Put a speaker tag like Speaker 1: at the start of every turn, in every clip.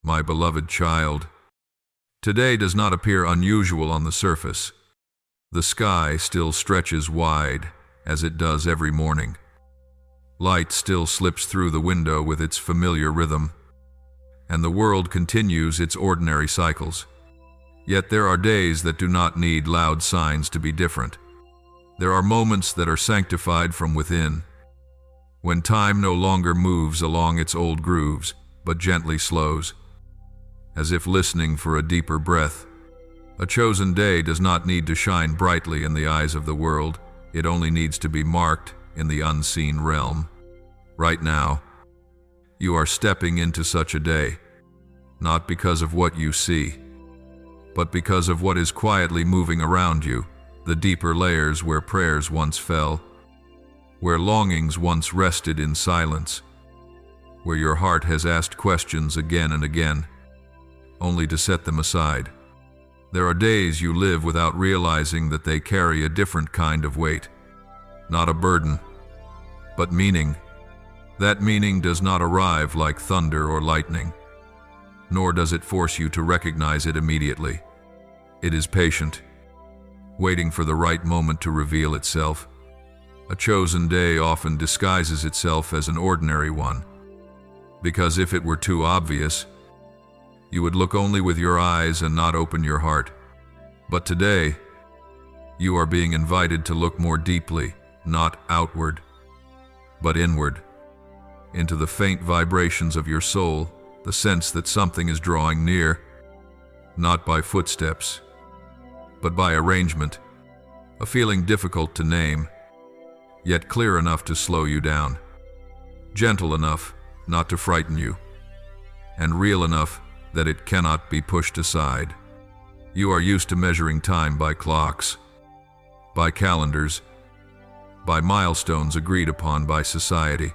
Speaker 1: my beloved child. Today does not appear unusual on the surface. The sky still stretches wide, as it does every morning. Light still slips through the window with its familiar rhythm, and the world continues its ordinary cycles. Yet there are days that do not need loud signs to be different. There are moments that are sanctified from within, when time no longer moves along its old grooves, but gently slows, as if listening for a deeper breath. A chosen day does not need to shine brightly in the eyes of the world. It only needs to be marked in the unseen realm. Right now, you are stepping into such a day, not because of what you see, but because of what is quietly moving around you, the deeper layers where prayers once fell, where longings once rested in silence, where your heart has asked questions again and again, only to set them aside. There are days you live without realizing that they carry a different kind of weight, not a burden, but meaning. That meaning does not arrive like thunder or lightning, nor does it force you to recognize it immediately. It is patient, waiting for the right moment to reveal itself. A chosen day often disguises itself as an ordinary one, because if it were too obvious, you would look only with your eyes and not open your heart. But today, you are being invited to look more deeply, not outward, but inward, into the faint vibrations of your soul, the sense that something is drawing near, not by footsteps, but by arrangement, a feeling difficult to name, yet clear enough to slow you down, gentle enough not to frighten you, and real enough that it cannot be pushed aside. You are used to measuring time by clocks, by calendars, by milestones agreed upon by society.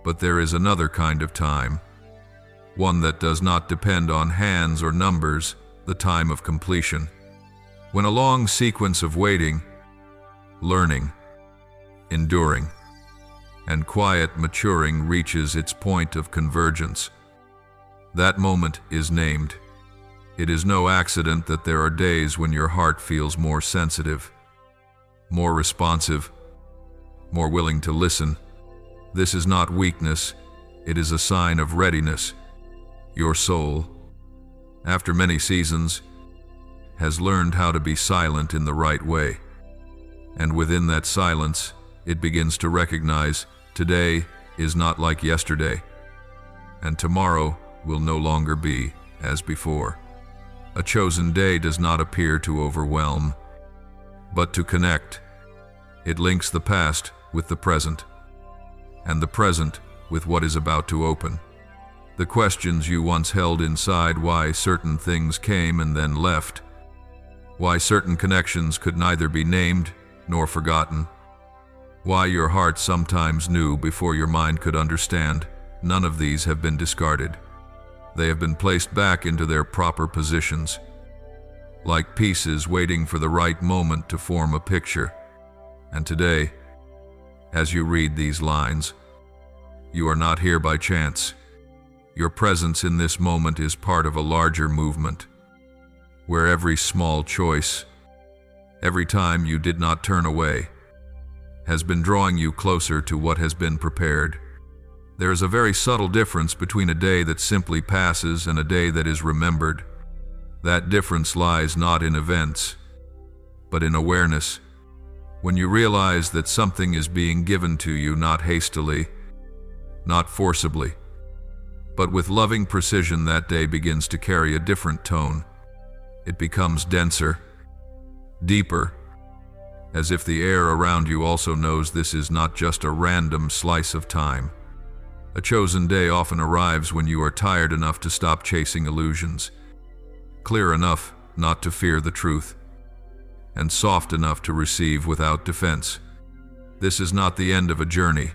Speaker 1: But there is another kind of time, one that does not depend on hands or numbers, the time of completion. When a long sequence of waiting, learning, enduring, and quiet maturing reaches its point of convergence, that moment is named. It is no accident that there are days when your heart feels more sensitive, more responsive, more willing to listen. This is not weakness, it is a sign of readiness. Your soul, after many seasons, has learned how to be silent in the right way. And within that silence, it begins to recognize today is not like yesterday, and tomorrow will no longer be as before. A chosen day does not appear to overwhelm, but to connect. It links the past with the present, and the present with what is about to open. The questions you once held inside, why certain things came and then left, why certain connections could neither be named nor forgotten, why your heart sometimes knew before your mind could understand, none of these have been discarded. They have been placed back into their proper positions, like pieces waiting for the right moment to form a picture. And today, as you read these lines, you are not here by chance. Your presence in this moment is part of a larger movement, where every small choice, every time you did not turn away, has been drawing you closer to what has been prepared. There is a very subtle difference between a day that simply passes and a day that is remembered. That difference lies not in events, but in awareness. When you realize that something is being given to you not hastily, not forcibly, but with loving precision, that day begins to carry a different tone. It becomes denser, deeper, as if the air around you also knows this is not just a random slice of time. A chosen day often arrives when you are tired enough to stop chasing illusions, clear enough not to fear the truth, and soft enough to receive without defense. This is not the end of a journey,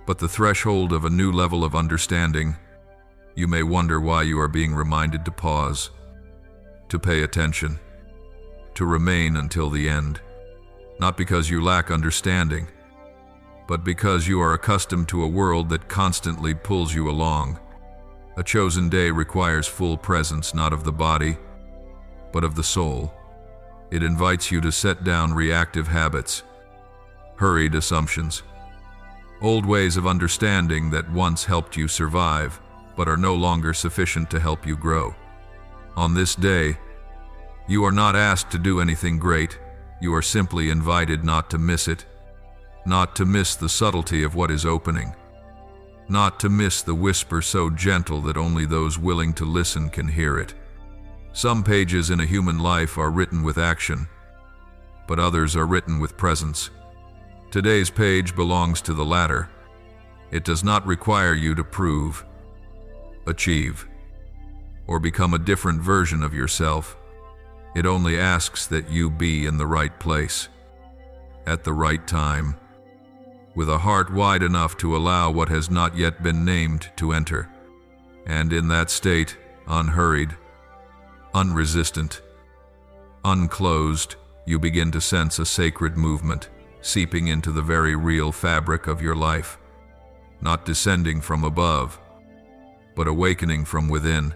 Speaker 1: but the threshold of a new level of understanding. You may wonder why you are being reminded to pause, to pay attention, to remain until the end. Not because you lack understanding, but because you are accustomed to a world that constantly pulls you along, A chosen day requires full presence not of the body, but of the soul. It invites you to set down reactive habits, hurried assumptions, old ways of understanding that once helped you survive, but are no longer sufficient to help you grow. On this day, you are not asked to do anything great, you are simply invited not to miss it, not to miss the subtlety of what is opening, not to miss the whisper so gentle that only those willing to listen can hear it. Some pages in a human life are written with action, but others are written with presence. Today's page belongs to the latter. It does not require you to prove, achieve, or become a different version of yourself. It only asks that you be in the right place, at the right time, with a heart wide enough to allow what has not yet been named to enter. And in that state, unhurried, unresistant, unclosed, you begin to sense a sacred movement seeping into the very real fabric of your life, not descending from above, but awakening from within.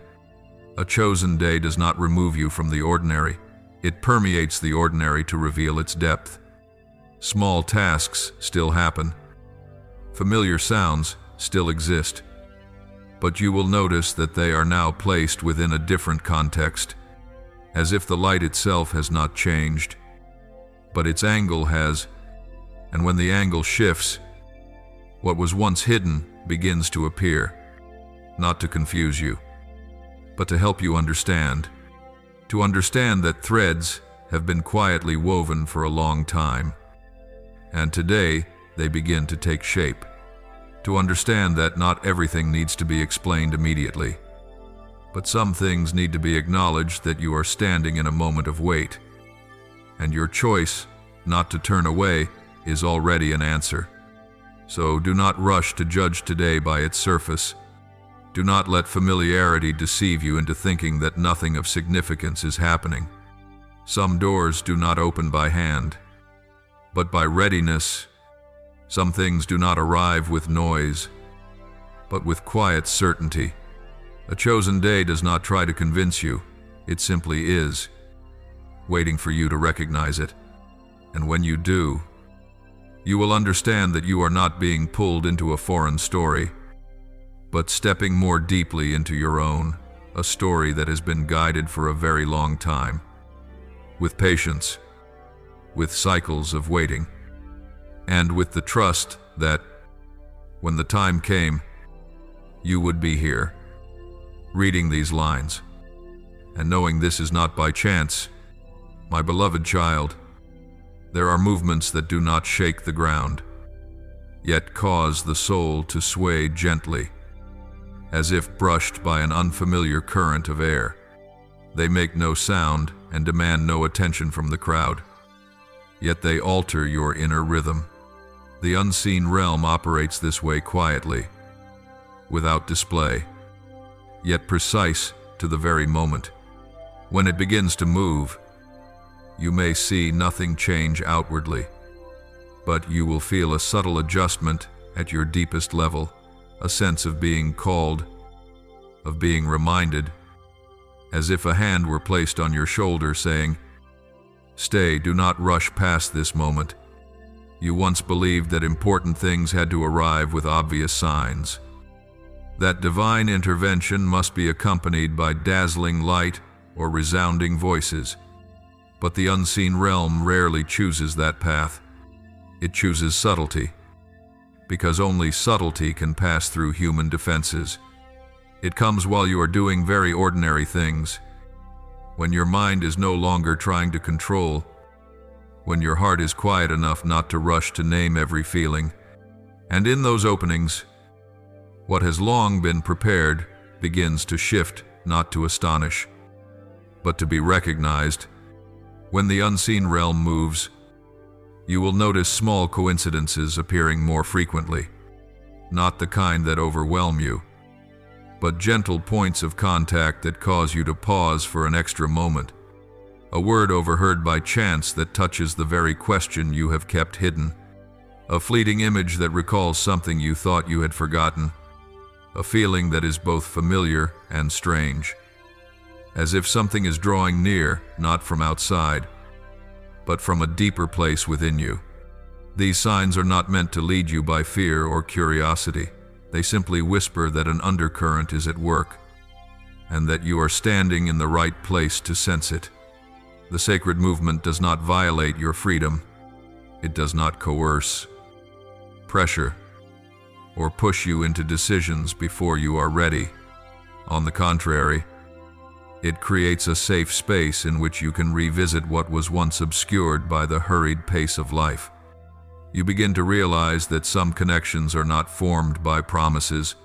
Speaker 1: A chosen day does not remove you from the ordinary. It permeates the ordinary to reveal its depth. Small tasks still happen. Familiar sounds still exist. But you will notice that they are now placed within a different context, as if the light itself has not changed, but its angle has, and when the angle shifts, what was once hidden begins to appear, not to confuse you, but to help you understand, to understand that threads have been quietly woven for a long time, and today they begin to take shape. To understand that not everything needs to be explained immediately, but some things need to be acknowledged that you are standing in a moment of wait, and your choice not to turn away is already an answer. So do not rush to judge today by its surface. Do not let familiarity deceive you into thinking that nothing of significance is happening. Some doors do not open by hand, but by readiness. Some things do not arrive with noise, but with quiet certainty. A chosen day does not try to convince you, it simply is, waiting for you to recognize it. And when you do, you will understand that you are not being pulled into a foreign story, but stepping more deeply into your own, a story that has been guided for a very long time, with patience, with cycles of waiting, and with the trust that, when the time came, you would be here, reading these lines, and knowing this is not by chance. My beloved child, there are movements that do not shake the ground, yet cause the soul to sway gently, as if brushed by an unfamiliar current of air. They make no sound and demand no attention from the crowd, yet they alter your inner rhythm. The unseen realm operates this way quietly, without display, yet precise to the very moment. When it begins to move, you may see nothing change outwardly, but you will feel a subtle adjustment at your deepest level, a sense of being called, of being reminded, as if a hand were placed on your shoulder saying, "Stay, do not rush past this moment." You once believed that important things had to arrive with obvious signs, that divine intervention must be accompanied by dazzling light or resounding voices. But the unseen realm rarely chooses that path. It chooses subtlety, because only subtlety can pass through human defenses. It comes while you are doing very ordinary things, when your mind is no longer trying to control, when your heart is quiet enough not to rush to name every feeling. And in those openings, what has long been prepared begins to shift, not to astonish, but to be recognized. When the unseen realm moves, you will notice small coincidences appearing more frequently, not the kind that overwhelm you, but gentle points of contact that cause you to pause for an extra moment. A word overheard by chance that touches the very question you have kept hidden. A fleeting image that recalls something you thought you had forgotten. a feeling that is both familiar and strange, as if something is drawing near, not from outside, but from a deeper place within you. These signs are not meant to lead you by fear or curiosity. They simply whisper that an undercurrent is at work, and that you are standing in the right place to sense it. The sacred movement does not violate your freedom. It does not coerce, pressure, or push you into decisions before you are ready. On the contrary, it creates a safe space in which you can revisit what was once obscured by the hurried pace of life. You begin to realize that some connections are not formed by promises,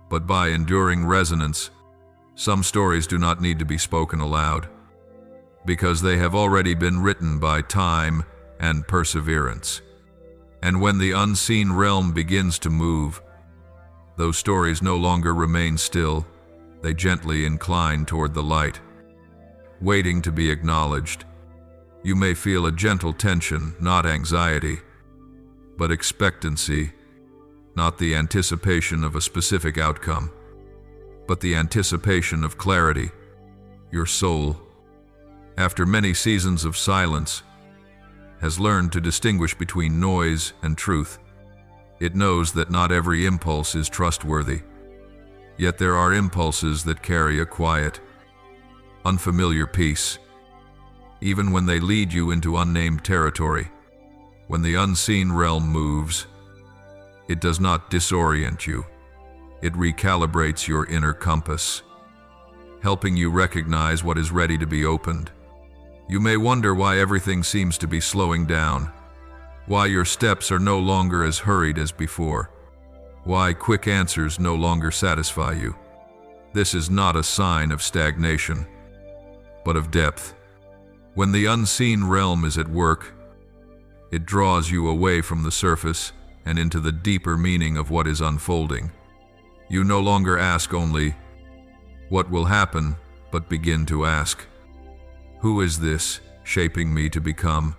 Speaker 1: but by enduring resonance. Some stories do not need to be spoken aloud, because they have already been written by time and perseverance. And when the unseen realm begins to move, those stories no longer remain still. They gently incline toward the light, waiting to be acknowledged. You may feel a gentle tension, not anxiety, but expectancy, not the anticipation of a specific outcome, but the anticipation of clarity. Your soul, after many seasons of silence, has learned to distinguish between noise and truth. It knows that not every impulse is trustworthy, yet there are impulses that carry a quiet, unfamiliar peace, even when they lead you into unnamed territory. When the unseen realm moves, it does not disorient you. It recalibrates your inner compass, helping you recognize what is ready to be opened. You may wonder why everything seems to be slowing down, why your steps are no longer as hurried as before, why quick answers no longer satisfy you. This is not a sign of stagnation, but of depth. When the unseen realm is at work, it draws you away from the surface and into the deeper meaning of what is unfolding. You no longer ask only, "What will happen?" but begin to ask, "Who is this shaping me to become?"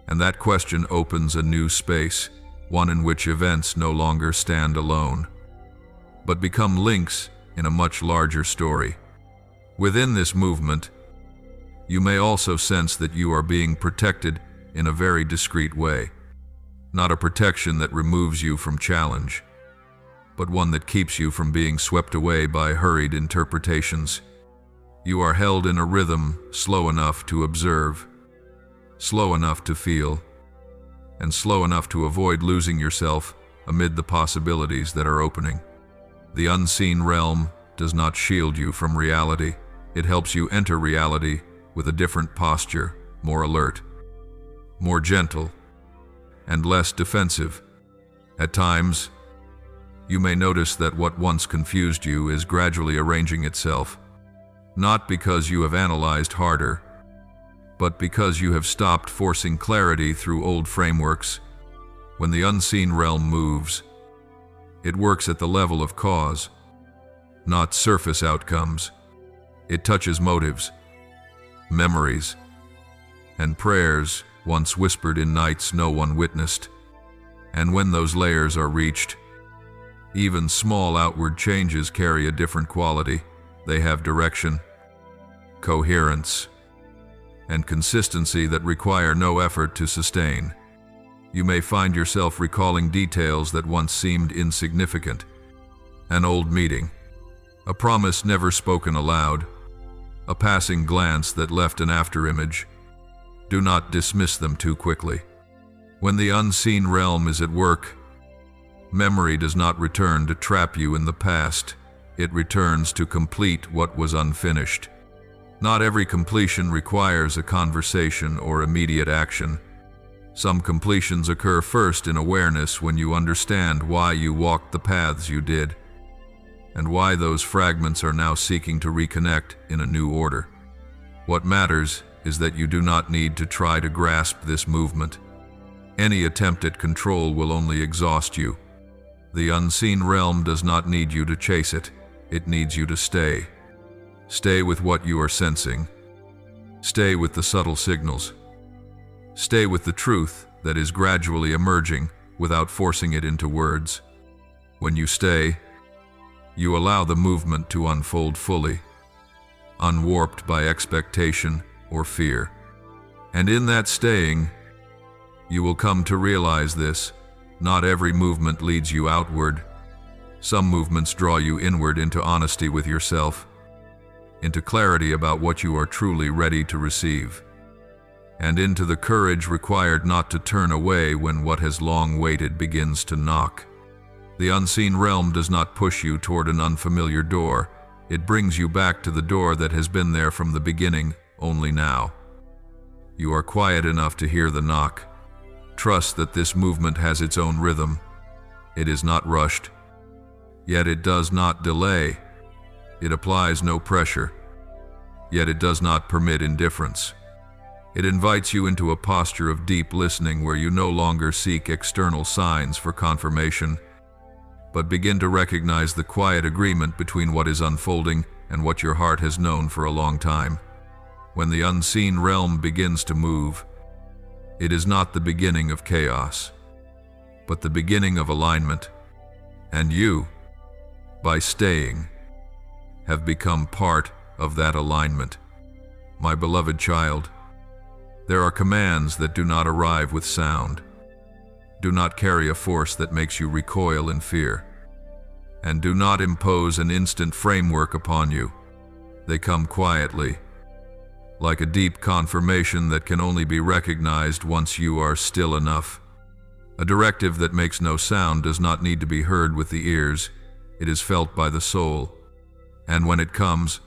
Speaker 1: And that question opens a new space, one in which events no longer stand alone, but become links in a much larger story. Within this movement, you may also sense that you are being protected in a very discreet way. Not a protection that removes you from challenge, but one that keeps you from being swept away by hurried interpretations. You are held in a rhythm slow enough to observe, slow enough to feel, and slow enough to avoid losing yourself amid the possibilities that are opening. The unseen realm does not shield you from reality. It helps you enter reality with a different posture, more alert, more gentle, and less defensive. At times, you may notice that what once confused you is gradually arranging itself, not because you have analyzed harder, but because you have stopped forcing clarity through old frameworks. When the unseen realm moves, it works at the level of cause, not surface outcomes. It touches motives, memories, and prayers once whispered in nights no one witnessed. And when those layers are reached, even small outward changes carry a different quality. They have direction, coherence, and consistency that require no effort to sustain. You may find yourself recalling details that once seemed insignificant. An old meeting, a promise never spoken aloud, a passing glance that left an afterimage. Do not dismiss them too quickly. When the unseen realm is at work, memory does not return to trap you in the past. It returns to complete what was unfinished. Not every completion requires a conversation or immediate action. Some completions occur first in awareness, when you understand why you walked the paths you did, and why those fragments are now seeking to reconnect in a new order. What matters is that you do not need to try to grasp this movement. Any attempt at control will only exhaust you. The unseen realm does not need you to chase it. It needs you to stay. Stay with what you are sensing. Stay with the subtle signals. Stay with the truth that is gradually emerging without forcing it into words. When you stay, You allow the movement to unfold fully, unwarped by expectation or fear. And in that staying, you will come to realize this: not every movement leads you outward. Some movements draw you inward into honesty with yourself, into clarity about what you are truly ready to receive, and into the courage required not to turn away when what has long waited begins to knock. The unseen realm does not push you toward an unfamiliar door. It brings you back to the door that has been there from the beginning, only now. You are quiet enough to hear the knock. Trust that this movement has its own rhythm. It is not rushed, yet it does not delay. It applies no pressure, yet it does not permit indifference. It invites you into a posture of deep listening where you no longer seek external signs for confirmation, but begin to recognize the quiet agreement between what is unfolding and what your heart has known for a long time. When the unseen realm begins to move, it is not the beginning of chaos, but the beginning of alignment. And you, by staying, have become part of that alignment. My beloved child, there are commands that do not arrive with sound, do not carry a force that makes you recoil in fear, and do not impose an instant framework upon you. They come quietly, like a deep confirmation that can only be recognized once you are still enough. A directive that makes no sound does not need to be heard with the ears. It is felt by the soul. And when it comes,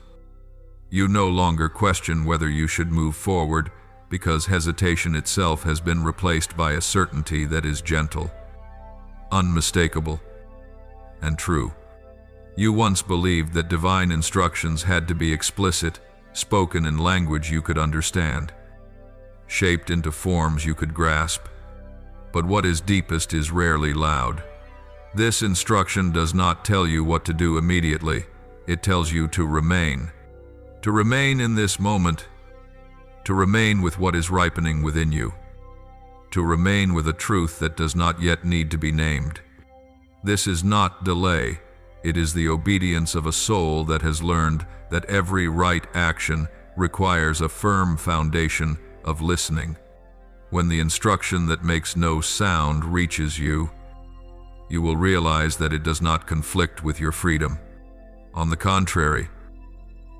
Speaker 1: you no longer question whether you should move forward, because hesitation itself has been replaced by a certainty that is gentle, unmistakable, and true. You once believed that divine instructions had to be explicit, spoken in language you could understand, shaped into forms you could grasp. But what is deepest is rarely loud. This instruction does not tell you what to do immediately. It tells you to remain in this moment, to remain with what is ripening within you, to remain with a truth that does not yet need to be named. This is not delay. It is the obedience of a soul that has learned that every right action requires a firm foundation of listening. When the instruction that makes no sound reaches you, you will realize that it does not conflict with your freedom. On the contrary,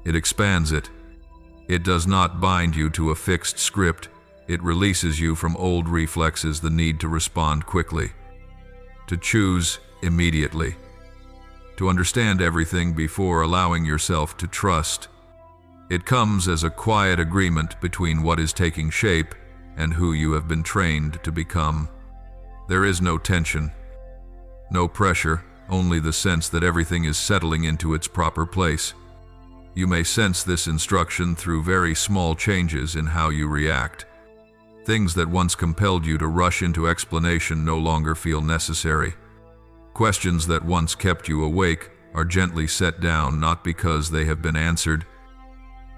Speaker 1: it expands it. It does not bind you to a fixed script. It releases you from old reflexes, the need to respond quickly, to choose immediately, to understand everything before allowing yourself to trust. It comes as a quiet agreement between what is taking shape and who you have been trained to become. There is no tension, no pressure, only the sense that everything is settling into its proper place. You may sense this instruction through very small changes in how you react. Things that once compelled you to rush into explanation no longer feel necessary. Questions that once kept you awake are gently set down, not because they have been answered,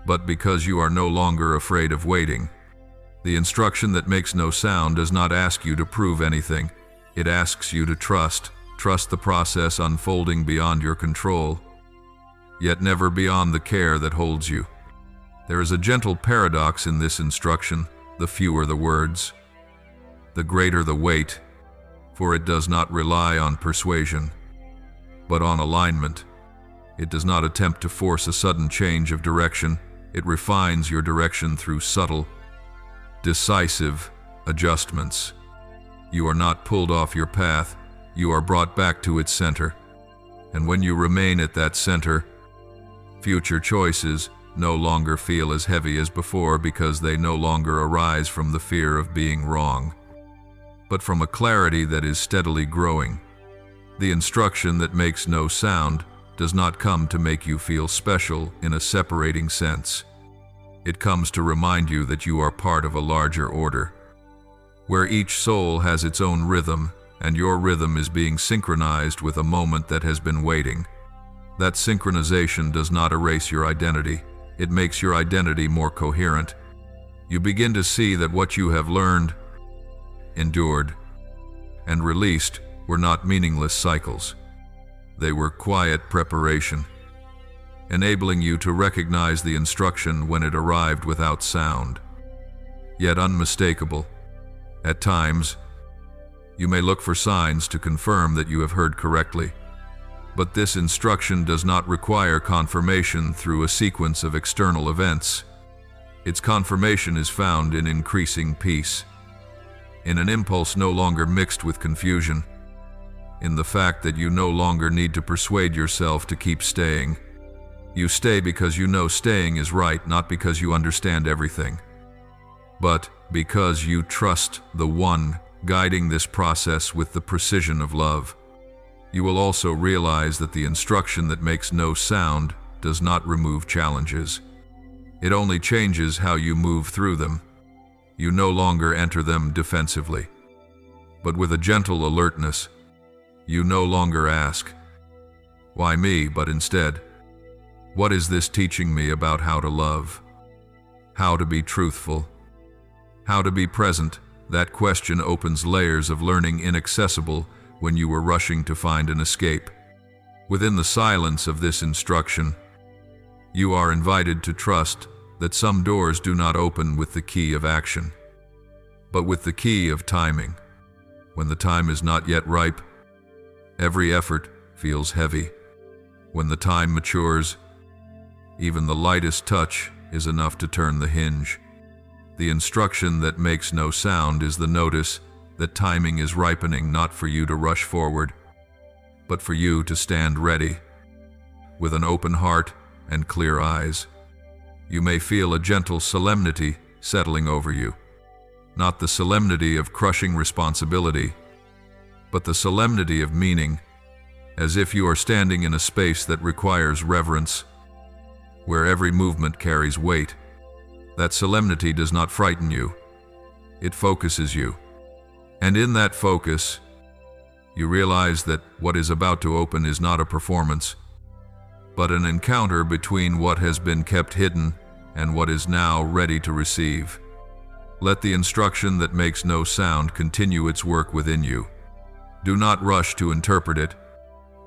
Speaker 1: but because you are no longer afraid of waiting. The instruction that makes no sound does not ask you to prove anything. It asks you to trust the process unfolding beyond your control, yet never beyond the care that holds you. There is a gentle paradox in this instruction: the fewer the words, the greater the weight, for it does not rely on persuasion, but on alignment. It does not attempt to force a sudden change of direction. It refines your direction through subtle, decisive adjustments. You are not pulled off your path, you are brought back to its center. And when you remain at that center, future choices no longer feel as heavy as before, because they no longer arise from the fear of being wrong, but from a clarity that is steadily growing. The instruction that makes no sound does not come to make you feel special in a separating sense. It comes to remind you that you are part of a larger order, where each soul has its own rhythm, and your rhythm is being synchronized with a moment that has been waiting. That synchronization does not erase your identity. It makes your identity more coherent. You begin to see that what you have learned, endured, and released were not meaningless cycles. They were quiet preparation, enabling you to recognize the instruction when it arrived without sound, yet unmistakable. At times, you may look for signs to confirm that you have heard correctly, but this instruction does not require confirmation through a sequence of external events. Its confirmation is found in increasing peace, in an impulse no longer mixed with confusion, in the fact that you no longer need to persuade yourself to keep staying. You stay because you know staying is right, not because you understand everything, but because you trust the one guiding this process with the precision of love. You will also realize that the instruction that makes no sound does not remove challenges. It only changes how you move through them. You no longer enter them defensively, but with a gentle alertness. You no longer ask, "Why me?" but instead, "What is this teaching me about how to love? How to be truthful? How to be present?" That question opens layers of learning inaccessible when you were rushing to find an escape. Within the silence of this instruction, you are invited to trust that some doors do not open with the key of action, but with the key of timing. When the time is not yet ripe, every effort feels heavy. When the time matures, even the lightest touch is enough to turn the hinge. The instruction that makes no sound is the notice that timing is ripening, not for you to rush forward, but for you to stand ready, with an open heart and clear eyes. You may feel a gentle solemnity settling over you, not the solemnity of crushing responsibility, but the solemnity of meaning, as if you are standing in a space that requires reverence, where every movement carries weight. That solemnity does not frighten you, it focuses you. And in that focus, you realize that what is about to open is not a performance, but an encounter between what has been kept hidden and what is now ready to receive. Let the instruction that makes no sound continue its work within you. Do not rush to interpret it.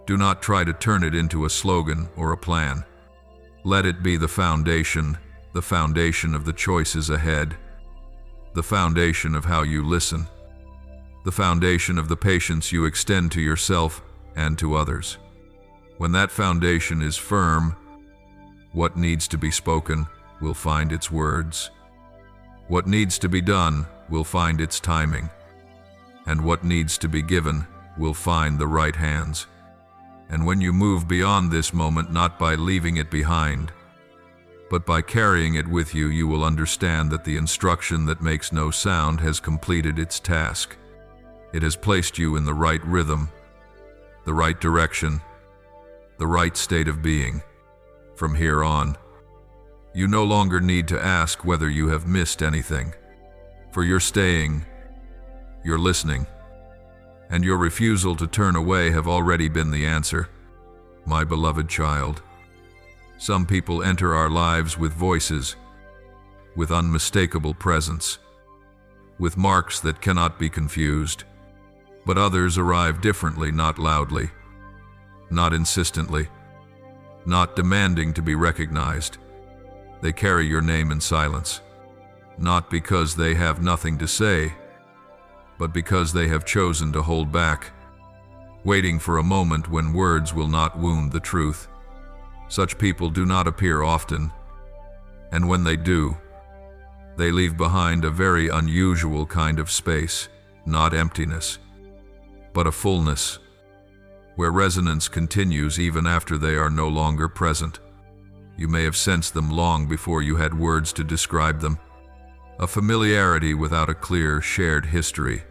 Speaker 1: Do not try to turn it into a slogan or a plan. Let it be the foundation of the choices ahead, the foundation of how you listen, the foundation of the patience you extend to yourself and to others. When that foundation is firm, what needs to be spoken will find its words. What needs to be done will find its timing. And what needs to be given will find the right hands. And when you move beyond this moment, not by leaving it behind, but by carrying it with you, you will understand that the instruction that makes no sound has completed its task. It has placed you in the right rhythm, the right direction, the right state of being. From here on, you no longer need to ask whether you have missed anything, for your staying, your listening, and your refusal to turn away have already been the answer. My beloved child, some people enter our lives with voices, with unmistakable presence, with marks that cannot be confused, but others arrive differently, not loudly, not insistently, not demanding to be recognized. They carry your name in silence, not because they have nothing to say, but because they have chosen to hold back, waiting for a moment when words will not wound the truth. Such people do not appear often, and when they do, they leave behind a very unusual kind of space, not emptiness, but a fullness, where resonance continues even after they are no longer present. You may have sensed them long before you had words to describe them. A familiarity without a clear, shared history.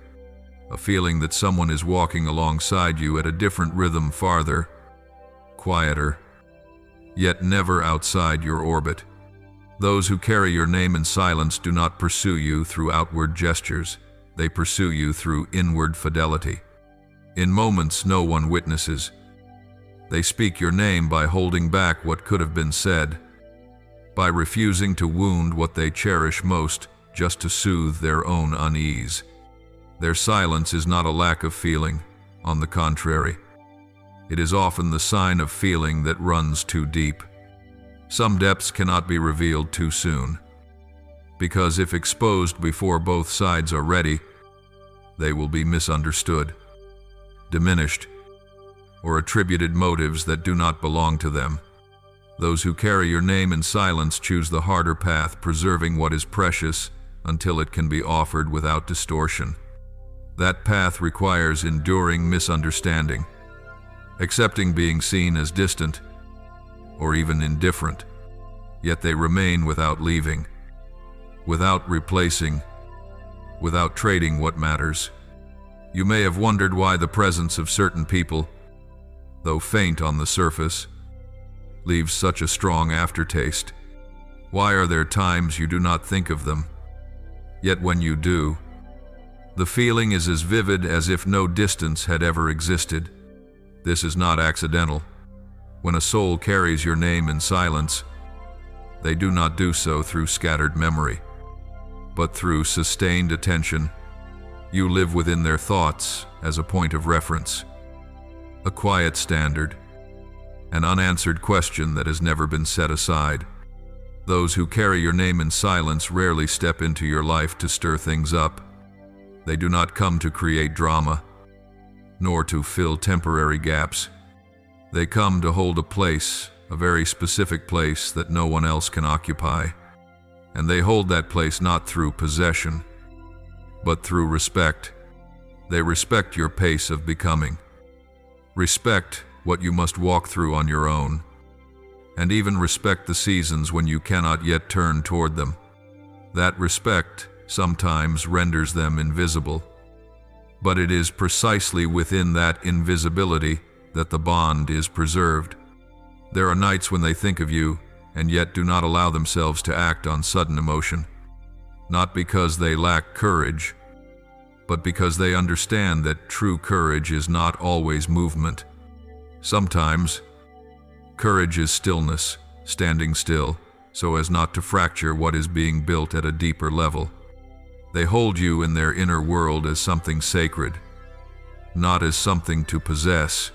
Speaker 1: A feeling that someone is walking alongside you at a different rhythm, farther, quieter, yet never outside your orbit. Those who carry your name in silence do not pursue you through outward gestures. They pursue you through inward fidelity. In moments no one witnesses, they speak your name by holding back what could have been said, by refusing to wound what they cherish most just to soothe their own unease. Their silence is not a lack of feeling, on the contrary. It is often the sign of feeling that runs too deep. Some depths cannot be revealed too soon, because if exposed before both sides are ready, they will be misunderstood, diminished, or attributed motives that do not belong to them. Those who carry your name in silence choose the harder path, preserving what is precious until it can be offered without distortion. That path requires enduring misunderstanding, accepting being seen as distant or even indifferent, yet they remain without leaving, without replacing, without trading what matters. You may have wondered why the presence of certain people, though faint on the surface, leaves such a strong aftertaste. Why are there times you do not think of them, yet when you do, the feeling is as vivid as if no distance had ever existed? This is not accidental. When a soul carries your name in silence, they do not do so through scattered memory, but through sustained attention. You live within their thoughts as a point of reference, a quiet standard, an unanswered question that has never been set aside. Those who carry your name in silence rarely step into your life to stir things up. They do not come to create drama, nor to fill temporary gaps. They come to hold a place, a very specific place that no one else can occupy. And they hold that place not through possession, but through respect. They respect your pace of becoming, respect what you must walk through on your own, and even respect the seasons when you cannot yet turn toward them. That respect sometimes renders them invisible, but it is precisely within that invisibility that the bond is preserved. There are nights when they think of you and yet do not allow themselves to act on sudden emotion, not because they lack courage, but because they understand that true courage is not always movement. Sometimes, courage is stillness, standing still, so as not to fracture what is being built at a deeper level. They hold you in their inner world as something sacred, not as something to possess.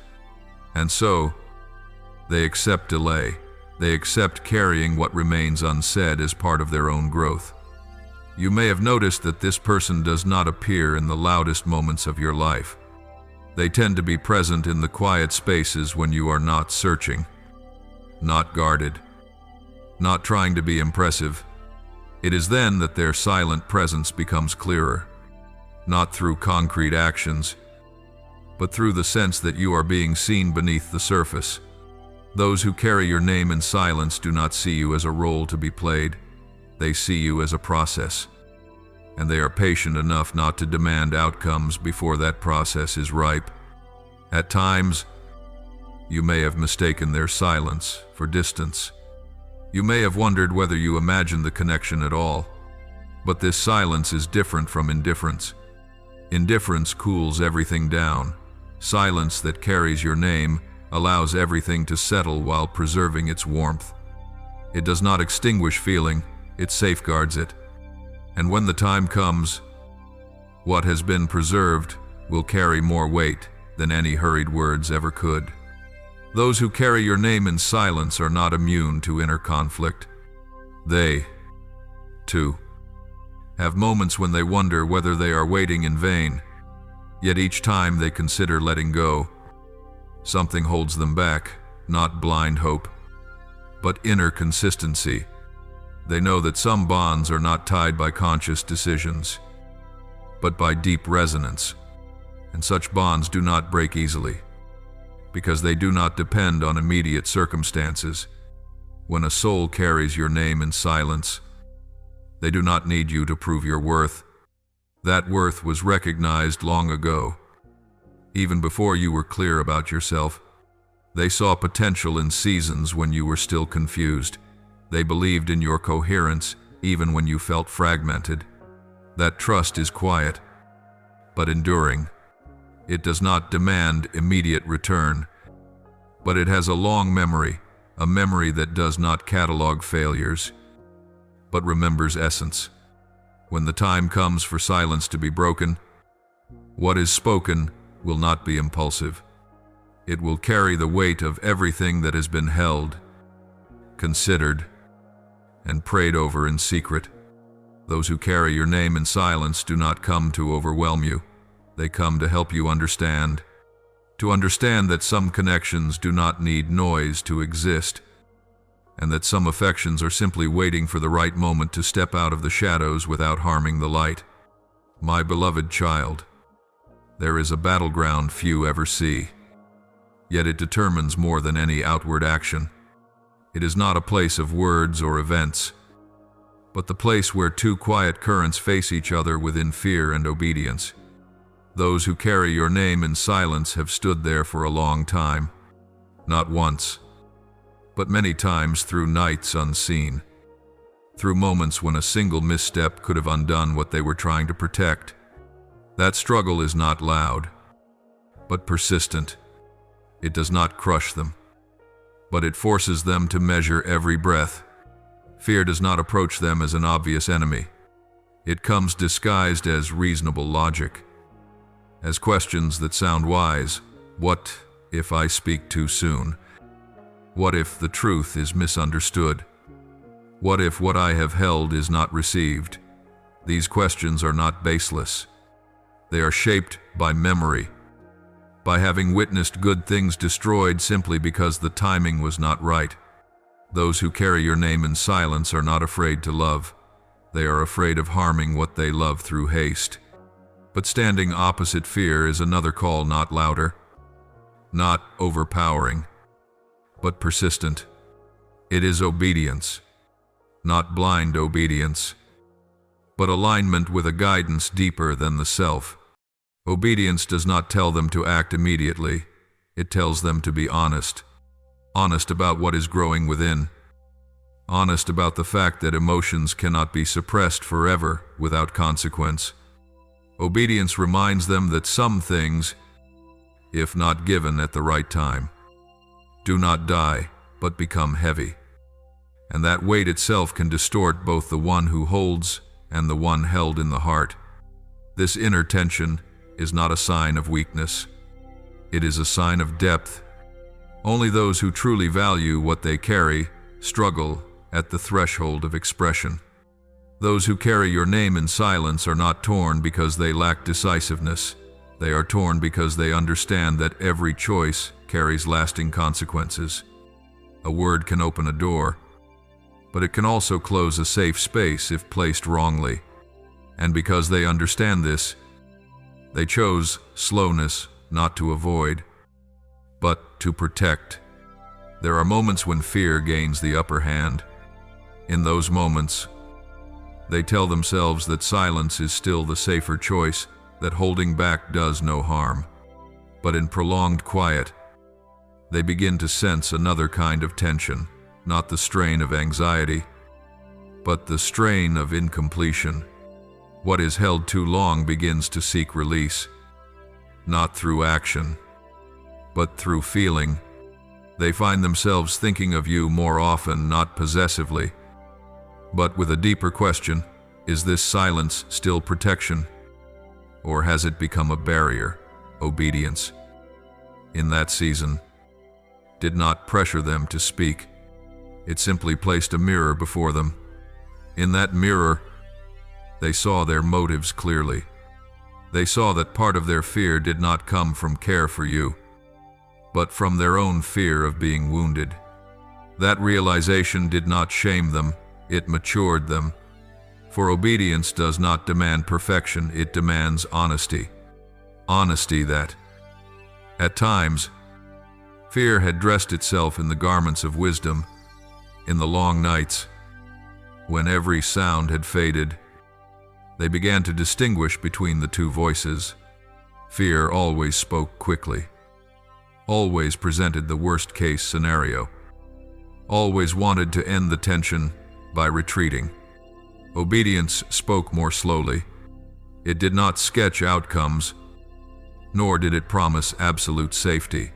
Speaker 1: And so, they accept delay. They accept carrying what remains unsaid as part of their own growth. You may have noticed that this person does not appear in the loudest moments of your life. They tend to be present in the quiet spaces when you are not searching, not guarded, not trying to be impressive. It is then that their silent presence becomes clearer, not through concrete actions, but through the sense that you are being seen beneath the surface. Those who carry your name in silence do not see you as a role to be played. They see you as a process, and they are patient enough not to demand outcomes before that process is ripe. At times, you may have mistaken their silence for distance. You may have wondered whether you imagined the connection at all. But this silence is different from indifference. Indifference cools everything down. Silence that carries your name allows everything to settle while preserving its warmth. It does not extinguish feeling, it safeguards it. And when the time comes, what has been preserved will carry more weight than any hurried words ever could. Those who carry your name in silence are not immune to inner conflict. They, too, have moments when they wonder whether they are waiting in vain. Yet each time they consider letting go, something holds them back, not blind hope, but inner consistency. They know that some bonds are not tied by conscious decisions, but by deep resonance, and such bonds do not break easily, because they do not depend on immediate circumstances. When a soul carries your name in silence, they do not need you to prove your worth. That worth was recognized long ago. Even before you were clear about yourself, they saw potential in seasons when you were still confused. They believed in your coherence even when you felt fragmented. That trust is quiet, but enduring. It does not demand immediate return, but it has a long memory, a memory that does not catalog failures, but remembers essence. When the time comes for silence to be broken, what is spoken will not be impulsive. It will carry the weight of everything that has been held, considered, and prayed over in secret. Those who carry your name in silence do not come to overwhelm you. They come to help you understand. To understand that some connections do not need noise to exist, and that some affections are simply waiting for the right moment to step out of the shadows without harming the light. My beloved child, there is a battleground few ever see, yet it determines more than any outward action. It is not a place of words or events, but the place where two quiet currents face each other within fear and obedience. Those who carry your name in silence have stood there for a long time, not once, but many times through nights unseen, through moments when a single misstep could have undone what they were trying to protect. That struggle is not loud, but persistent. It does not crush them, but it forces them to measure every breath. Fear does not approach them as an obvious enemy. It comes disguised as reasonable logic, as questions that sound wise. What if I speak too soon? What if the truth is misunderstood? What if what I have held is not received? These questions are not baseless. They are shaped by memory, by having witnessed good things destroyed simply because the timing was not right. Those who carry your name in silence are not afraid to love. They are afraid of harming what they love through haste. But standing opposite fear is another call, not louder, not overpowering, but persistent. It is obedience, not blind obedience, but alignment with a guidance deeper than the self. Obedience does not tell them to act immediately. It tells them to be honest. Honest about what is growing within. Honest about the fact that emotions cannot be suppressed forever without consequence. Obedience reminds them that some things, if not given at the right time, do not die, but become heavy. And that weight itself can distort both the one who holds and the one held in the heart. This inner tension is not a sign of weakness. It is a sign of depth. Only those who truly value what they carry struggle at the threshold of expression. Those who carry your name in silence are not torn because they lack decisiveness. They are torn because they understand that every choice carries lasting consequences. A word can open a door, but it can also close a safe space if placed wrongly. And because they understand this, they chose slowness not to avoid, but to protect. There are moments when fear gains the upper hand. In those moments, they tell themselves that silence is still the safer choice, that holding back does no harm. But in prolonged quiet, they begin to sense another kind of tension, not the strain of anxiety, but the strain of incompletion. What is held too long begins to seek release, not through action, but through feeling. They find themselves thinking of you more often, not possessively, but with a deeper question: is this silence still protection? Or has it become a barrier, obedience? In that season, did not pressure them to speak. It simply placed a mirror before them. In that mirror, they saw their motives clearly. They saw that part of their fear did not come from care for you, but from their own fear of being wounded. That realization did not shame them, it matured them. For obedience does not demand perfection, it demands honesty. Honesty that, at times, fear had dressed itself in the garments of wisdom. In the long nights, when every sound had faded, they began to distinguish between the two voices. Fear always spoke quickly, always presented the worst-case scenario, always wanted to end the tension by retreating. Obedience spoke more slowly. It did not sketch outcomes, nor did it promise absolute safety.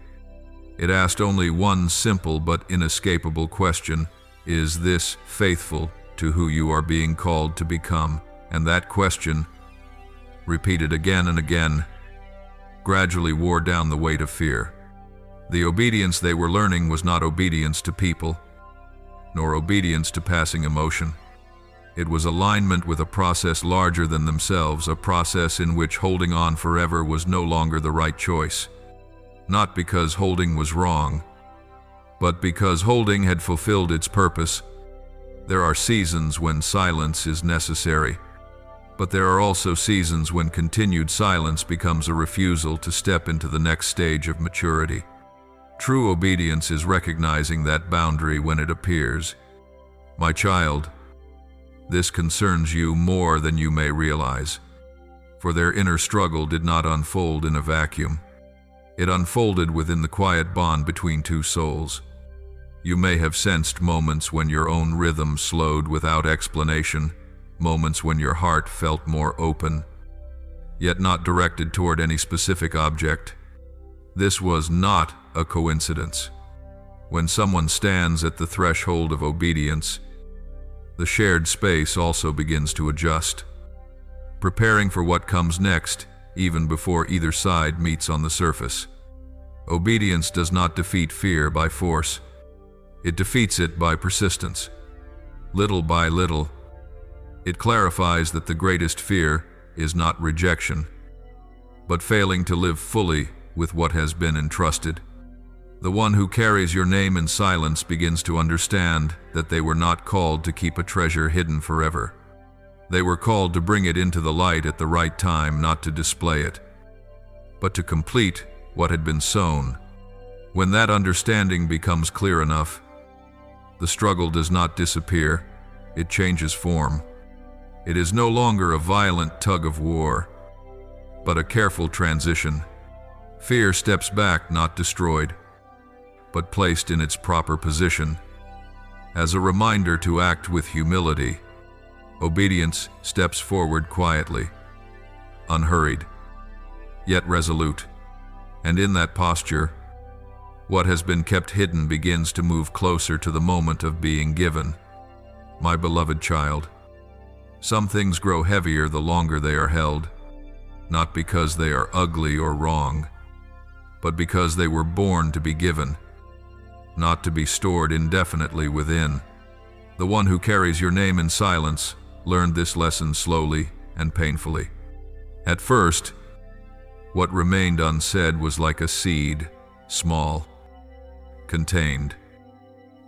Speaker 1: It asked only one simple but inescapable question: is this faithful to who you are being called to become? And that question, repeated again and again, gradually wore down the weight of fear. The obedience they were learning was not obedience to people, nor obedience to passing emotion. It was alignment with a process larger than themselves, a process in which holding on forever was no longer the right choice. Not because holding was wrong, but because holding had fulfilled its purpose. There are seasons when silence is necessary, but there are also seasons when continued silence becomes a refusal to step into the next stage of maturity. True obedience is recognizing that boundary when it appears. My child, this concerns you more than you may realize, for their inner struggle did not unfold in a vacuum. It unfolded within the quiet bond between two souls. You may have sensed moments when your own rhythm slowed without explanation, moments when your heart felt more open, yet not directed toward any specific object. This was not a coincidence. When someone stands at the threshold of obedience, the shared space also begins to adjust, preparing for what comes next, even before either side meets on the surface. Obedience does not defeat fear by force. It defeats it by persistence. Little by little, it clarifies that the greatest fear is not rejection, but failing to live fully with what has been entrusted. The one who carries your name in silence begins to understand that they were not called to keep a treasure hidden forever. They were called to bring it into the light at the right time, not to display it, but to complete what had been sown. When that understanding becomes clear enough, the struggle does not disappear, it changes form. It is no longer a violent tug of war, but a careful transition. Fear steps back, not destroyed, but placed in its proper position. As a reminder to act with humility, obedience steps forward quietly, unhurried, yet resolute. And in that posture, what has been kept hidden begins to move closer to the moment of being given. My beloved child, some things grow heavier the longer they are held, not because they are ugly or wrong, but because they were born to be given, not to be stored indefinitely within. The one who carries your name in silence learned this lesson slowly and painfully. At first, what remained unsaid was like a seed, small, contained,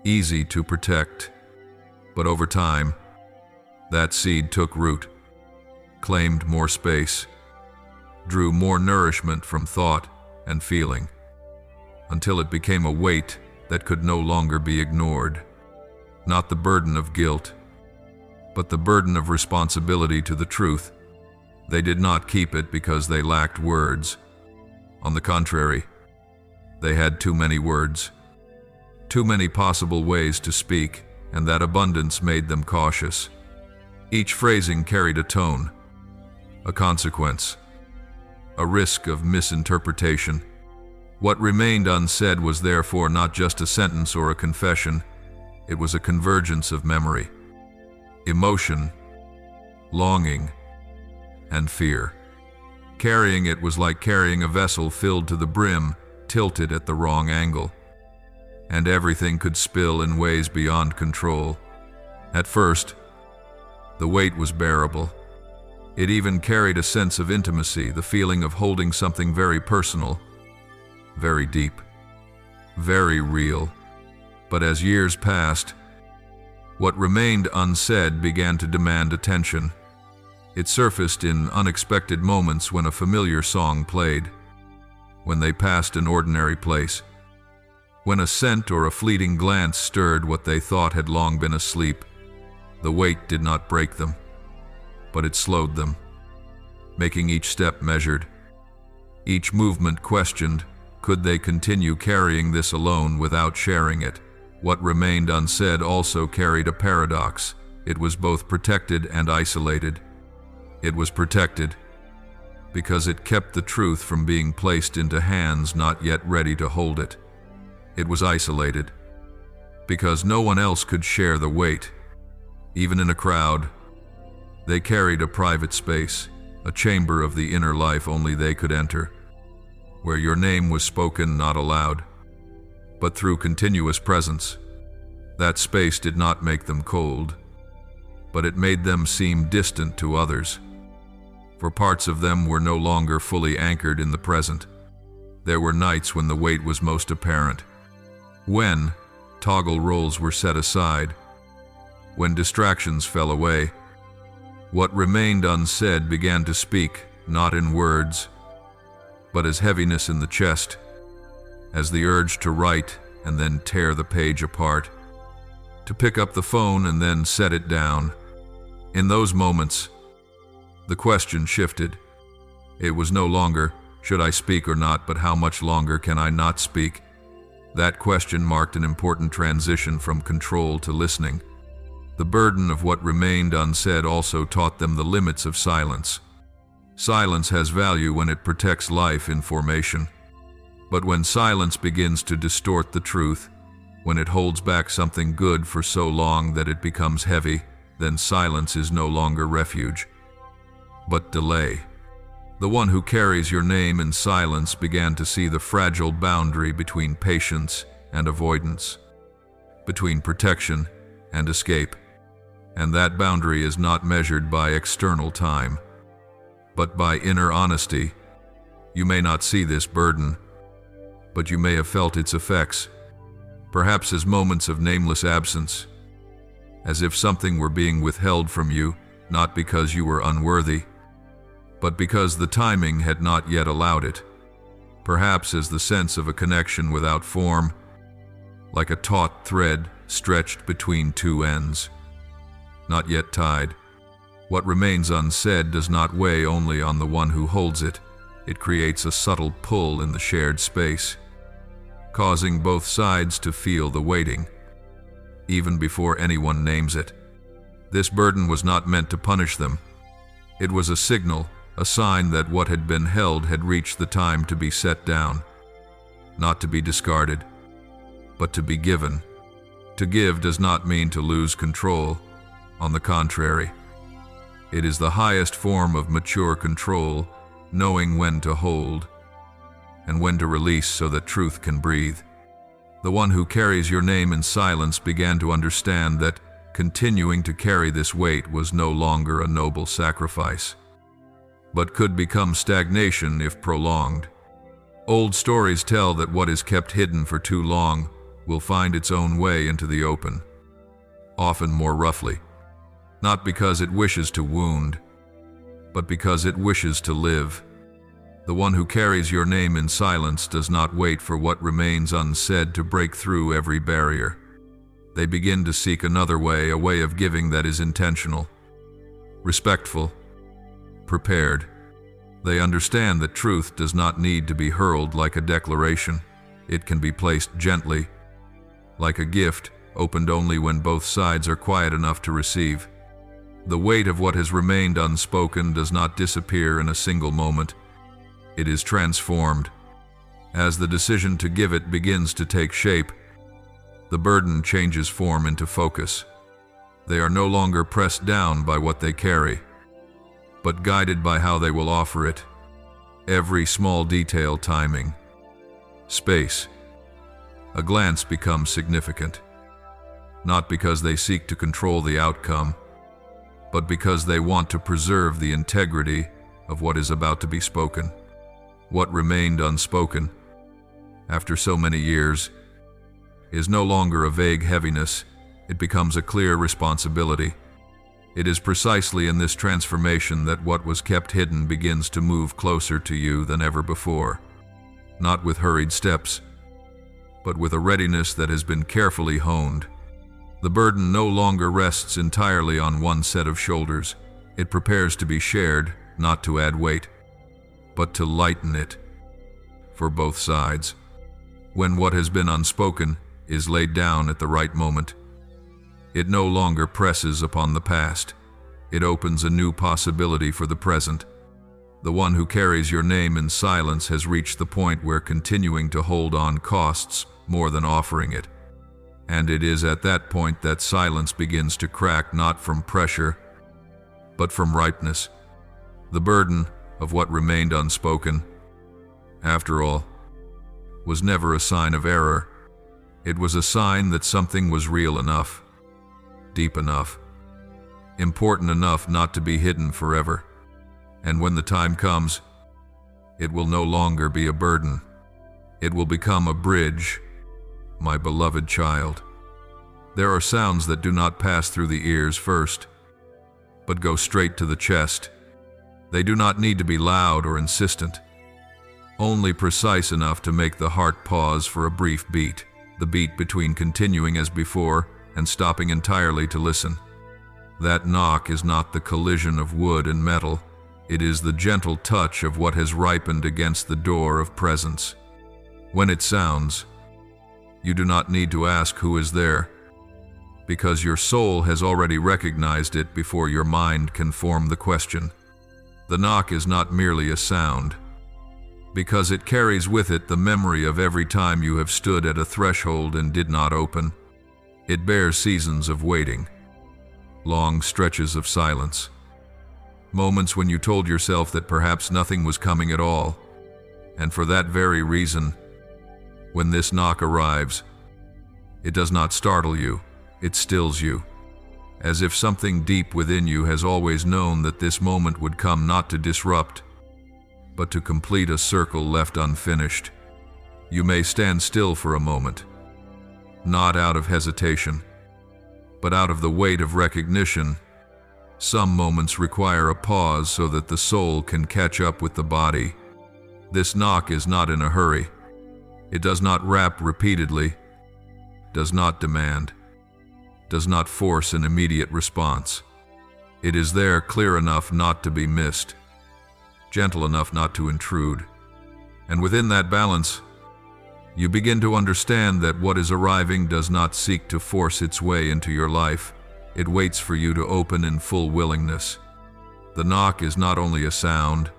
Speaker 1: easy to protect. But over time, that seed took root, claimed more space, drew more nourishment from thought and feeling, until it became a weight that could no longer be ignored. Not the burden of guilt, but the burden of responsibility to the truth. They did not keep it because they lacked words. On the contrary, they had too many words, too many possible ways to speak, and that abundance made them cautious. Each phrasing carried a tone, a consequence, a risk of misinterpretation. What remained unsaid was therefore not just a sentence or a confession, it was a convergence of memory, emotion, longing, and fear. Carrying it was like carrying a vessel filled to the brim, tilted at the wrong angle, and everything could spill in ways beyond control. At first, the weight was bearable. It even carried a sense of intimacy, the feeling of holding something very personal, very deep, very real. But as years passed, what remained unsaid began to demand attention. It surfaced in unexpected moments when a familiar song played, when they passed an ordinary place, when a scent or a fleeting glance stirred what they thought had long been asleep. The weight did not break them, but it slowed them, making each step measured, each movement questioned. Could they continue carrying this alone without sharing it? What remained unsaid also carried a paradox. It was both protected and isolated. It was protected because it kept the truth from being placed into hands not yet ready to hold it. It was isolated because no one else could share the weight. Even in a crowd, they carried a private space, a chamber of the inner life only they could enter, where your name was spoken, not aloud. but through continuous presence. That space did not make them cold, but it made them seem distant to others, for parts of them were no longer fully anchored in the present. There were nights when the weight was most apparent, when toggle roles were set aside, when distractions fell away. What remained unsaid began to speak, not in words, but as heaviness in the chest, as the urge to write and then tear the page apart, to pick up the phone and then set it down. In those moments, the question shifted. It was no longer, should I speak or not, but how much longer can I not speak? That question marked an important transition from control to listening. The burden of what remained unsaid also taught them the limits of silence. Silence has value when it protects life in formation. But when silence begins to distort the truth, when it holds back something good for so long that it becomes heavy, then silence is no longer refuge, but delay. The one who carries your name in silence began to see the fragile boundary between patience and avoidance, between protection and escape. And that boundary is not measured by external time, but by inner honesty. You may not see this burden, but you may have felt its effects, perhaps as moments of nameless absence, as if something were being withheld from you, not because you were unworthy, but because the timing had not yet allowed it. Perhaps as the sense of a connection without form, like a taut thread stretched between two ends, not yet tied. What remains unsaid does not weigh only on the one who holds it. It creates a subtle pull in the shared space, causing both sides to feel the weighting, even before anyone names it. This burden was not meant to punish them. It was a signal, a sign that what had been held had reached the time to be set down, not to be discarded, but to be given. To give does not mean to lose control. On the contrary, it is the highest form of mature control, knowing when to hold and when to release so that truth can breathe. The one who carries your name in silence began to understand that continuing to carry this weight was no longer a noble sacrifice, but could become stagnation if prolonged. Old stories tell that what is kept hidden for too long will find its own way into the open, often more roughly. Not because it wishes to wound, but because it wishes to live. The one who carries your name in silence does not wait for what remains unsaid to break through every barrier. They begin to seek another way, a way of giving that is intentional, respectful, prepared. They understand that truth does not need to be hurled like a declaration. It can be placed gently, like a gift, opened only when both sides are quiet enough to receive. The weight of what has remained unspoken does not disappear in a single moment. It is transformed. As the decision to give it begins to take shape, the burden changes form into focus. They are no longer pressed down by what they carry, but guided by how they will offer it. Every small detail, timing, space, a glance becomes significant, not because they seek to control the outcome, but because they want to preserve the integrity of what is about to be spoken. What remained unspoken, after so many years, is no longer a vague heaviness. It becomes a clear responsibility. It is precisely in this transformation that what was kept hidden begins to move closer to you than ever before, not with hurried steps, but with a readiness that has been carefully honed. The burden no longer rests entirely on one set of shoulders. It prepares to be shared, not to add weight, but to lighten it for both sides. When what has been unspoken is laid down at the right moment, it no longer presses upon the past. It opens a new possibility for the present. The one who carries your name in silence has reached the point where continuing to hold on costs more than offering it. And it is at that point that silence begins to crack, not from pressure, but from ripeness. The burden of what remained unspoken, after all, was never a sign of error. It was a sign that something was real enough, deep enough, important enough not to be hidden forever. And when the time comes, it will no longer be a burden. It will become a bridge, my beloved child. There are sounds that do not pass through the ears first, but go straight to the chest. They do not need to be loud or insistent, only precise enough to make the heart pause for a brief beat, the beat between continuing as before and stopping entirely to listen. That knock is not the collision of wood and metal. It is the gentle touch of what has ripened against the door of presence. When it sounds, you do not need to ask who is there, because your soul has already recognized it before your mind can form the question. The knock is not merely a sound, because it carries with it the memory of every time you have stood at a threshold and did not open. It bears seasons of waiting, long stretches of silence, moments when you told yourself that perhaps nothing was coming at all. And for that very reason, when this knock arrives, it does not startle you, it stills you, as if something deep within you has always known that this moment would come, not to disrupt, but to complete a circle left unfinished. You may stand still for a moment, not out of hesitation, but out of the weight of recognition. Some moments require a pause so that the soul can catch up with the body. This knock is not in a hurry. It does not rap repeatedly, does not demand, does not force an immediate response. It is there, clear enough not to be missed, gentle enough not to intrude. And within that balance, you begin to understand that what is arriving does not seek to force its way into your life. It waits for you to open in full willingness. The knock is not only a sound,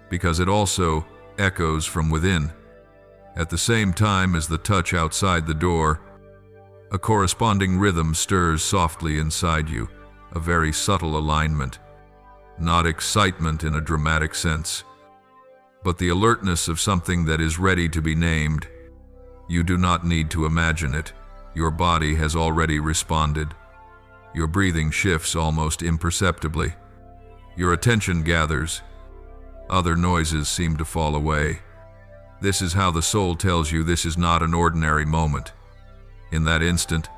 Speaker 1: because it also echoes from within. At the same time as the touch outside the door, a corresponding rhythm stirs softly inside you, a very subtle alignment, not excitement in a dramatic sense, but the alertness of something that is ready to be named. You do not need to imagine it. Your body has already responded. Your breathing shifts almost imperceptibly. Your attention gathers. Other noises seem to fall away. This is how the soul tells you this is not an ordinary moment. In that instant,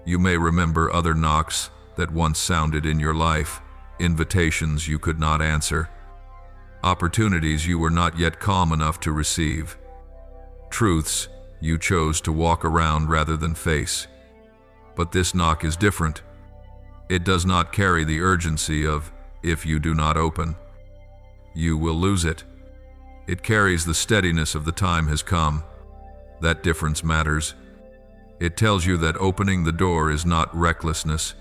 Speaker 1: you may remember other knocks that once sounded in your life, invitations you could not answer, opportunities you were not yet calm enough to receive, truths you chose to walk around rather than face. But this knock is different. It does not carry the urgency of, if you do not open, you will lose it. It carries the steadiness of the time has come. That difference matters. It tells you that opening the door is not recklessness,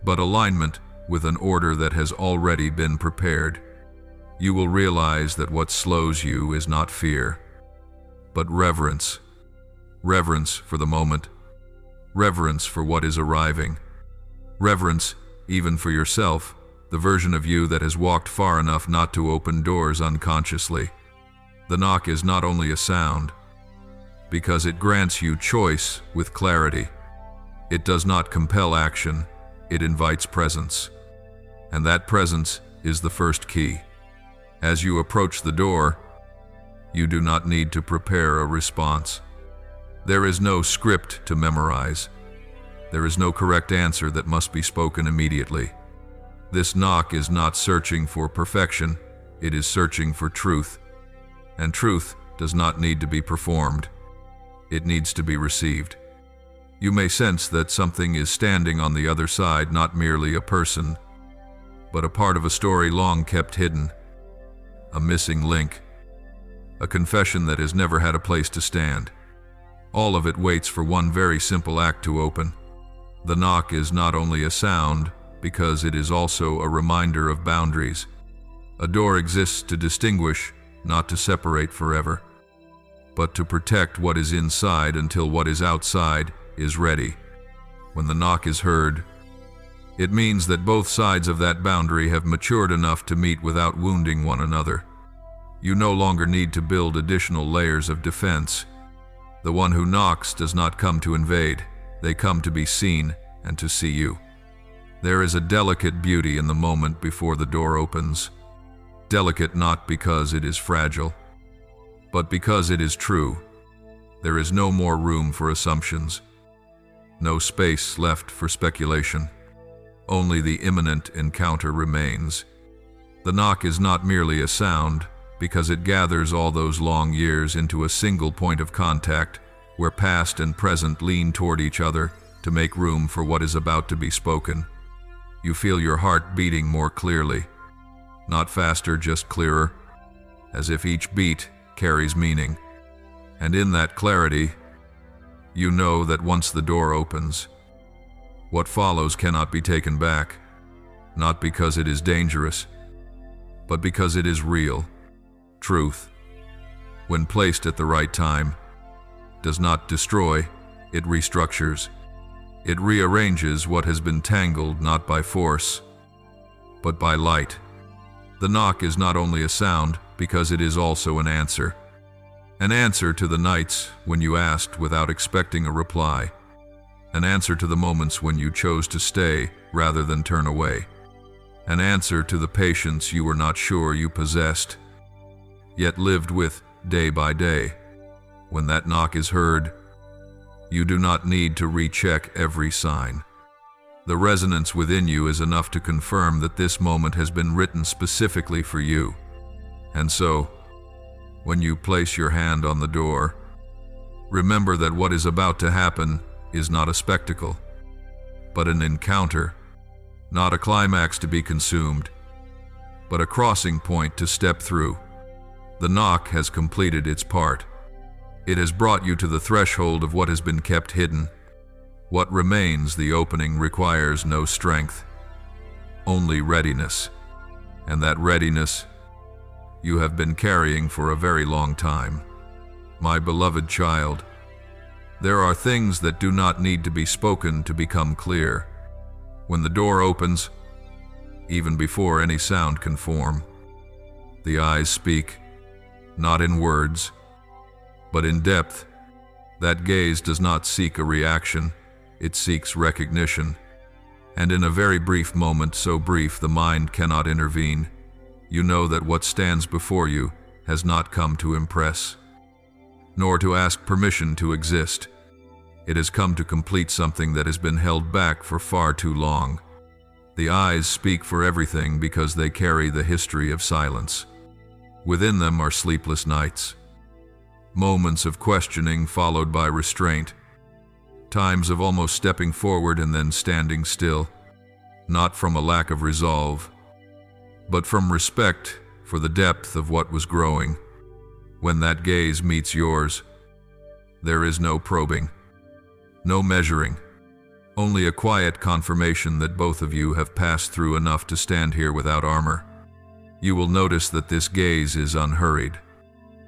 Speaker 1: but alignment with an order that has already been prepared. You will realize that what slows you is not fear, but reverence. Reverence for the moment. Reverence for what is arriving. Reverence even for yourself, the version of you that has walked far enough not to open doors unconsciously. The knock is not only a sound, because it grants you choice with clarity. It does not compel action, it invites presence. And that presence is the first key. As you approach the door, you do not need to prepare a response. There is no script to memorize. There is no correct answer that must be spoken immediately. This knock is not searching for perfection, it is searching for truth. And truth does not need to be performed. It needs to be received. You may sense that something is standing on the other side, not merely a person, but a part of a story long kept hidden, a missing link, a confession that has never had a place to stand. All of it waits for one very simple act to open. The knock is not only a sound, because it is also a reminder of boundaries. A door exists to distinguish, not to separate forever, but to protect what is inside until what is outside is ready. When the knock is heard, it means that both sides of that boundary have matured enough to meet without wounding one another. You no longer need to build additional layers of defense. The one who knocks does not come to invade. They come to be seen and to see you. There is a delicate beauty in the moment before the door opens. Delicate not because it is fragile, but because it is true. There is no more room for assumptions, no space left for speculation. Only the imminent encounter remains. The knock is not merely a sound, because it gathers all those long years into a single point of contact, where past and present lean toward each other to make room for what is about to be spoken. You feel your heart beating more clearly, not faster, just clearer, as if each beat carries meaning. And in that clarity, you know that once the door opens, what follows cannot be taken back, not because it is dangerous, but because it is real. Truth, when placed at the right time, does not destroy, it restructures. It rearranges what has been tangled not by force, but by light. The knock is not only a sound, because it is also an answer. An answer to the nights when you asked without expecting a reply. An answer to the moments when you chose to stay rather than turn away. An answer to the patience you were not sure you possessed, yet lived with day by day. When that knock is heard, you do not need to recheck every sign. The resonance within you is enough to confirm that this moment has been written specifically for you. And so, when you place your hand on the door, remember that what is about to happen is not a spectacle, but an encounter, not a climax to be consumed, but a crossing point to step through. The knock has completed its part. It has brought you to the threshold of what has been kept hidden. What remains, the opening, requires no strength, only readiness. And that readiness you have been carrying for a very long time. My beloved child, there are things that do not need to be spoken to become clear. When the door opens, even before any sound can form, the eyes speak, not in words, but in depth. That gaze does not seek a reaction, it seeks recognition. And in a very brief moment, so brief the mind cannot intervene, you know that what stands before you has not come to impress, nor to ask permission to exist. It has come to complete something that has been held back for far too long. The eyes speak for everything because they carry the history of silence. Within them are sleepless nights, moments of questioning followed by restraint, times of almost stepping forward and then standing still, not from a lack of resolve, but from respect for the depth of what was growing. When that gaze meets yours, there is no probing, no measuring, only a quiet confirmation that both of you have passed through enough to stand here without armor. You will notice that this gaze is unhurried.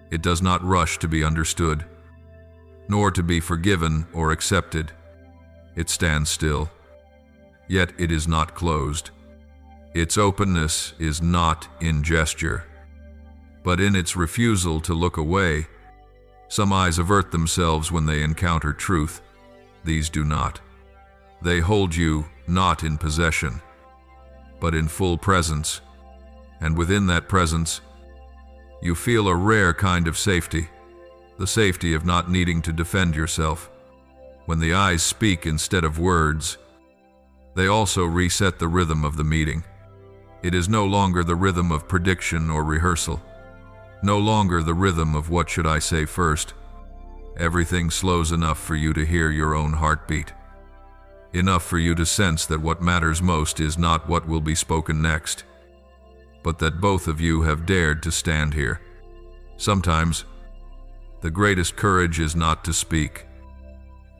Speaker 1: It does not rush to be understood, nor to be forgiven or accepted. It stands still, yet it is not closed. Its openness is not in gesture, but in its refusal to look away. Some eyes avert themselves when they encounter truth. These do not. They hold you not in possession, but in full presence. And within that presence, you feel a rare kind of safety, the safety of not needing to defend yourself. When the eyes speak instead of words, they also reset the rhythm of the meeting. It is no longer the rhythm of prediction or rehearsal, no longer the rhythm of what should I say first. Everything slows enough for you to hear your own heartbeat, enough for you to sense that what matters most is not what will be spoken next, but that both of you have dared to stand here. Sometimes, the greatest courage is not to speak,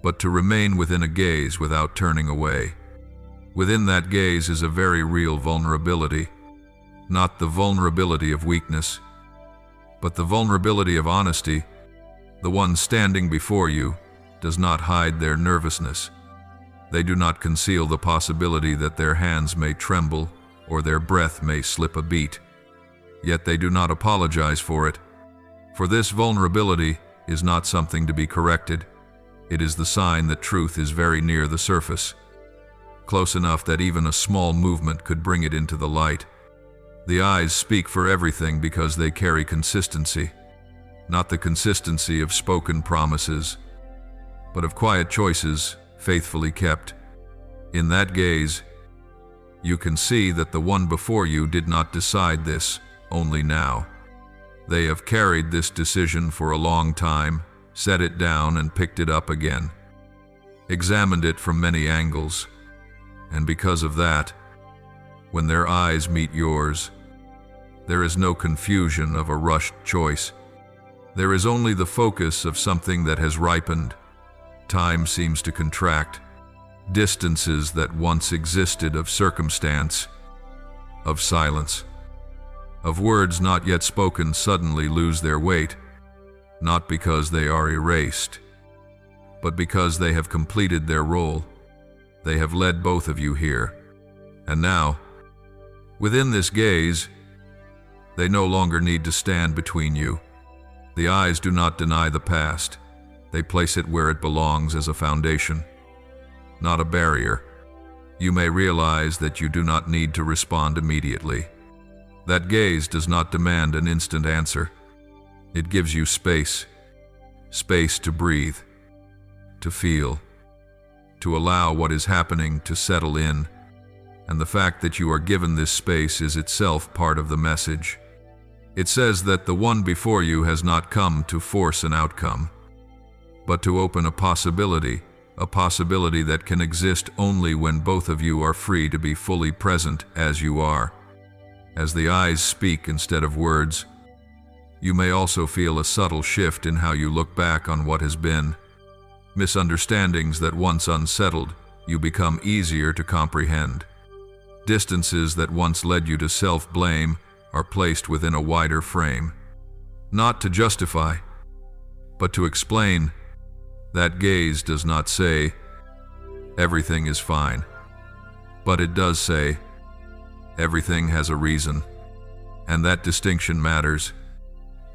Speaker 1: but to remain within a gaze without turning away. Within that gaze is a very real vulnerability, not the vulnerability of weakness, but the vulnerability of honesty. The one standing before you does not hide their nervousness. They do not conceal the possibility that their hands may tremble or their breath may slip a beat. Yet they do not apologize for it. For this vulnerability is not something to be corrected. It is the sign that truth is very near the surface, close enough that even a small movement could bring it into the light. The eyes speak for everything because they carry consistency, not the consistency of spoken promises, but of quiet choices faithfully kept. In that gaze, you can see that the one before you did not decide this only now. They have carried this decision for a long time, set it down and picked it up again, examined it from many angles, and because of that, when their eyes meet yours, there is no confusion of a rushed choice. There is only the focus of something that has ripened. Time seems to contract. Distances that once existed of circumstance, of silence, of words not yet spoken suddenly lose their weight, not because they are erased, but because they have completed their role. They have led both of you here. And now, within this gaze, they no longer need to stand between you. The eyes do not deny the past. They place it where it belongs as a foundation, not a barrier. You may realize that you do not need to respond immediately. That gaze does not demand an instant answer. It gives you space to breathe, to feel, to allow what is happening to settle in. And the fact that you are given this space is itself part of the message. It says that the one before you has not come to force an outcome, but to open a possibility that can exist only when both of you are free to be fully present as you are. As the eyes speak instead of words, you may also feel a subtle shift in how you look back on what has been. Misunderstandings that once unsettled you become easier to comprehend. Distances that once led you to self-blame are placed within a wider frame. Not to justify, but to explain. That gaze does not say, everything is fine, but it does say, everything has a reason. And that distinction matters.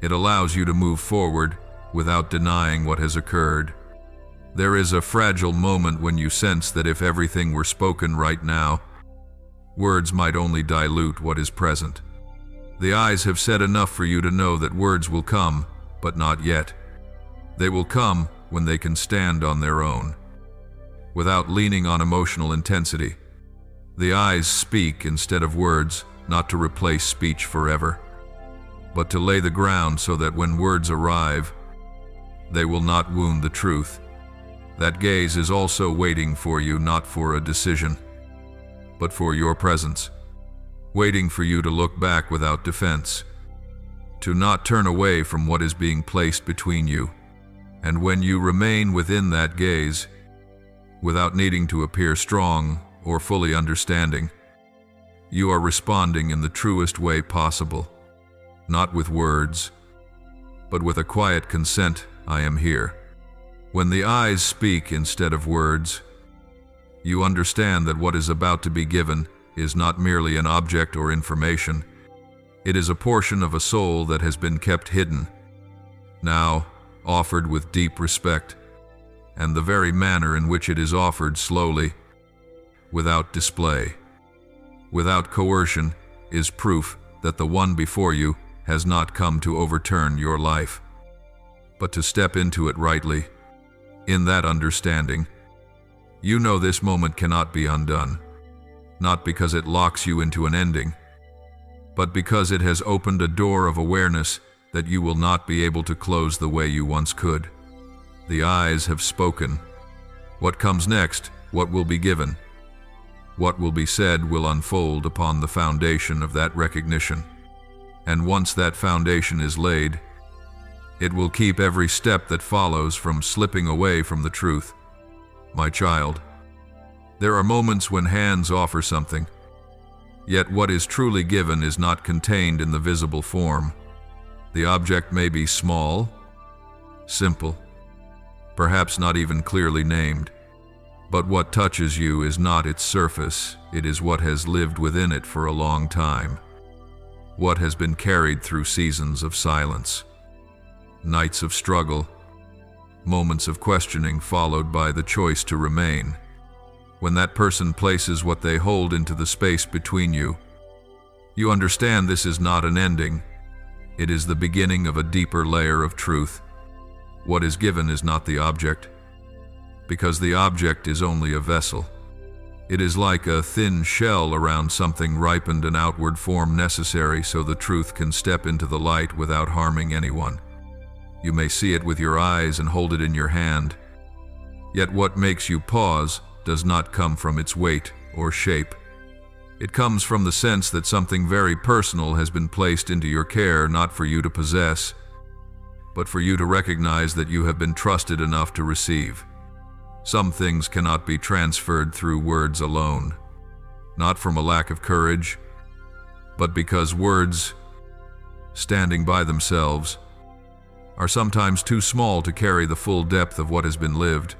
Speaker 1: It allows you to move forward without denying what has occurred. There is a fragile moment when you sense that if everything were spoken right now, words might only dilute what is present. The eyes have said enough for you to know that words will come, but not yet. They will come when they can stand on their own, without leaning on emotional intensity. The eyes speak instead of words, not to replace speech forever, but to lay the ground so that when words arrive, they will not wound the truth. That gaze is also waiting for you, not for a decision, but for your presence, waiting for you to look back without defense, to not turn away from what is being placed between you. And when you remain within that gaze, without needing to appear strong or fully understanding, you are responding in the truest way possible, not with words, but with a quiet consent, I am here. When the eyes speak instead of words, you understand that what is about to be given is not merely an object or information. It is a portion of a soul that has been kept hidden, now offered with deep respect, and the very manner in which it is offered slowly, without display, without coercion, is proof that the one before you has not come to overturn your life, but to step into it rightly. In that understanding, you know this moment cannot be undone, not because it locks you into an ending, but because it has opened a door of awareness that you will not be able to close the way you once could. The eyes have spoken. What comes next, what will be given, what will be said will unfold upon the foundation of that recognition. And once that foundation is laid, it will keep every step that follows from slipping away from the truth. My child, there are moments when hands offer something, yet what is truly given is not contained in the visible form. The object may be small, simple, perhaps not even clearly named, but what touches you is not its surface, it is what has lived within it for a long time, what has been carried through seasons of silence, nights of struggle, moments of questioning followed by the choice to remain. When that person places what they hold into the space between you, you understand this is not an ending. It is the beginning of a deeper layer of truth. What is given is not the object, because the object is only a vessel. It is like a thin shell around something ripened, an outward form necessary so the truth can step into the light without harming anyone. You may see it with your eyes and hold it in your hand, yet what makes you pause does not come from its weight or shape. It comes from the sense that something very personal has been placed into your care, not for you to possess, but for you to recognize that you have been trusted enough to receive. Some things cannot be transferred through words alone, not from a lack of courage, but because words, standing by themselves, are sometimes too small to carry the full depth of what has been lived.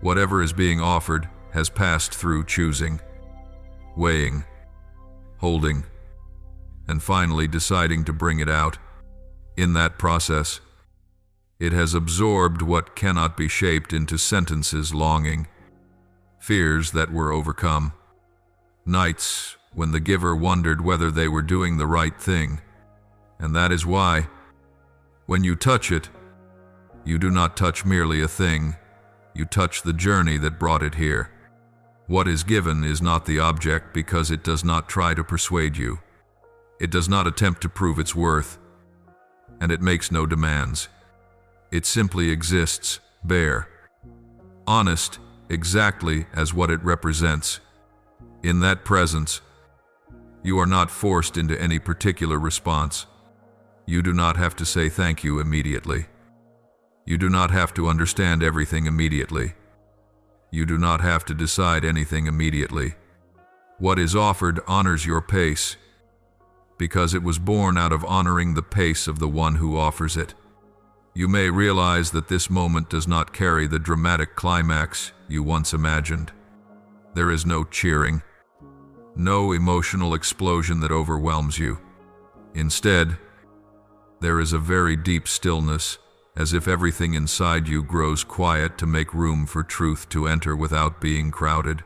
Speaker 1: Whatever is being offered has passed through choosing, weighing, holding, and finally deciding to bring it out. In that process, it has absorbed what cannot be shaped into sentences, longing, fears that were overcome, nights when the giver wondered whether they were doing the right thing. And that is why, when you touch it, you do not touch merely a thing, you touch the journey that brought it here. What is given is not the object because it does not try to persuade you. It does not attempt to prove its worth, and it makes no demands. It simply exists, bare, honest, exactly as what it represents. In that presence, you are not forced into any particular response. You do not have to say thank you immediately. You do not have to understand everything immediately. You do not have to decide anything immediately. What is offered honors your pace, because it was born out of honoring the pace of the one who offers it. You may realize that this moment does not carry the dramatic climax you once imagined. There is no cheering, no emotional explosion that overwhelms you. Instead, there is a very deep stillness, as if everything inside you grows quiet to make room for truth to enter without being crowded.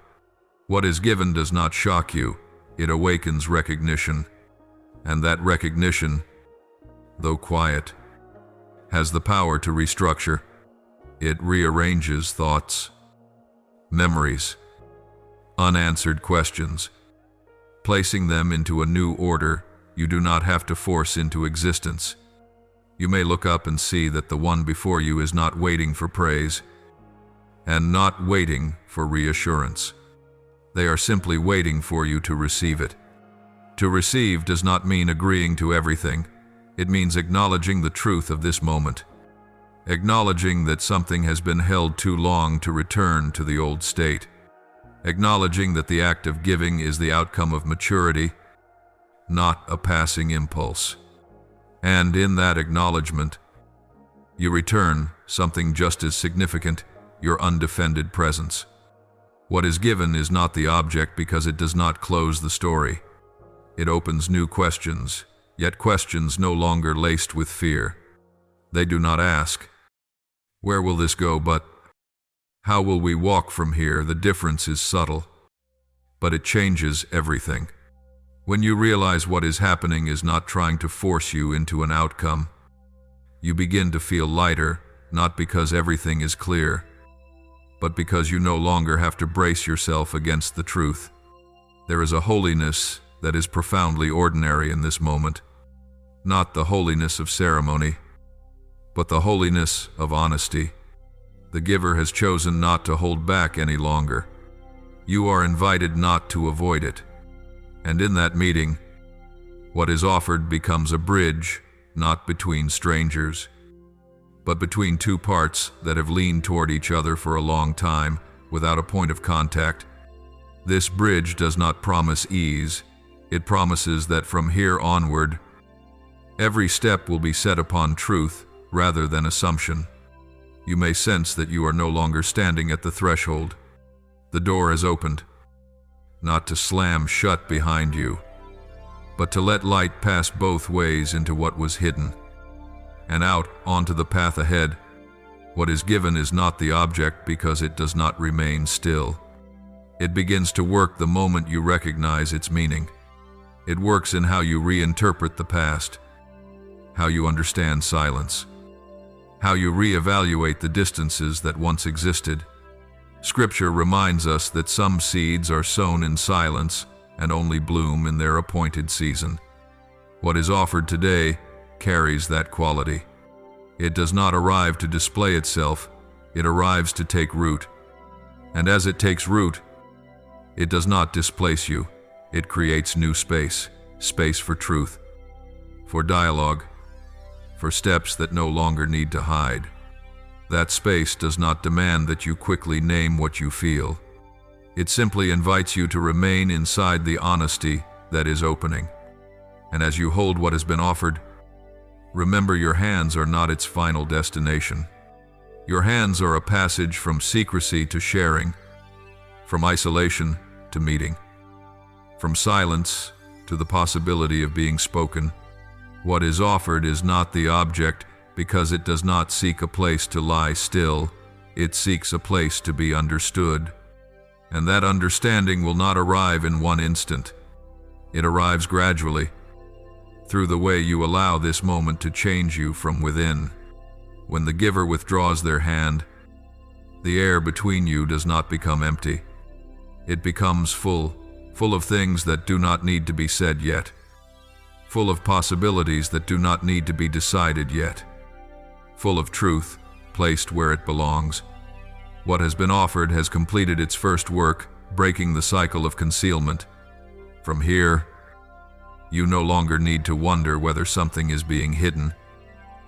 Speaker 1: What is given does not shock you, it awakens recognition, and that recognition, though quiet, has the power to restructure. It rearranges thoughts, memories, unanswered questions, placing them into a new order you do not have to force into existence. You may look up and see that the one before you is not waiting for praise and not waiting for reassurance. They are simply waiting for you to receive it. To receive does not mean agreeing to everything. It means acknowledging the truth of this moment, acknowledging that something has been held too long to return to the old state, acknowledging that the act of giving is the outcome of maturity, not a passing impulse. And in that acknowledgement, you return something just as significant, your undefended presence. What is given is not the object because it does not close the story. It opens new questions, yet questions no longer laced with fear. They do not ask, "Where will this go?" but "How will we walk from here?" The difference is subtle, but it changes everything. When you realize what is happening is not trying to force you into an outcome, you begin to feel lighter, not because everything is clear, but because you no longer have to brace yourself against the truth. There is a holiness that is profoundly ordinary in this moment, not the holiness of ceremony, but the holiness of honesty. The giver has chosen not to hold back any longer. You are invited not to avoid it. And in that meeting, what is offered becomes a bridge, not between strangers, but between two parts that have leaned toward each other for a long time without a point of contact. This bridge does not promise ease. It promises that from here onward, every step will be set upon truth rather than assumption. You may sense that you are no longer standing at the threshold. The door has opened, not to slam shut behind you, but to let light pass both ways into what was hidden, and out onto the path ahead, What is given is not the object because it does not remain still. It begins to work the moment you recognize its meaning. It works in how you reinterpret the past, how you understand silence, how you reevaluate the distances that once existed. Scripture reminds us that some seeds are sown in silence and only bloom in their appointed season. What is offered today carries that quality. It does not arrive to display itself, it arrives to take root. And as it takes root, it does not displace you. It creates new space, space for truth, for dialogue, for steps that no longer need to hide. That space does not demand that you quickly name what you feel. It simply invites you to remain inside the honesty that is opening. And as you hold what has been offered, remember your hands are not its final destination. Your hands are a passage from secrecy to sharing, from isolation to meeting, from silence to the possibility of being spoken. What is offered is not the object because it does not seek a place to lie still. It seeks a place to be understood. And that understanding will not arrive in one instant. It arrives gradually, through the way you allow this moment to change you from within. When the giver withdraws their hand, the air between you does not become empty. It becomes full of things that do not need to be said yet, full of possibilities that do not need to be decided yet, full of truth placed where it belongs. What has been offered has completed its first work, breaking the cycle of concealment. From here, you no longer need to wonder whether something is being hidden.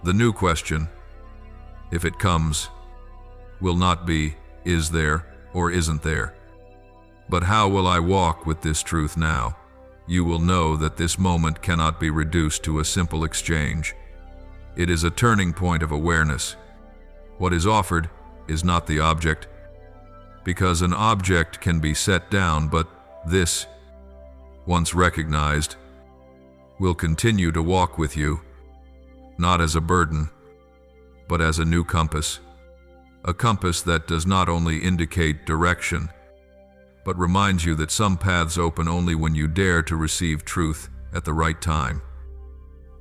Speaker 1: The new question, if it comes, will not be, is there or isn't there? But how will I walk with this truth now? You will know that this moment cannot be reduced to a simple exchange. It is a turning point of awareness. What is offered is not the object, because an object can be set down, but this, once recognized, will continue to walk with you, not as a burden, but as a new compass. A compass that does not only indicate direction, but reminds you that some paths open only when you dare to receive truth at the right time,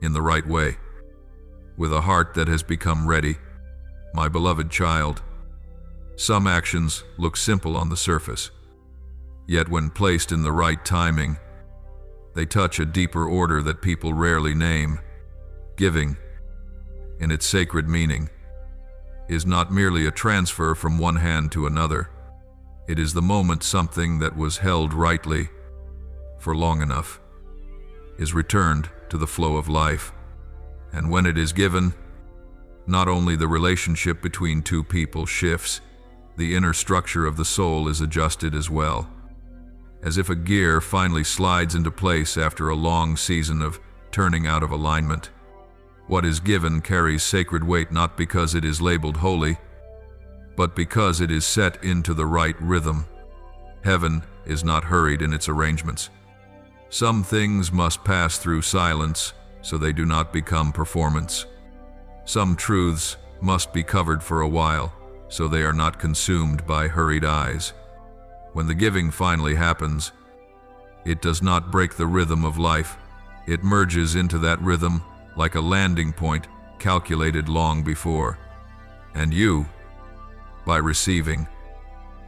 Speaker 1: in the right way, with a heart that has become ready. My beloved child, some actions look simple on the surface, yet when placed in the right timing, they touch a deeper order that people rarely name. Giving, in its sacred meaning, is not merely a transfer from one hand to another. It is the moment something that was held rightly for long enough is returned to the flow of life. And when it is given, not only the relationship between two people shifts, the inner structure of the soul is adjusted as well. As if a gear finally slides into place after a long season of turning out of alignment. What is given carries sacred weight not because it is labeled holy, but because it is set into the right rhythm. Heaven is not hurried in its arrangements. Some things must pass through silence so they do not become performance. Some truths must be covered for a while so they are not consumed by hurried eyes. When the giving finally happens, it does not break the rhythm of life. It merges into that rhythm like a landing point calculated long before. And you, by receiving,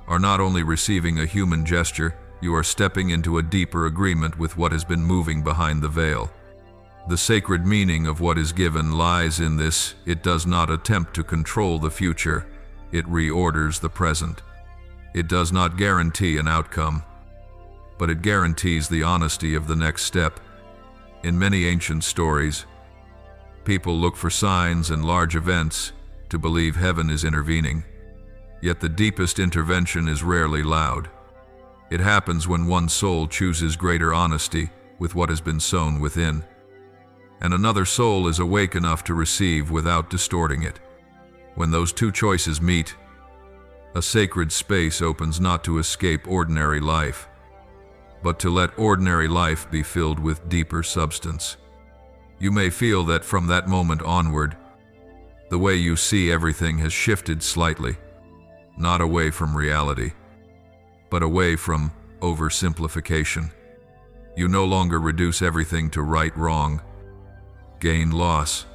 Speaker 1: are not only receiving a human gesture, you are stepping into a deeper agreement with what has been moving behind the veil. The sacred meaning of what is given lies in this: it does not attempt to control the future, it reorders the present. It does not guarantee an outcome, but it guarantees the honesty of the next step. In many ancient stories, people look for signs and large events to believe heaven is intervening. Yet the deepest intervention is rarely loud. It happens when one soul chooses greater honesty with what has been sown within, and another soul is awake enough to receive without distorting it. When those two choices meet, a sacred space opens not to escape ordinary life, but to let ordinary life be filled with deeper substance. You may feel that from that moment onward, The way you see everything has shifted slightly, not away from reality, but away from oversimplification. You no longer reduce everything to right, wrong, gain, loss.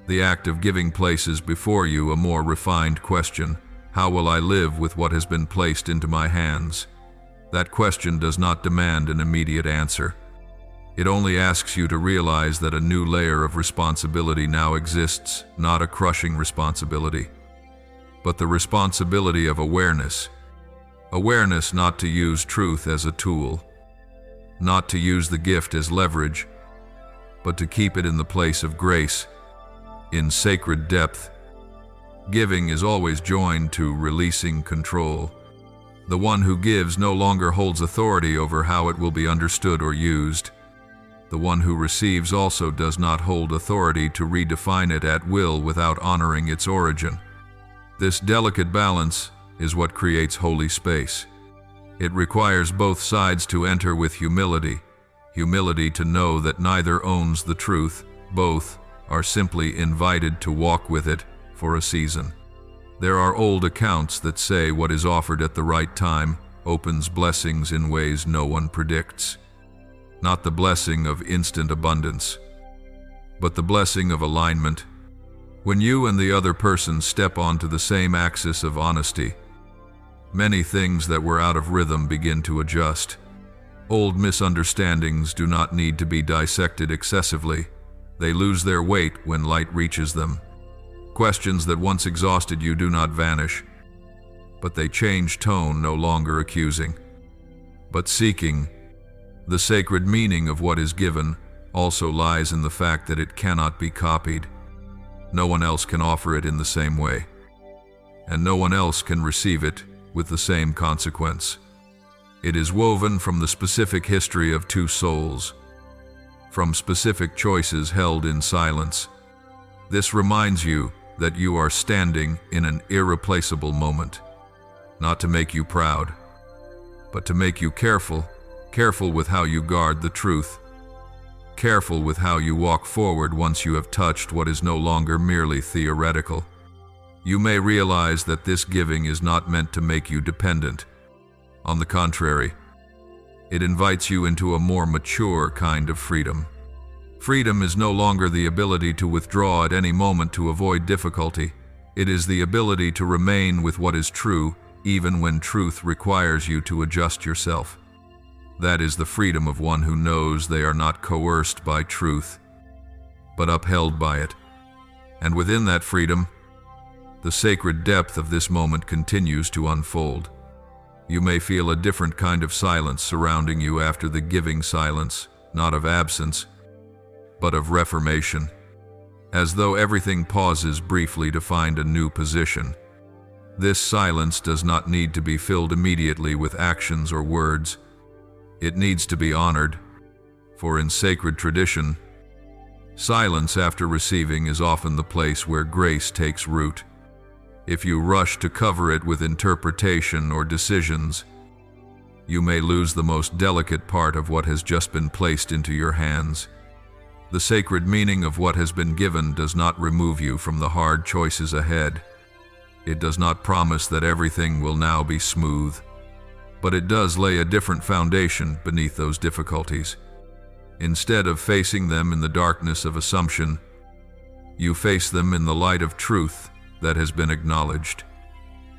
Speaker 1: The act of giving places before you a more refined question: how will I live with what has been placed into my hands? That question does not demand an immediate answer. It only asks you to realize that a new layer of responsibility now exists, not a crushing responsibility, but the responsibility of awareness. Awareness not to use truth as a tool, not to use the gift as leverage, but to keep it in the place of grace, in sacred depth. Giving is always joined to releasing control. The one who gives no longer holds authority over how it will be understood or used. The one who receives also does not hold authority to redefine it at will without honoring its origin. This delicate balance is what creates holy space. It requires both sides to enter with humility, humility to know that neither owns the truth, both are simply invited to walk with it for a season. There are old accounts that say what is offered at the right time opens blessings in ways no one predicts. Not the blessing of instant abundance, but the blessing of alignment. When you and the other person step onto the same axis of honesty, many things that were out of rhythm begin to adjust. Old misunderstandings do not need to be dissected excessively. They lose their weight when light reaches them. Questions that once exhausted you do not vanish, but they change tone, no longer accusing, but seeking. The sacred meaning of what is given also lies in the fact that it cannot be copied. No one else can offer it in the same way, and no one else can receive it with the same consequence. It is woven from the specific history of two souls, from specific choices held in silence. This reminds you that you are standing in an irreplaceable moment, not to make you proud, but to make you careful with how you guard the truth, careful with how you walk forward once you have touched what is no longer merely theoretical. You may realize that this giving is not meant to make you dependent. On the contrary, it invites you into a more mature kind of freedom. Freedom is no longer the ability to withdraw at any moment to avoid difficulty. It is the ability to remain with what is true, even when truth requires you to adjust yourself. That is the freedom of one who knows they are not coerced by truth, but upheld by it. And within that freedom, the sacred depth of this moment continues to unfold. You may feel a different kind of silence surrounding you after the giving silence, not of absence, but of reformation, as though everything pauses briefly to find a new position. This silence does not need to be filled immediately with actions or words. It needs to be honored, for in sacred tradition, silence after receiving is often the place where grace takes root. If you rush to cover it with interpretation or decisions, you may lose the most delicate part of what has just been placed into your hands. The sacred meaning of what has been given does not remove you from the hard choices ahead. It does not promise that everything will now be smooth, but it does lay a different foundation beneath those difficulties. Instead of facing them in the darkness of assumption, you face them in the light of truth that has been acknowledged.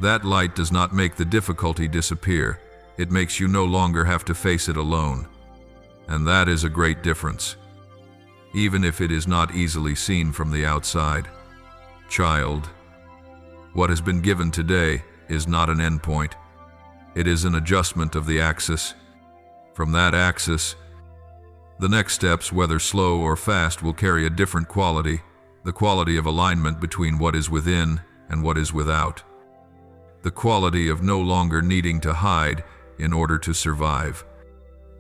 Speaker 1: That light does not make the difficulty disappear. It makes you no longer have to face it alone. And that is a great difference, even if it is not easily seen from the outside. Child, what has been given today is not an endpoint. It is an adjustment of the axis. From that axis, the next steps, whether slow or fast, will carry a different quality, the quality of alignment between what is within and what is without, the quality of no longer needing to hide in order to survive.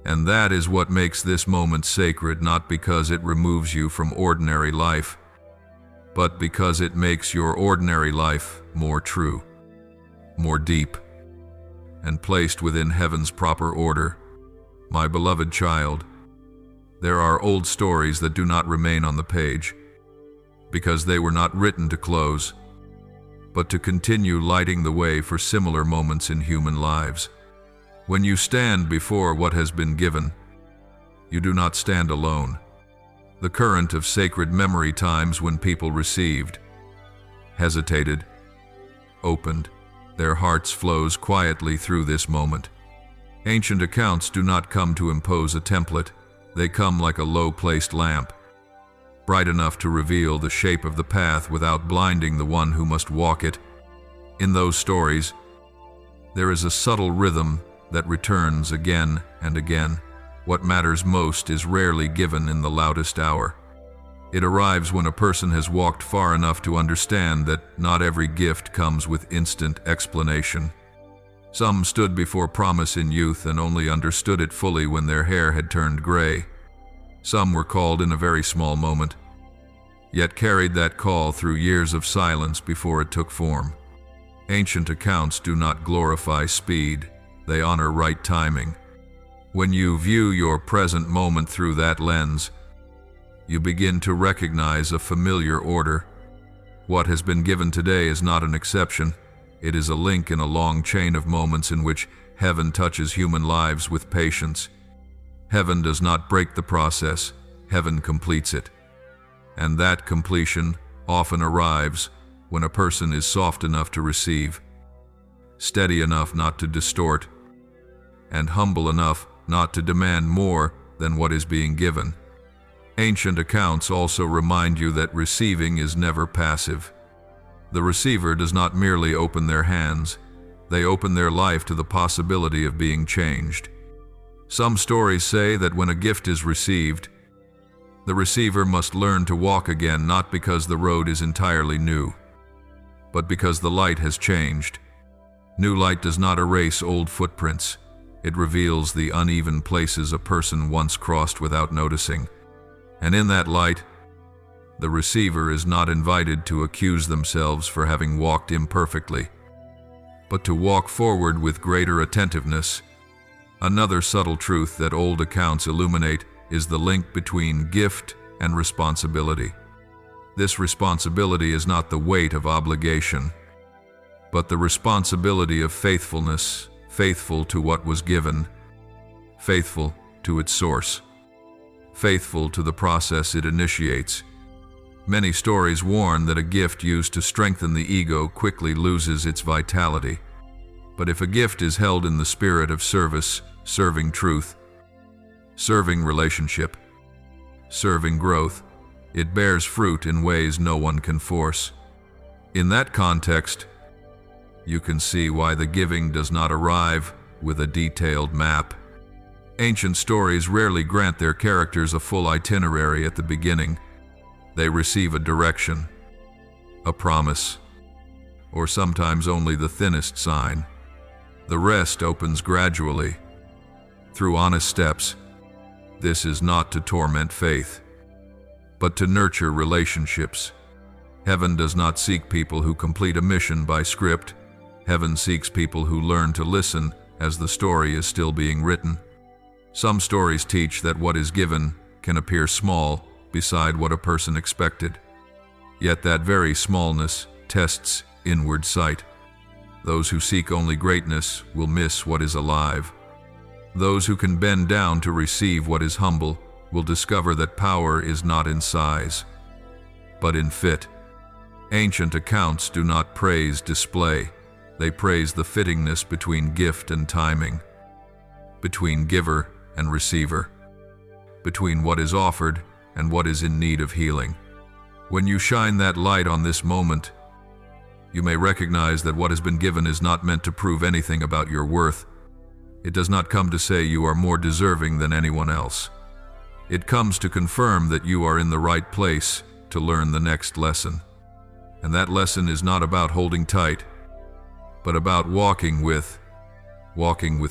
Speaker 1: And that is what makes this moment sacred, not because it removes you from ordinary life, but because it makes your ordinary life more true, more deep, and placed within heaven's proper order. My beloved child, there are old stories that do not remain on the page. because they were not written to close, but to continue lighting the way for similar moments in human lives. When you stand before what has been given, you do not stand alone. The current of sacred memory times when people received, hesitated, opened, their hearts flows quietly through this moment. Ancient accounts do not come to impose a template. They come like a low-placed lamp, bright enough to reveal the shape of the path without blinding the one who must walk it. In those stories, there is a subtle rhythm that returns again and again. What matters most is rarely given in the loudest hour. It arrives when a person has walked far enough to understand that not every gift comes with instant explanation. Some stood before promise in youth and only understood it fully when their hair had turned gray. Some were called in a very small moment, yet carried that call through years of silence before it took form. Ancient accounts do not glorify speed, they honor right timing. When you view your present moment through that lens, you begin to recognize a familiar order. What has been given today is not an exception. It is a link in a long chain of moments in which heaven touches human lives with patience. Heaven does not break the process, heaven completes it. And that completion often arrives when a person is soft enough to receive, steady enough not to distort, and humble enough not to demand more than what is being given. Ancient accounts also remind you that receiving is never passive. The receiver does not merely open their hands, they open their life to the possibility of being changed. Some stories say that when a gift is received, the receiver must learn to walk again, not because the road is entirely new, but because the light has changed. New light does not erase old footprints. It reveals the uneven places a person once crossed without noticing. And in that light, the receiver is not invited to accuse themselves for having walked imperfectly, but to walk forward with greater attentiveness. Another subtle truth that old accounts illuminate is the link between gift and responsibility. This responsibility is not the weight of obligation, but the responsibility of faithfulness, faithful to what was given, faithful to its source, faithful to the process it initiates. Many stories warn that a gift used to strengthen the ego quickly loses its vitality. But if a gift is held in the spirit of service, serving truth, serving relationship, serving growth, it bears fruit in ways no one can force. In that context, you can see why the giving does not arrive with a detailed map. Ancient stories rarely grant their characters a full itinerary at the beginning. They receive a direction, a promise, or sometimes only the thinnest sign. The rest opens gradually, through honest steps. This is not to torment faith, but to nurture relationships. Heaven does not seek people who complete a mission by script. Heaven seeks people who learn to listen as the story is still being written. Some stories teach that what is given can appear small beside what a person expected. Yet that very smallness tests inward sight. Those who seek only greatness will miss what is alive. Those who can bend down to receive what is humble will discover that power is not in size, but in fit. Ancient accounts do not praise display. They praise the fittingness between gift and timing, between giver and receiver, between what is offered and what is in need of healing. When you shine that light on this moment, you may recognize that what has been given is not meant to prove anything about your worth. It does not come to say you are more deserving than anyone else. It comes to confirm that you are in the right place to learn the next lesson. And that lesson is not about holding tight, but about walking with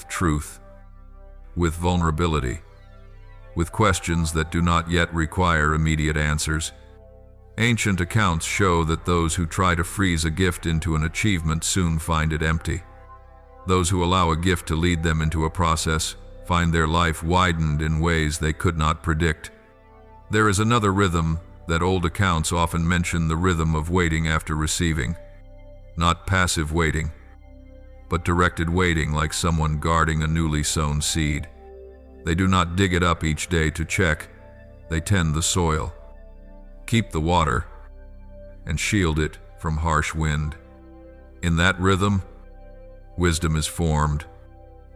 Speaker 1: truth, with vulnerability, with questions that do not yet require immediate answers. Ancient accounts show that those who try to freeze a gift into an achievement soon find it empty. Those who allow a gift to lead them into a process find their life widened in ways they could not predict. There is another rhythm that old accounts often mention the rhythm of waiting after receiving. Not passive waiting, but directed waiting like someone guarding a newly sown seed. They do not dig it up each day to check, they tend the soil, keep the water, and shield it from harsh wind. In that rhythm, wisdom is formed.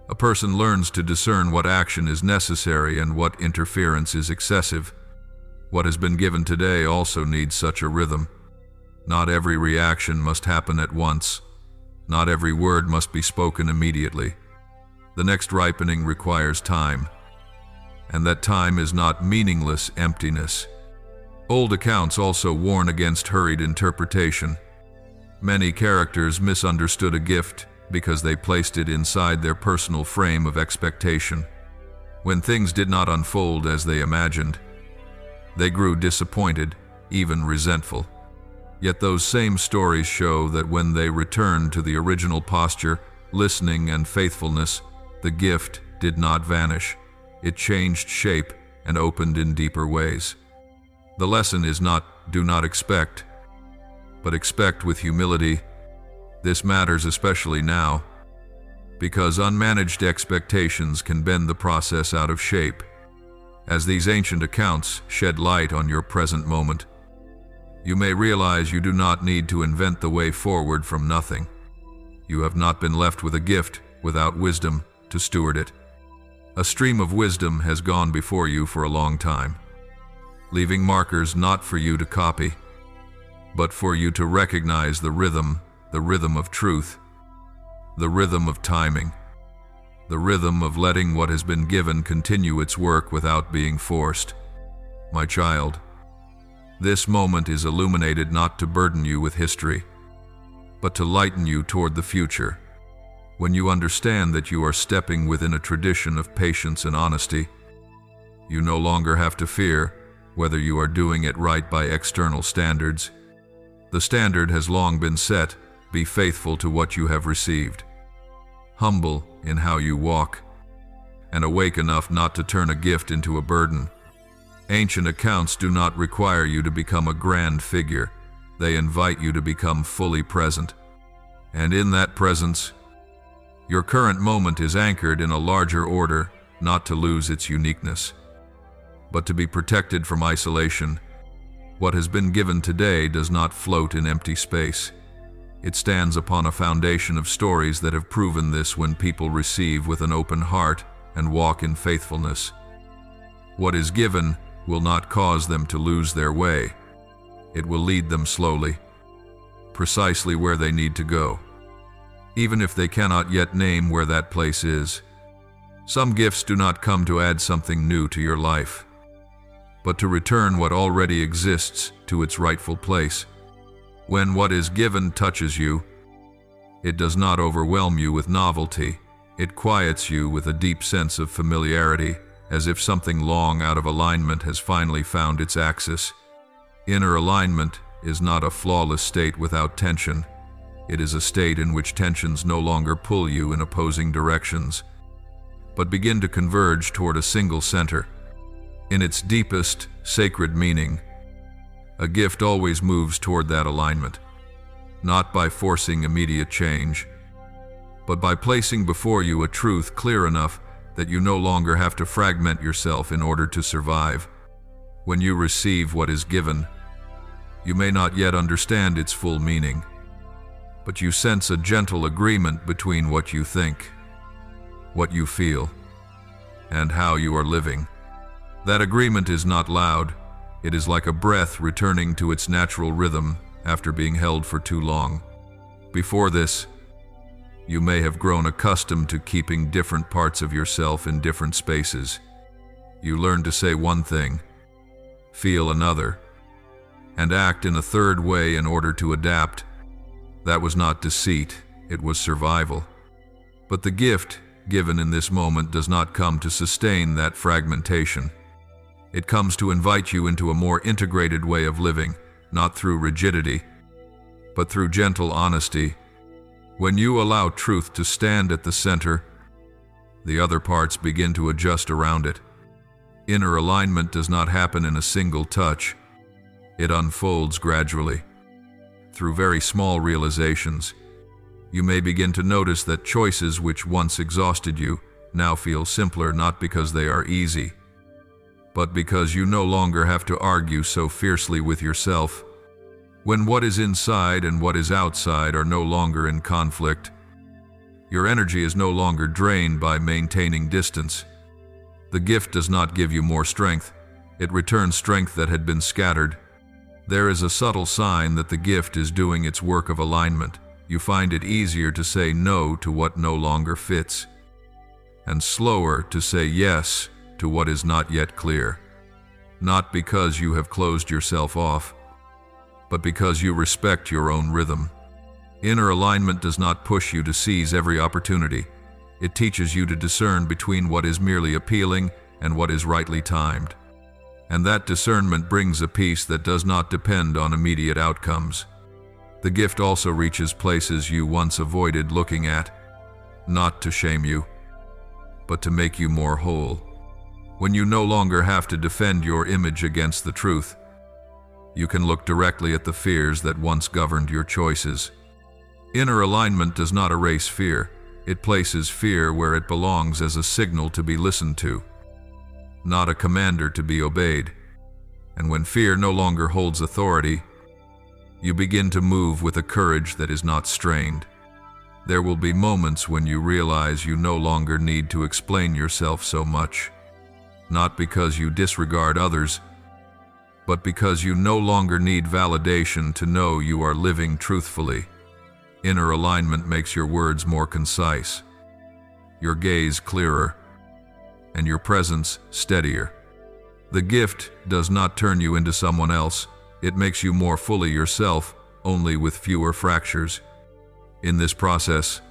Speaker 1: A person learns to discern what action is necessary and what interference is excessive. What has been given today also needs such a rhythm. Not every reaction must happen at once. Not every word must be spoken immediately. The next ripening requires time, and that time is not meaningless emptiness. Old accounts also warn against hurried interpretation. Many characters misunderstood a gift because they placed it inside their personal frame of expectation. When things did not unfold as they imagined, they grew disappointed, even resentful. Yet those same stories show that when they returned to the original posture, listening and faithfulness, the gift did not vanish. It changed shape and opened in deeper ways. The lesson is not, do not expect, but expect with humility. This matters especially now, because unmanaged expectations can bend the process out of shape. As these ancient accounts shed light on your present moment, you may realize you do not need to invent the way forward from nothing. You have not been left with a gift without wisdom to steward it. A stream of wisdom has gone before you for a long time, leaving markers not for you to copy, but for you to recognize the rhythm of truth, the rhythm of timing, the rhythm of letting what has been given continue its work without being forced. My child, this moment is illuminated not to burden you with history, but to lighten you toward the future. When you understand that you are stepping within a tradition of patience and honesty, you no longer have to fear whether you are doing it right by external standards. The standard has long been set. Be faithful to what you have received. Humble in how you walk, and awake enough not to turn a gift into a burden. Ancient accounts do not require you to become a grand figure. They invite you to become fully present. And in that presence, your current moment is anchored in a larger order, not to lose its uniqueness, but to be protected from isolation. What has been given today does not float in empty space. It stands upon a foundation of stories that have proven this when people receive with an open heart and walk in faithfulness. What is given will not cause them to lose their way. It will lead them slowly, precisely where they need to go, even if they cannot yet name where that place is. Some gifts do not come to add something new to your life, but to return what already exists to its rightful place. When what is given touches you, it does not overwhelm you with novelty. It quiets you with a deep sense of familiarity, as if something long out of alignment has finally found its axis. Inner alignment is not a flawless state without tension. It is a state in which tensions no longer pull you in opposing directions, but begin to converge toward a single center. In its deepest, sacred meaning, a gift always moves toward that alignment, not by forcing immediate change, but by placing before you a truth clear enough that you no longer have to fragment yourself in order to survive. When you receive what is given, you may not yet understand its full meaning, but you sense a gentle agreement between what you think, what you feel, and how you are living. That agreement is not loud. It is like a breath returning to its natural rhythm after being held for too long. Before this, you may have grown accustomed to keeping different parts of yourself in different spaces. You learned to say one thing, feel another, and act in a third way in order to adapt. That was not deceit, it was survival. But the gift given in this moment does not come to sustain that fragmentation. It comes to invite you into a more integrated way of living, not through rigidity, but through gentle honesty. When you allow truth to stand at the center, the other parts begin to adjust around it. Inner alignment does not happen in a single touch. It unfolds gradually. Through very small realizations, you may begin to notice that choices which once exhausted you now feel simpler, not because they are easy, but because you no longer have to argue so fiercely with yourself. When what is inside and what is outside are no longer in conflict, your energy is no longer drained by maintaining distance. The gift does not give you more strength, it returns strength that had been scattered. There is a subtle sign that the gift is doing its work of alignment. You find it easier to say no to what no longer fits, and slower to say yes to what is not yet clear. Not because you have closed yourself off, but because you respect your own rhythm. Inner alignment does not push you to seize every opportunity. It teaches you to discern between what is merely appealing and what is rightly timed. And that discernment brings a peace that does not depend on immediate outcomes. The gift also reaches places you once avoided looking at, not to shame you, but to make you more whole. When you no longer have to defend your image against the truth, you can look directly at the fears that once governed your choices. Inner alignment does not erase fear. It places fear where it belongs as a signal to be listened to, not a commander to be obeyed. And when fear no longer holds authority, you begin to move with a courage that is not strained. There will be moments when you realize you no longer need to explain yourself so much, not because you disregard others, but because you no longer need validation to know you are living truthfully. Inner alignment makes your words more concise, your gaze clearer, and your presence steadier. The gift does not turn you into someone else. It makes you more fully yourself, only with fewer fractures. In this process,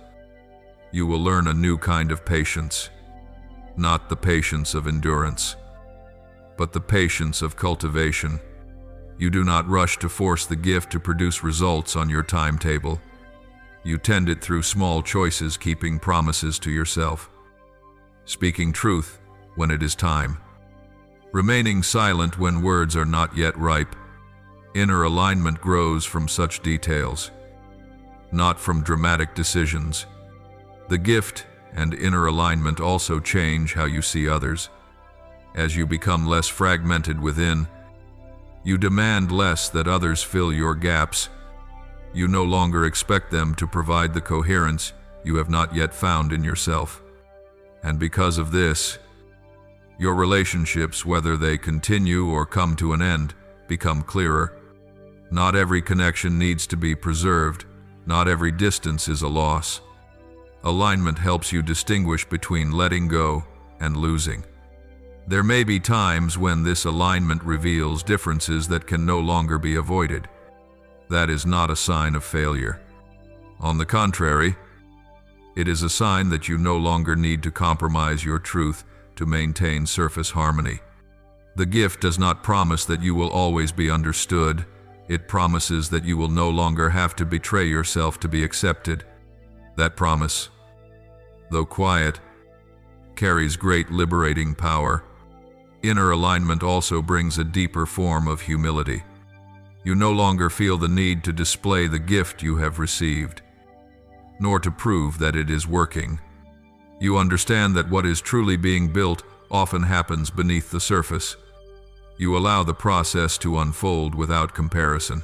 Speaker 1: you will learn a new kind of patience, not the patience of endurance, but the patience of cultivation. You do not rush to force the gift to produce results on your timetable. You tend it through small choices, keeping promises to yourself, speaking truth when it is time, remaining silent when words are not yet ripe. Inner alignment grows from such details, not from dramatic decisions. The gift and inner alignment also change how you see others. As you become less fragmented within, you demand less that others fill your gaps. You no longer expect them to provide the coherence you have not yet found in yourself. And because of this, your relationships, whether they continue or come to an end, become clearer. Not every connection needs to be preserved. Not every distance is a loss. Alignment helps you distinguish between letting go and losing. There may be times when this alignment reveals differences that can no longer be avoided. That is not a sign of failure. On the contrary, it is a sign that you no longer need to compromise your truth to maintain surface harmony. The gift does not promise that you will always be understood. It promises that you will no longer have to betray yourself to be accepted. That promise, though quiet, carries great liberating power. Inner alignment also brings a deeper form of humility. You no longer feel the need to display the gift you have received, nor to prove that it is working. You understand that what is truly being built often happens beneath the surface. You allow the process to unfold without comparison,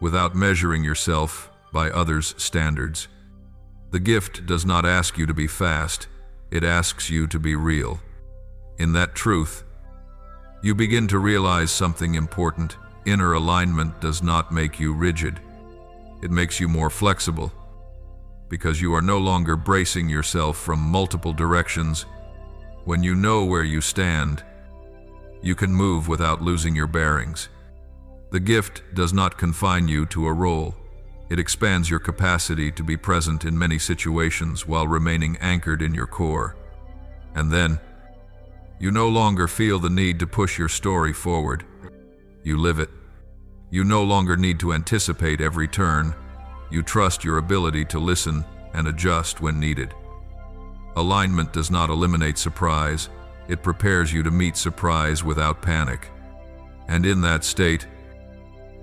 Speaker 1: without measuring yourself by others' standards. The gift does not ask you to be fast, it asks you to be real. In that truth, you begin to realize something important. Inner alignment does not make you rigid. It makes you more flexible, because you are no longer bracing yourself from multiple directions. When you know where you stand, you can move without losing your bearings. The gift does not confine you to a role. It expands your capacity to be present in many situations while remaining anchored in your core. And then, you no longer feel the need to push your story forward. You live it. You no longer need to anticipate every turn. You trust your ability to listen and adjust when needed. Alignment does not eliminate surprise. It prepares you to meet surprise without panic. And in that state,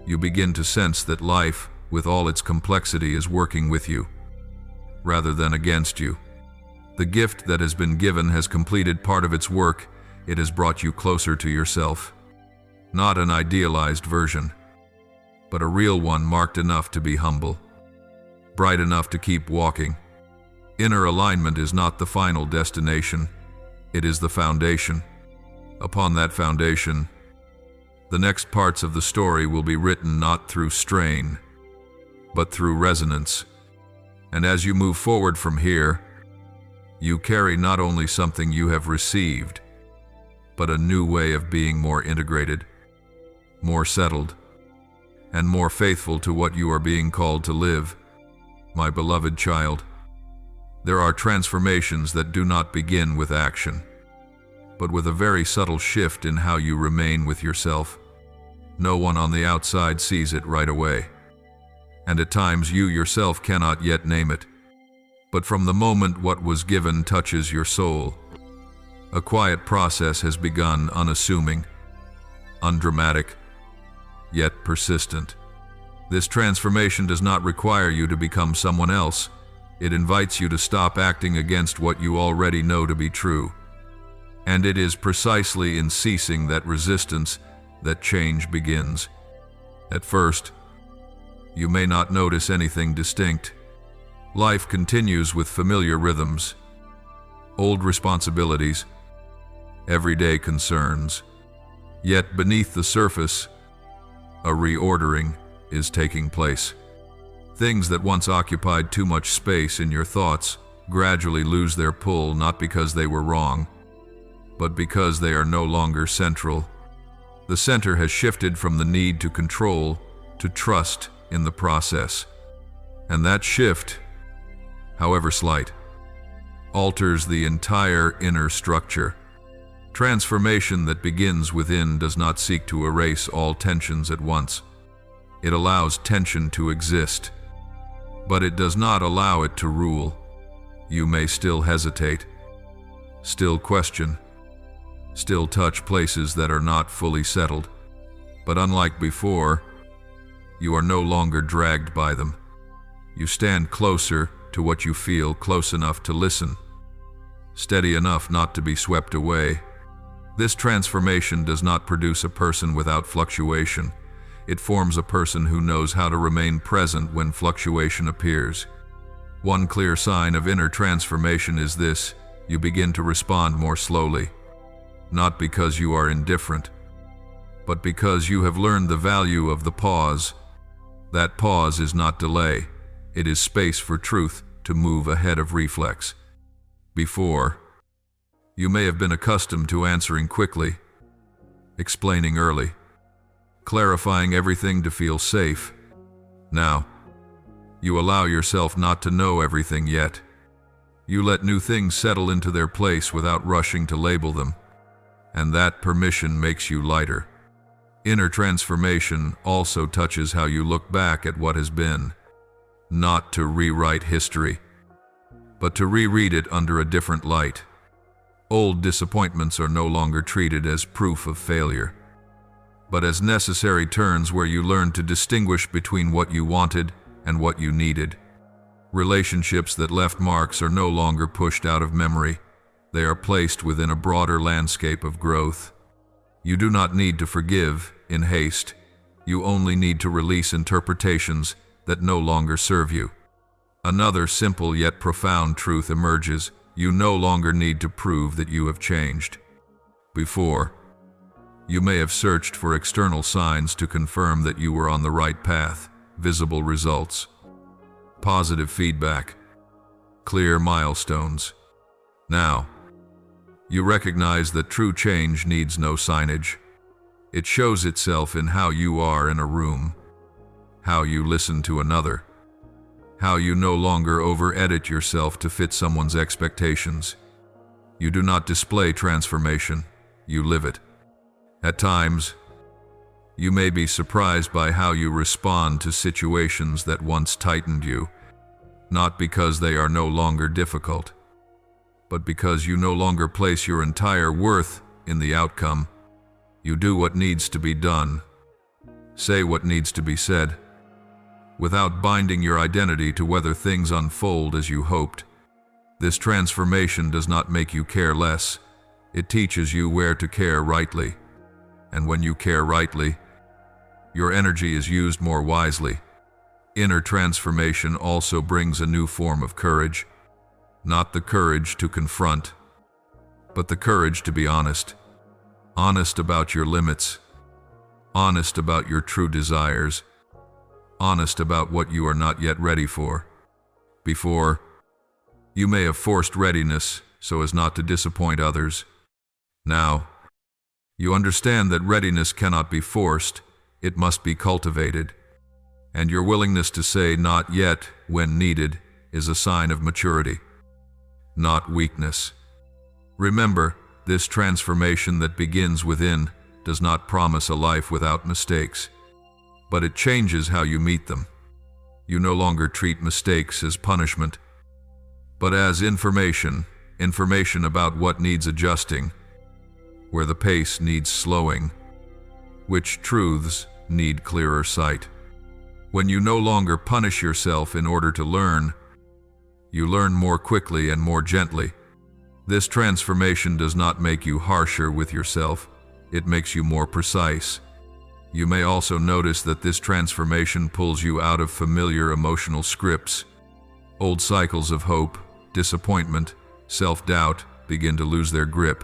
Speaker 1: You begin to sense that life, with all its complexity, is working with you, rather than against you. The gift that has been given has completed part of its work. It has brought you closer to yourself. Not an idealized version, but a real one, marked enough to be humble, bright enough to keep walking. Inner alignment is not the final destination. It is the foundation. Upon that foundation, the next parts of the story will be written not through strain, but through resonance. And as you move forward from here, you carry not only something you have received, but a new way of being, more integrated, more settled, and more faithful to what you are being called to live. My beloved child, there are transformations that do not begin with action, but with a very subtle shift in how you remain with yourself. No one on the outside sees it right away, and at times you yourself cannot yet name it. But from the moment what was given touches your soul, a quiet process has begun, unassuming, undramatic, yet persistent. This transformation does not require you to become someone else. It invites you to stop acting against what you already know to be true. And it is precisely in ceasing that resistance that change begins. At first, you may not notice anything distinct. Life continues with familiar rhythms, old responsibilities, everyday concerns. Yet beneath the surface, a reordering is taking place. Things that once occupied too much space in your thoughts gradually lose their pull, not because they were wrong, but because they are no longer central. The center has shifted from the need to control to trust in the process. And that shift, however slight, alters the entire inner structure. Transformation that begins within does not seek to erase all tensions at once. It allows tension to exist, but it does not allow it to rule. You may still hesitate, still question, still touch places that are not fully settled, but unlike before, you are no longer dragged by them. You stand closer to what you feel, close enough to listen, steady enough not to be swept away. This transformation does not produce a person without fluctuation. It forms a person who knows how to remain present when fluctuation appears. One clear sign of inner transformation is this: you begin to respond more slowly, not because you are indifferent, but because you have learned the value of the pause. That pause is not delay. It is space for truth to move ahead of reflex. Before, you may have been accustomed to answering quickly, explaining early, clarifying everything to feel safe. Now, you allow yourself not to know everything yet. You let new things settle into their place without rushing to label them, and that permission makes you lighter. Inner transformation also touches how you look back at what has been, not to rewrite history, but to reread it under a different light. Old disappointments are no longer treated as proof of failure, but as necessary turns where you learn to distinguish between what you wanted and what you needed. Relationships that left marks are no longer pushed out of memory. They are placed within a broader landscape of growth. You do not need to forgive in haste. You only need to release interpretations that no longer serve you. Another simple yet profound truth emerges: you no longer need to prove that you have changed. Before, you may have searched for external signs to confirm that you were on the right path: visible results, positive feedback, clear milestones. Now, you recognize that true change needs no signage. It shows itself in how you are in a room, how you listen to another, how you no longer over-edit yourself to fit someone's expectations. You do not display transformation, you live it. At times, you may be surprised by how you respond to situations that once tightened you, not because they are no longer difficult, but because you no longer place your entire worth in the outcome. You do what needs to be done, Say what needs to be said, without binding your identity to whether things unfold as you hoped. This transformation does not make you care less. It teaches you where to care rightly. And when you care rightly, your energy is used more wisely. Inner transformation also brings a new form of courage. Not the courage to confront, but the courage to be honest. Honest about your limits. Honest about your true desires. Honest about what you are not yet ready for. Before, you may have forced readiness so as not to disappoint others. Now, you understand that readiness cannot be forced, it must be cultivated. And your willingness to say not yet when needed is a sign of maturity, not weakness. Remember, this transformation that begins within does not promise a life without mistakes, but it changes how you meet them. You no longer treat mistakes as punishment, but as information about what needs adjusting, where the pace needs slowing, which truths need clearer sight. When you no longer punish yourself in order to learn, you learn more quickly and more gently. This transformation does not make you harsher with yourself, it makes you more precise. You may also notice that this transformation pulls you out of familiar emotional scripts. Old cycles of hope, disappointment, self-doubt begin to lose their grip.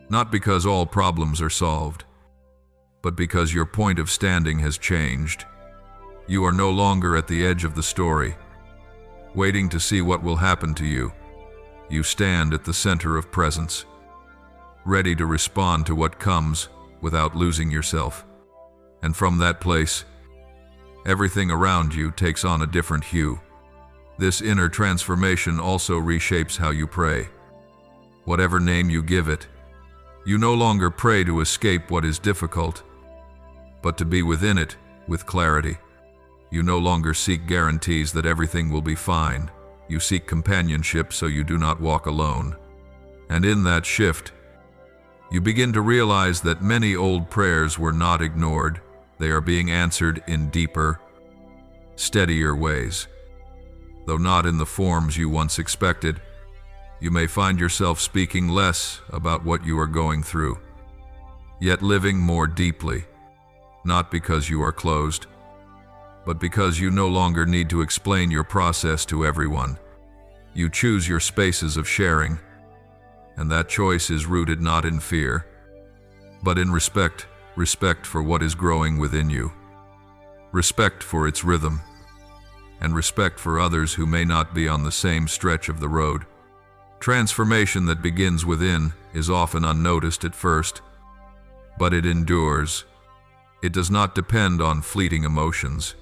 Speaker 1: Not because all problems are solved, but because your point of standing has changed. You are no longer at the edge of the story, waiting to see what will happen to you. You stand at the center of presence, ready to respond to what comes without losing yourself. And from that place, everything around you takes on a different hue. This inner transformation also reshapes how you pray. Whatever name you give it, you no longer pray to escape what is difficult, but to be within it with clarity. You no longer seek guarantees that everything will be fine. You seek companionship so you do not walk alone. And in that shift, you begin to realize that many old prayers were not ignored. They are being answered in deeper, steadier ways. Though not in the forms you once expected, you may find yourself speaking less about what you are going through, yet living more deeply, not because you are closed, but because you no longer need to explain your process to everyone. You choose your spaces of sharing, and that choice is rooted not in fear, but in respect for what is growing within you, respect for its rhythm, and respect for others who may not be on the same stretch of the road. Transformation that begins within is often unnoticed at first, but it endures. It does not depend on fleeting emotions,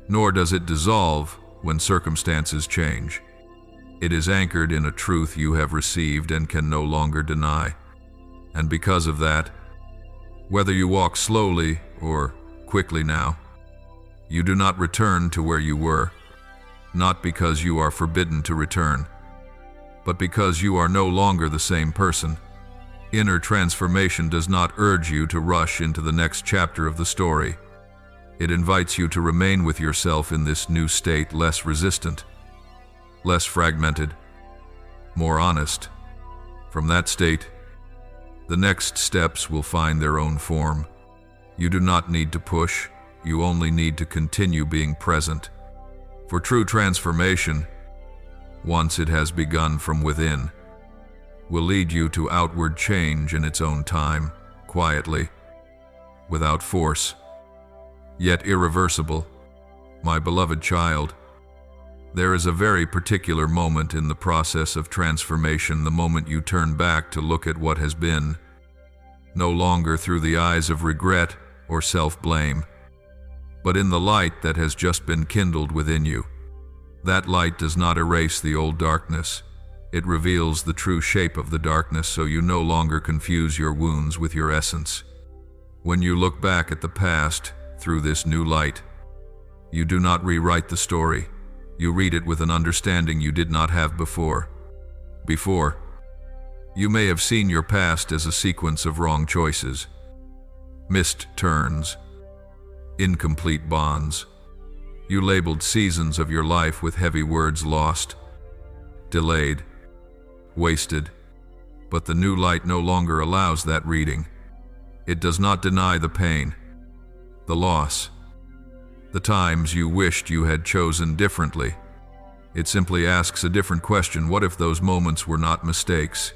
Speaker 1: nor does it dissolve when circumstances change. It is anchored in a truth you have received and can no longer deny. And because of that, whether you walk slowly or quickly now, you do not return to where you were, not because you are forbidden to return, but because you are no longer the same person. Inner transformation does not urge you to rush into the next chapter of the story. It invites you to remain with yourself in this new state, less resistant, less fragmented, more honest. From that state, the next steps will find their own form. You do not need to push, you only need to continue being present. For true transformation, once it has begun from within, will lead you to outward change in its own time, quietly, without force, yet irreversible. My beloved child, there is a very particular moment in the process of transformation, the moment you turn back to look at what has been, no longer through the eyes of regret or self-blame, but in the light that has just been kindled within you. That light does not erase the old darkness. It reveals the true shape of the darkness so you no longer confuse your wounds with your essence. When you look back at the past through this new light, you do not rewrite the story. You read it with an understanding you did not have before. Before, you may have seen your past as a sequence of wrong choices, missed turns, incomplete bonds. You labeled seasons of your life with heavy words: lost, delayed, wasted. But the new light no longer allows that reading. It does not deny the pain, the loss, the times you wished you had chosen differently. It simply asks a different question: what if those moments were not mistakes,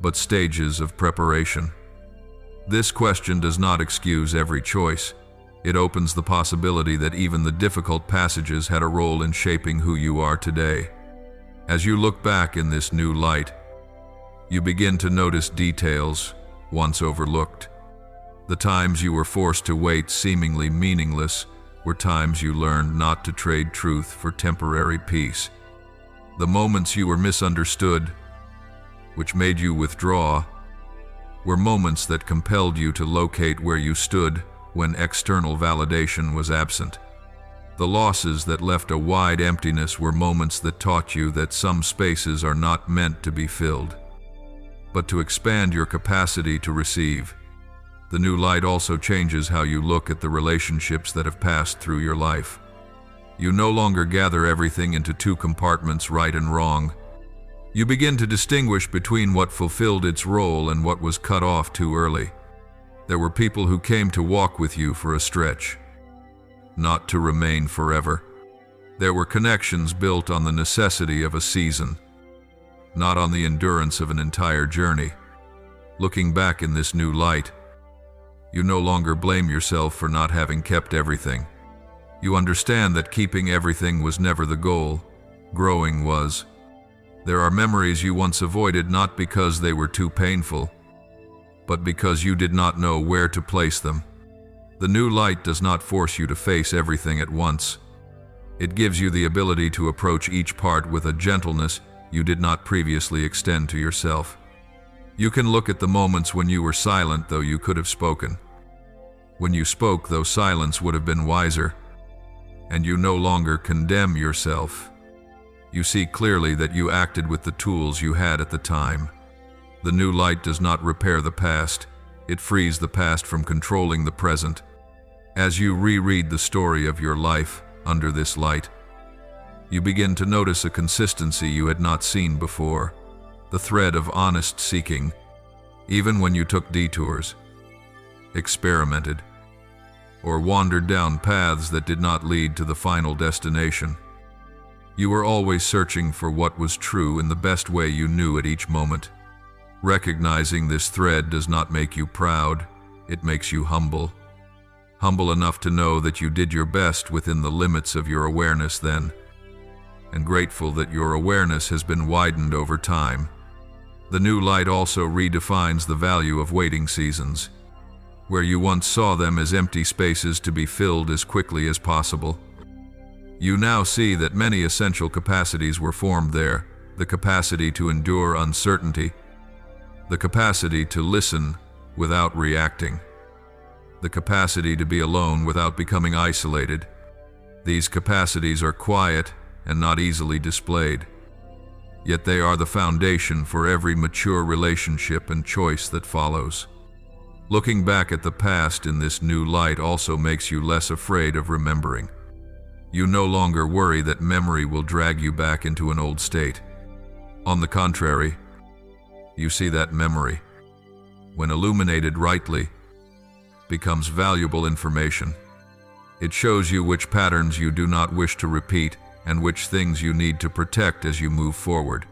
Speaker 1: but stages of preparation? This question does not excuse every choice. It opens the possibility that even the difficult passages had a role in shaping who you are today. As you look back in this new light, you begin to notice details once overlooked. The times you were forced to wait, seemingly meaningless, were times you learned not to trade truth for temporary peace. The moments you were misunderstood, which made you withdraw, were moments that compelled you to locate where you stood when external validation was absent. The losses that left a wide emptiness were moments that taught you that some spaces are not meant to be filled, but to expand your capacity to receive. The new light also changes how you look at the relationships that have passed through your life. You no longer gather everything into two compartments, right and wrong. You begin to distinguish between what fulfilled its role and what was cut off too early. There were people who came to walk with you for a stretch, not to remain forever. There were connections built on the necessity of a season, not on the endurance of an entire journey. Looking back in this new light, you no longer blame yourself for not having kept everything. You understand that keeping everything was never the goal. Growing was. There are memories you once avoided not because they were too painful, but because you did not know where to place them. The new light does not force you to face everything at once. It gives you the ability to approach each part with a gentleness you did not previously extend to yourself. You can look at the moments when you were silent, though you could have spoken. When you spoke, though silence would have been wiser. And you no longer condemn yourself. You see clearly that you acted with the tools you had at the time. The new light does not repair the past. It frees the past from controlling the present. As you reread the story of your life under this light, you begin to notice a consistency you had not seen before. The thread of honest seeking, even when you took detours, experimented, or wandered down paths that did not lead to the final destination. You were always searching for what was true in the best way you knew at each moment. Recognizing this thread does not make you proud, it makes you humble. Humble enough to know that you did your best within the limits of your awareness then, and grateful that your awareness has been widened over time. The new light also redefines the value of waiting seasons. Where you once saw them as empty spaces to be filled as quickly as possible, you now see that many essential capacities were formed there: the capacity to endure uncertainty, the capacity to listen without reacting, the capacity to be alone without becoming isolated. These capacities are quiet and not easily displayed. Yet they are the foundation for every mature relationship and choice that follows. Looking back at the past in this new light also makes you less afraid of remembering. You no longer worry that memory will drag you back into an old state. On the contrary, you see that memory, when illuminated rightly, becomes valuable information. It shows you which patterns you do not wish to repeat and which things you need to protect as you move forward.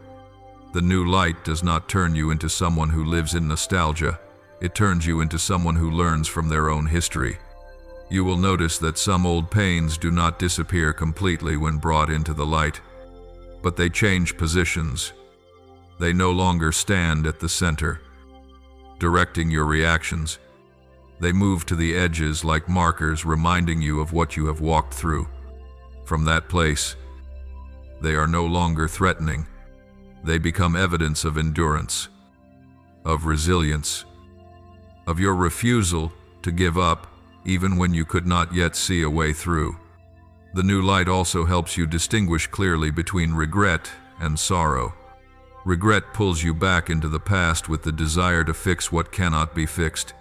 Speaker 1: The new light does not turn you into someone who lives in nostalgia. It turns you into someone who learns from their own history. You will notice that some old pains do not disappear completely when brought into the light, but they change positions. They no longer stand at the center, directing your reactions. They move to the edges like markers reminding you of what you have walked through. From that place, they are no longer threatening. They become evidence of endurance, of resilience, of your refusal to give up even when you could not yet see a way through. The new light also helps you distinguish clearly between regret and sorrow. Regret pulls you back into the past with the desire to fix what cannot be fixed.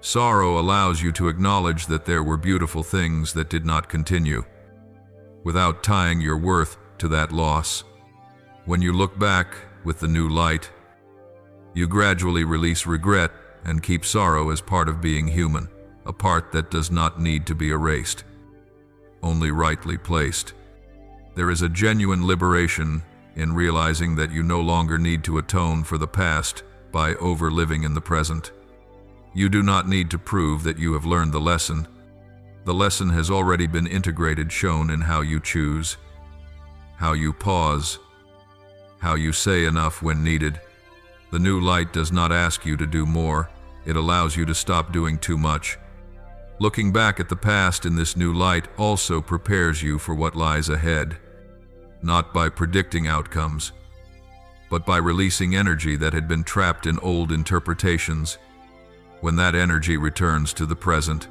Speaker 1: Sorrow allows you to acknowledge that there were beautiful things that did not continue, without tying your worth to that loss. When you look back with the new light, you gradually release regret and keep sorrow as part of being human, a part that does not need to be erased, only rightly placed. There is a genuine liberation in realizing that you no longer need to atone for the past by over-living in the present. You do not need to prove that you have learned the lesson. The lesson has already been integrated, shown in how you choose, how you pause, how you say enough when needed. The new light does not ask you to do more, it allows you to stop doing too much. Looking back at the past in this new light also prepares you for what lies ahead, not by predicting outcomes, but by releasing energy that had been trapped in old interpretations. When that energy returns to the present,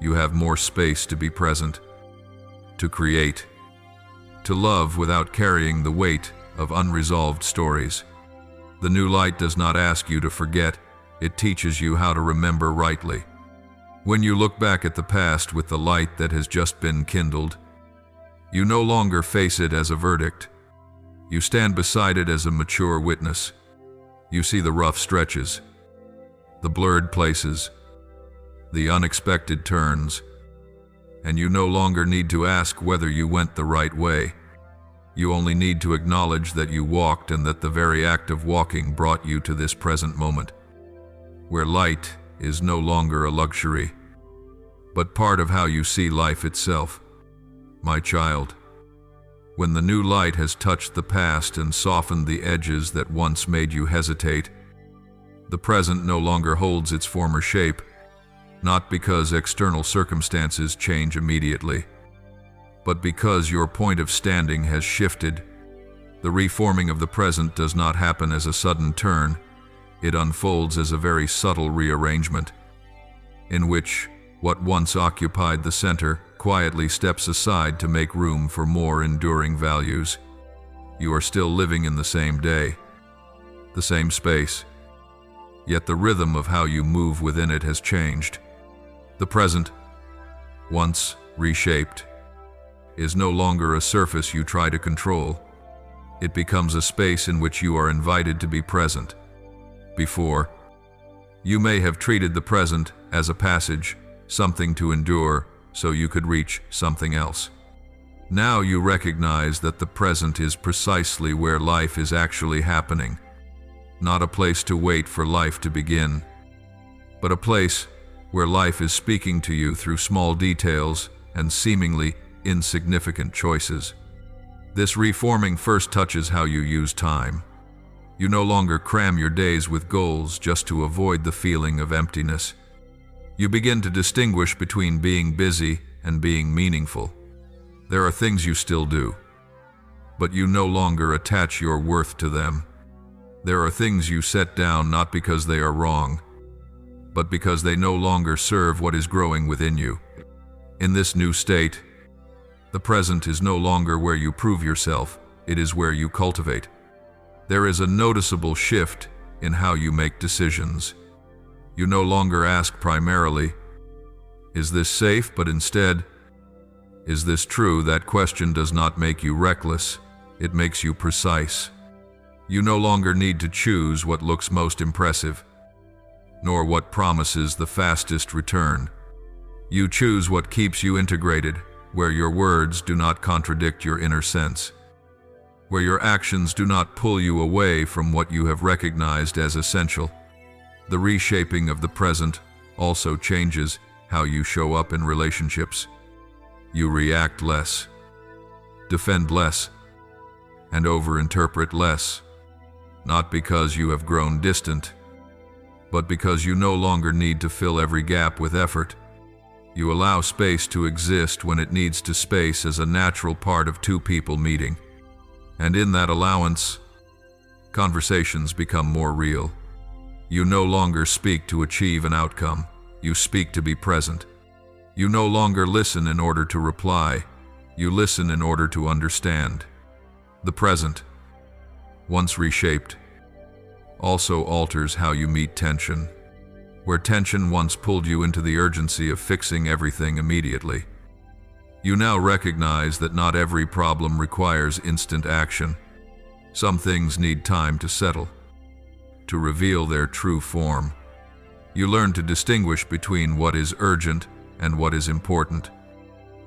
Speaker 1: you have more space to be present, to create, to love without carrying the weight of unresolved stories. The new light does not ask you to forget, it teaches you how to remember rightly. When you look back at the past with the light that has just been kindled, you no longer face it as a verdict. You stand beside it as a mature witness. You see the rough stretches, the blurred places, the unexpected turns, and you no longer need to ask whether you went the right way. You only need to acknowledge that you walked and that the very act of walking brought you to this present moment, where light is no longer a luxury, but part of how you see life itself. My child, when the new light has touched the past and softened the edges that once made you hesitate, the present no longer holds its former shape, not because external circumstances change immediately, but because your point of standing has shifted. The reforming of the present does not happen as a sudden turn, it unfolds as a very subtle rearrangement, in which what once occupied the center quietly steps aside to make room for more enduring values. You are still living in the same day, the same space, yet the rhythm of how you move within it has changed. The present, once reshaped, is no longer a surface you try to control. It becomes a space in which you are invited to be present. Before, you may have treated the present as a passage, something to endure so you could reach something else. Now you recognize that the present is precisely where life is actually happening, not a place to wait for life to begin, but a place where life is speaking to you through small details and seemingly insignificant choices. This reforming first touches how you use time. You no longer cram your days with goals just to avoid the feeling of emptiness. You begin to distinguish between being busy and being meaningful. There are things you still do, but you no longer attach your worth to them. There are things you set down not because they are wrong, but because they no longer serve what is growing within you. In this new state, the present is no longer where you prove yourself, it is where you cultivate. There is a noticeable shift in how you make decisions. You no longer ask primarily, "Is this safe?" but instead, "Is this true?" That question does not make you reckless, it makes you precise. You no longer need to choose what looks most impressive, nor what promises the fastest return. You choose what keeps you integrated, where your words do not contradict your inner sense, where your actions do not pull you away from what you have recognized as essential. The reshaping of the present also changes how you show up in relationships. You react less, defend less, and overinterpret less, not because you have grown distant, but because you no longer need to fill every gap with effort. You allow space to exist when it needs to space as a natural part of two people meeting. And in that allowance, conversations become more real. You no longer speak to achieve an outcome, you speak to be present. You no longer listen in order to reply, you listen in order to understand. The present, once reshaped, also alters how you meet tension. where tension once pulled you into the urgency of fixing everything immediately. You now recognize that not every problem requires instant action. Some things need time to settle, to reveal their true form. You learn to distinguish between what is urgent and what is important.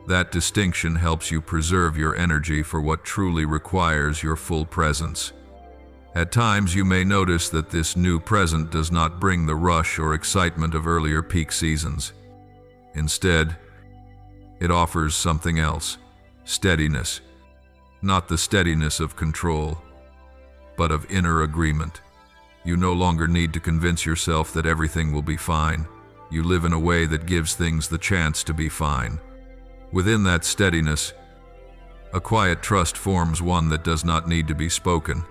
Speaker 1: That distinction helps you preserve your energy for what truly requires your full presence. At times, you may notice that this new present does not bring the rush or excitement of earlier peak seasons. Instead, it offers something else: steadiness. Not the steadiness of control, but of inner agreement. You no longer need to convince yourself that everything will be fine. You live in a way that gives things the chance to be fine. Within that steadiness, a quiet trust forms, one that does not need to be spoken,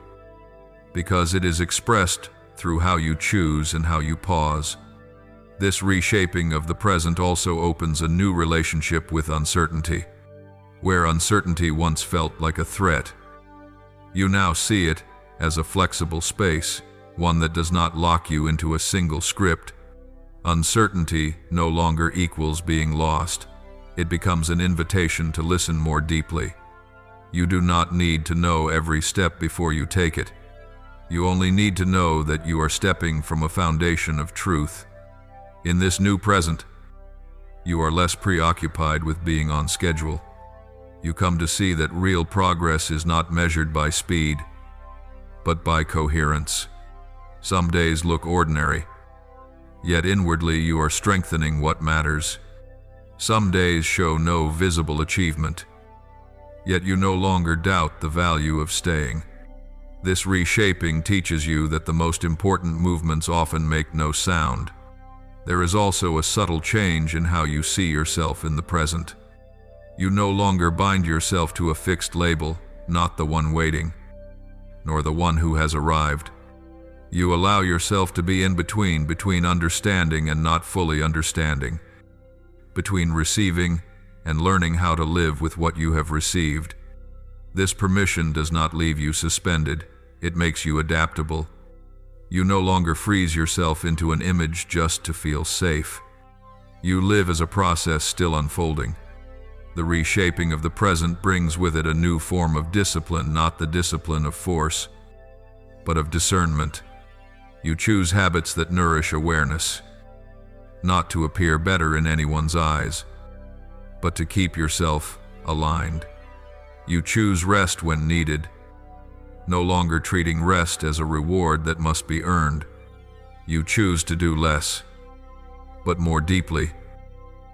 Speaker 1: because it is expressed through how you choose and how you pause. This reshaping of the present also opens a new relationship with uncertainty. Where uncertainty once felt like a threat, you now see it as a flexible space, one that does not lock you into a single script. Uncertainty no longer equals being lost. It becomes an invitation to listen more deeply. You do not need to know every step before you take it. You only need to know that you are stepping from a foundation of truth. In this new present, you are less preoccupied with being on schedule. You come to see that real progress is not measured by speed, but by coherence. Some days look ordinary, yet inwardly you are strengthening what matters. Some days show no visible achievement, yet you no longer doubt the value of staying. This reshaping teaches you that the most important movements often make no sound. There is also a subtle change in how you see yourself in the present. You no longer bind yourself to a fixed label, not the one waiting, nor the one who has arrived. You allow yourself to be in between understanding and not fully understanding, between receiving and learning how to live with what you have received. This permission does not leave you suspended, it makes you adaptable. You no longer freeze yourself into an image just to feel safe. You live as a process still unfolding. The reshaping of the present brings with it a new form of discipline, not the discipline of force, but of discernment. You choose habits that nourish awareness, not to appear better in anyone's eyes, but to keep yourself aligned. You choose rest when needed, no longer treating rest as a reward that must be earned. You choose to do less, but more deeply,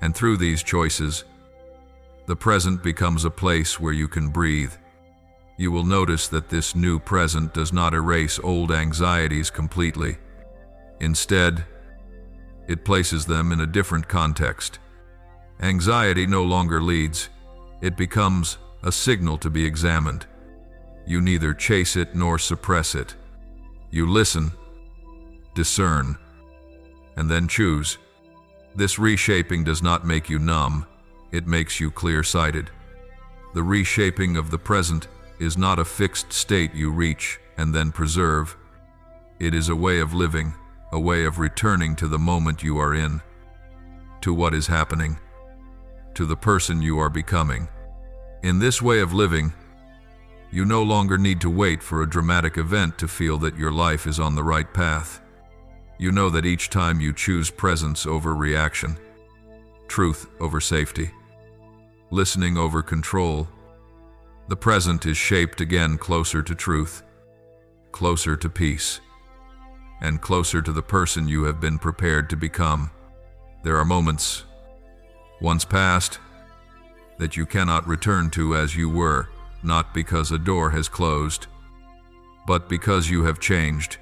Speaker 1: and through these choices, the present becomes a place where you can breathe. You will notice that this new present does not erase old anxieties completely. Instead, it places them in a different context. Anxiety no longer leads, it becomes a signal to be examined. You neither chase it nor suppress it. You listen, discern, and then choose. This reshaping does not make you numb, it makes you clear-sighted. The reshaping of the present is not a fixed state you reach and then preserve. It is a way of living, a way of returning to the moment you are in, to what is happening, to the person you are becoming. In this way of living, you no longer need to wait for a dramatic event to feel that your life is on the right path. You know that each time you choose presence over reaction, truth over safety, listening over control, the present is shaped again closer to truth, closer to peace, and closer to the person you have been prepared to become. There are moments, once past, that you cannot return to as you were, not because a door has closed, but because you have changed.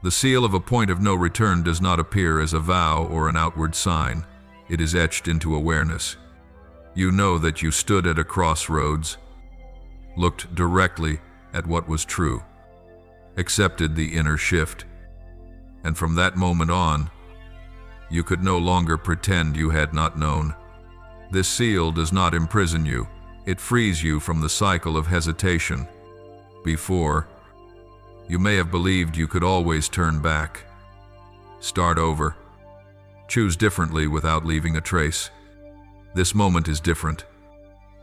Speaker 1: The seal of a point of no return does not appear as a vow or an outward sign. It is etched into awareness. You know that you stood at a crossroads, looked directly at what was true, accepted the inner shift, and from that moment on, you could no longer pretend you had not known. This seal does not imprison you, it frees you from the cycle of hesitation. Before, you may have believed you could always turn back, start over, Choose differently without leaving a trace. This moment is different,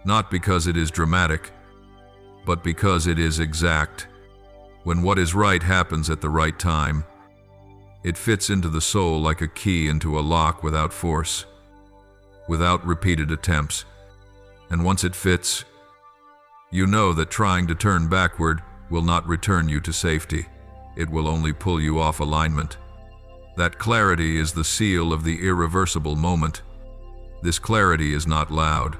Speaker 1: not because it is dramatic, but because it is exact. When what is right happens at the right time, it fits into the soul like a key into a lock without force, without repeated attempts. And once it fits, you know that trying to turn backward will not return you to safety. It will only pull you off alignment. That clarity is the seal of the irreversible moment. This clarity is not loud.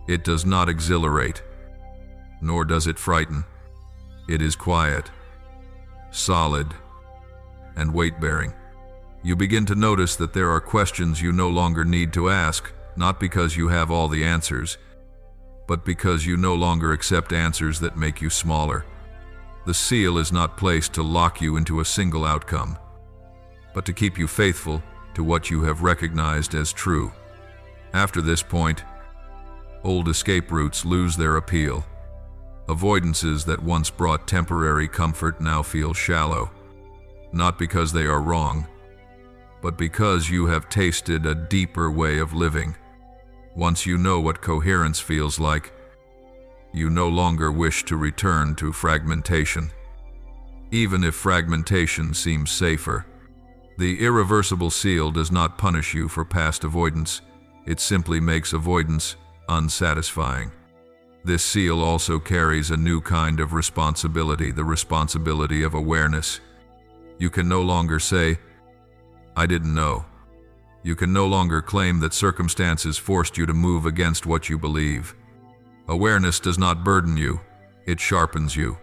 Speaker 1: It does not exhilarate, nor does it frighten. It is quiet, solid, and weight-bearing. You begin to notice that there are questions you no longer need to ask, not because you have all the answers, but because you no longer accept answers that make you smaller. The seal is not placed to lock you into a single outcome, but to keep you faithful to what you have recognized as true. After this point, old escape routes lose their appeal. Avoidances that once brought temporary comfort now feel shallow, not because they are wrong, but because you have tasted a deeper way of living. Once you know what coherence feels like, you no longer wish to return to fragmentation, even if fragmentation seems safer. The irreversible seal does not punish you for past avoidance. It simply makes avoidance unsatisfying. This seal also carries a new kind of responsibility, the responsibility of awareness. You can no longer say, "I didn't know." You can no longer claim that circumstances forced you to move against what you believe. Awareness does not burden you, it sharpens you.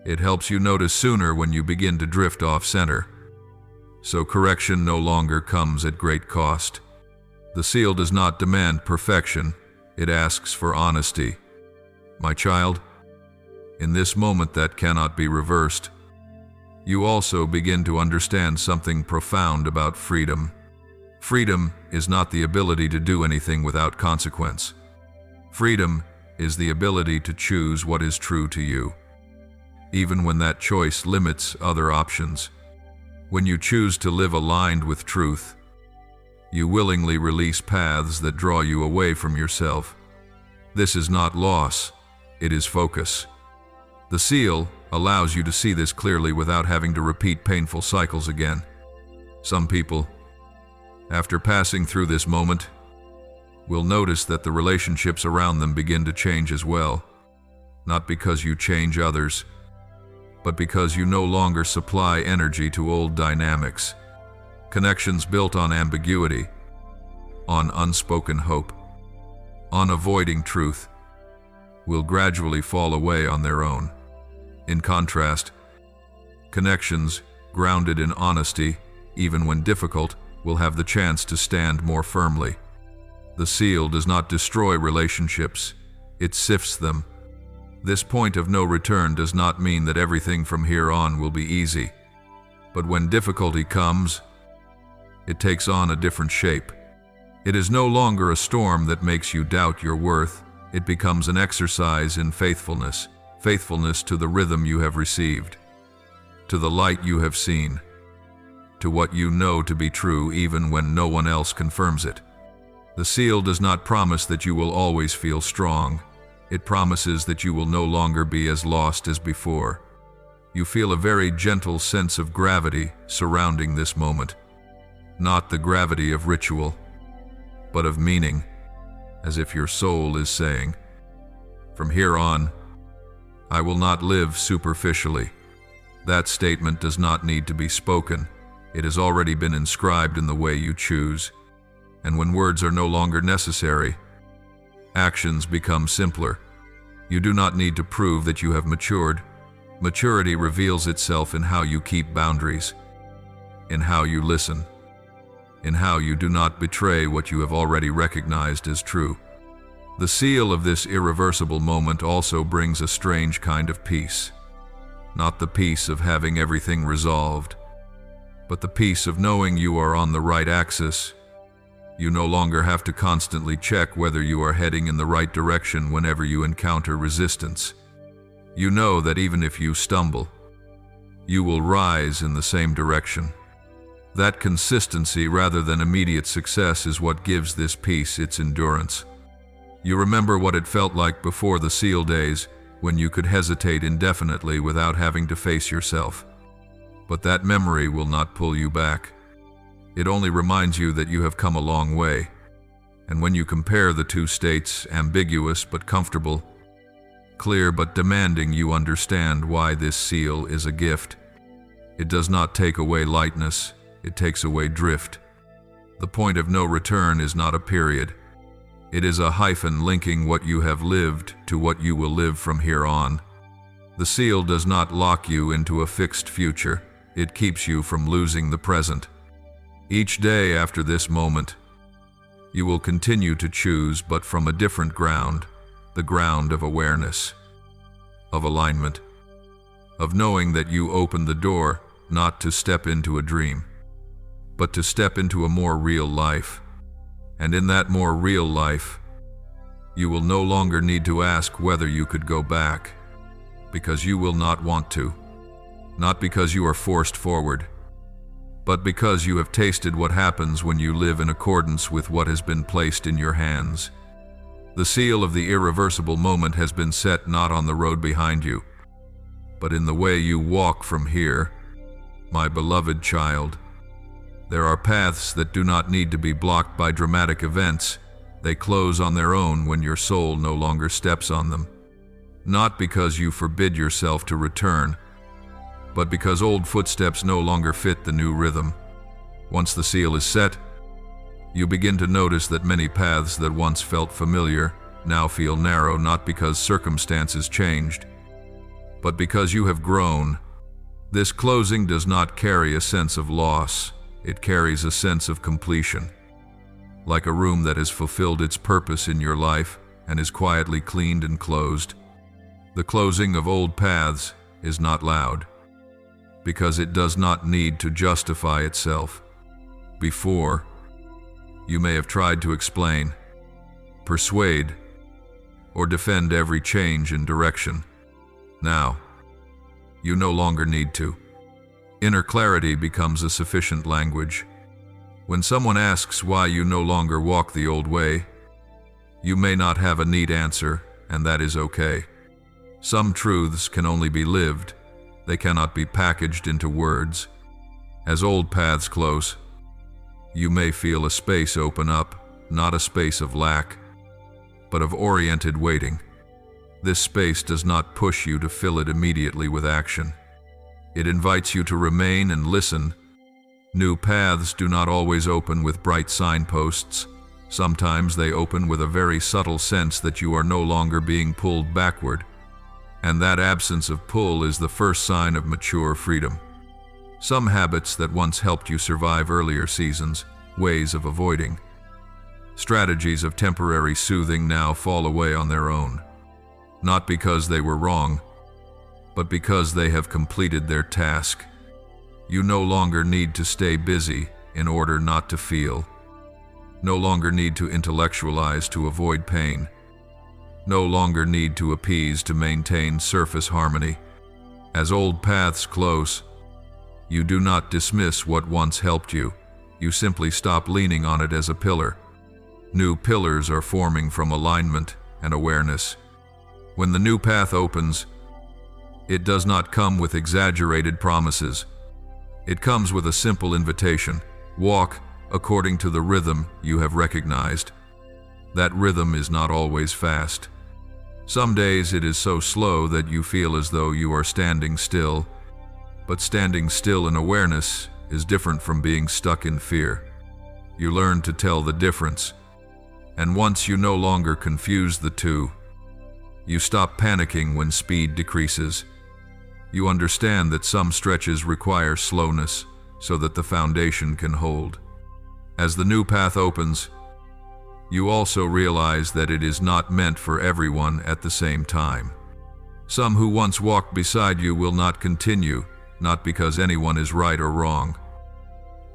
Speaker 1: It helps you notice sooner when you begin to drift off center. So correction no longer comes at great cost. The seal does not demand perfection, it asks for honesty. My child, in this moment that cannot be reversed, you also begin to understand something profound about freedom. Freedom is not the ability to do anything without consequence. Freedom is the ability to choose what is true to you, even when that choice limits other options. When you choose to live aligned with truth, you willingly release paths that draw you away from yourself. This is not loss, it is focus. The seal allows you to see this clearly without having to repeat painful cycles again. Some people, after passing through this moment, will notice that the relationships around them begin to change as well, not because you change others, but because you no longer supply energy to old dynamics. Connections built on ambiguity, on unspoken hope, on avoiding truth, will gradually fall away on their own. In contrast, connections grounded in honesty, even when difficult, will have the chance to stand more firmly. The seal does not destroy relationships, it sifts them. This point of no return does not mean that everything from here on will be easy. But when difficulty comes, it takes on a different shape. It is no longer a storm that makes you doubt your worth. It becomes an exercise in faithfulness, faithfulness to the rhythm you have received, to the light you have seen, to what you know to be true even when no one else confirms it. The seal does not promise that you will always feel strong. It promises that you will no longer be as lost as before. You feel a very gentle sense of gravity surrounding this moment. Not the gravity of ritual, but of meaning, as if your soul is saying, "From here on, I will not live superficially." That statement does not need to be spoken. It has already been inscribed in the way you choose. And when words are no longer necessary, actions become simpler. You do not need to prove that you have matured. Maturity reveals itself in how you keep boundaries, in how you listen, in how you do not betray what you have already recognized as true. The seal of this irreversible moment also brings a strange kind of peace. Not the peace of having everything resolved, but the peace of knowing you are on the right axis. You no longer have to constantly check whether you are heading in the right direction whenever you encounter resistance. You know that even if you stumble, you will rise in the same direction. That consistency rather than immediate success is what gives this peace its endurance. You remember what it felt like before the SEAL days, when you could hesitate indefinitely without having to face yourself. But that memory will not pull you back. It only reminds you that you have come a long way. And when you compare the two states, ambiguous but comfortable, clear but demanding, you understand why this SEAL is a gift. It does not take away lightness, it takes away drift. The point of no return is not a period. It is a hyphen linking what you have lived to what you will live from here on. The SEAL does not lock you into a fixed future. It keeps you from losing the present. Each day after this moment, you will continue to choose, but from a different ground, the ground of awareness, of alignment, of knowing that you opened the door not to step into a dream, but to step into a more real life. And in that more real life, you will no longer need to ask whether you could go back, because you will not want to. Not because you are forced forward, but because you have tasted what happens when you live in accordance with what has been placed in your hands. The seal of the irreversible moment has been set not on the road behind you, but in the way you walk from here, my beloved child. There are paths that do not need to be blocked by dramatic events. They close on their own when your soul no longer steps on them. Not because you forbid yourself to return, but because old footsteps no longer fit the new rhythm. Once the seal is set, you begin to notice that many paths that once felt familiar now feel narrow, not because circumstances changed, but because you have grown. This closing does not carry a sense of loss, it carries a sense of completion. Like a room that has fulfilled its purpose in your life and is quietly cleaned and closed. The closing of old paths is not loud, because it does not need to justify itself. Before, you may have tried to explain, persuade, or defend every change in direction. Now, you no longer need to. Inner clarity becomes a sufficient language. When someone asks why you no longer walk the old way, you may not have a neat answer, and that is okay. Some truths can only be lived. They cannot be packaged into words. As old paths close, you may feel a space open up, not a space of lack, but of oriented waiting. This space does not push you to fill it immediately with action. It invites you to remain and listen. New paths do not always open with bright signposts. Sometimes they open with a very subtle sense that you are no longer being pulled backward. And that absence of pull is the first sign of mature freedom. Some habits that once helped you survive earlier seasons, ways of avoiding, strategies of temporary soothing now fall away on their own. Not because they were wrong, but because they have completed their task. You no longer need to stay busy in order not to feel. No longer need to intellectualize to avoid pain. No longer need to appease to maintain surface harmony. As old paths close, you do not dismiss what once helped you. You simply stop leaning on it as a pillar. New pillars are forming from alignment and awareness. When the new path opens, it does not come with exaggerated promises. It comes with a simple invitation. Walk according to the rhythm you have recognized. That rhythm is not always fast. Some days it is so slow that you feel as though you are standing still, but standing still in awareness is different from being stuck in fear. You learn to tell the difference, and once you no longer confuse the two, you stop panicking when speed decreases. You understand that some stretches require slowness so that the foundation can hold. As the new path opens, you also realize that it is not meant for everyone at the same time. Some who once walked beside you will not continue, not because anyone is right or wrong,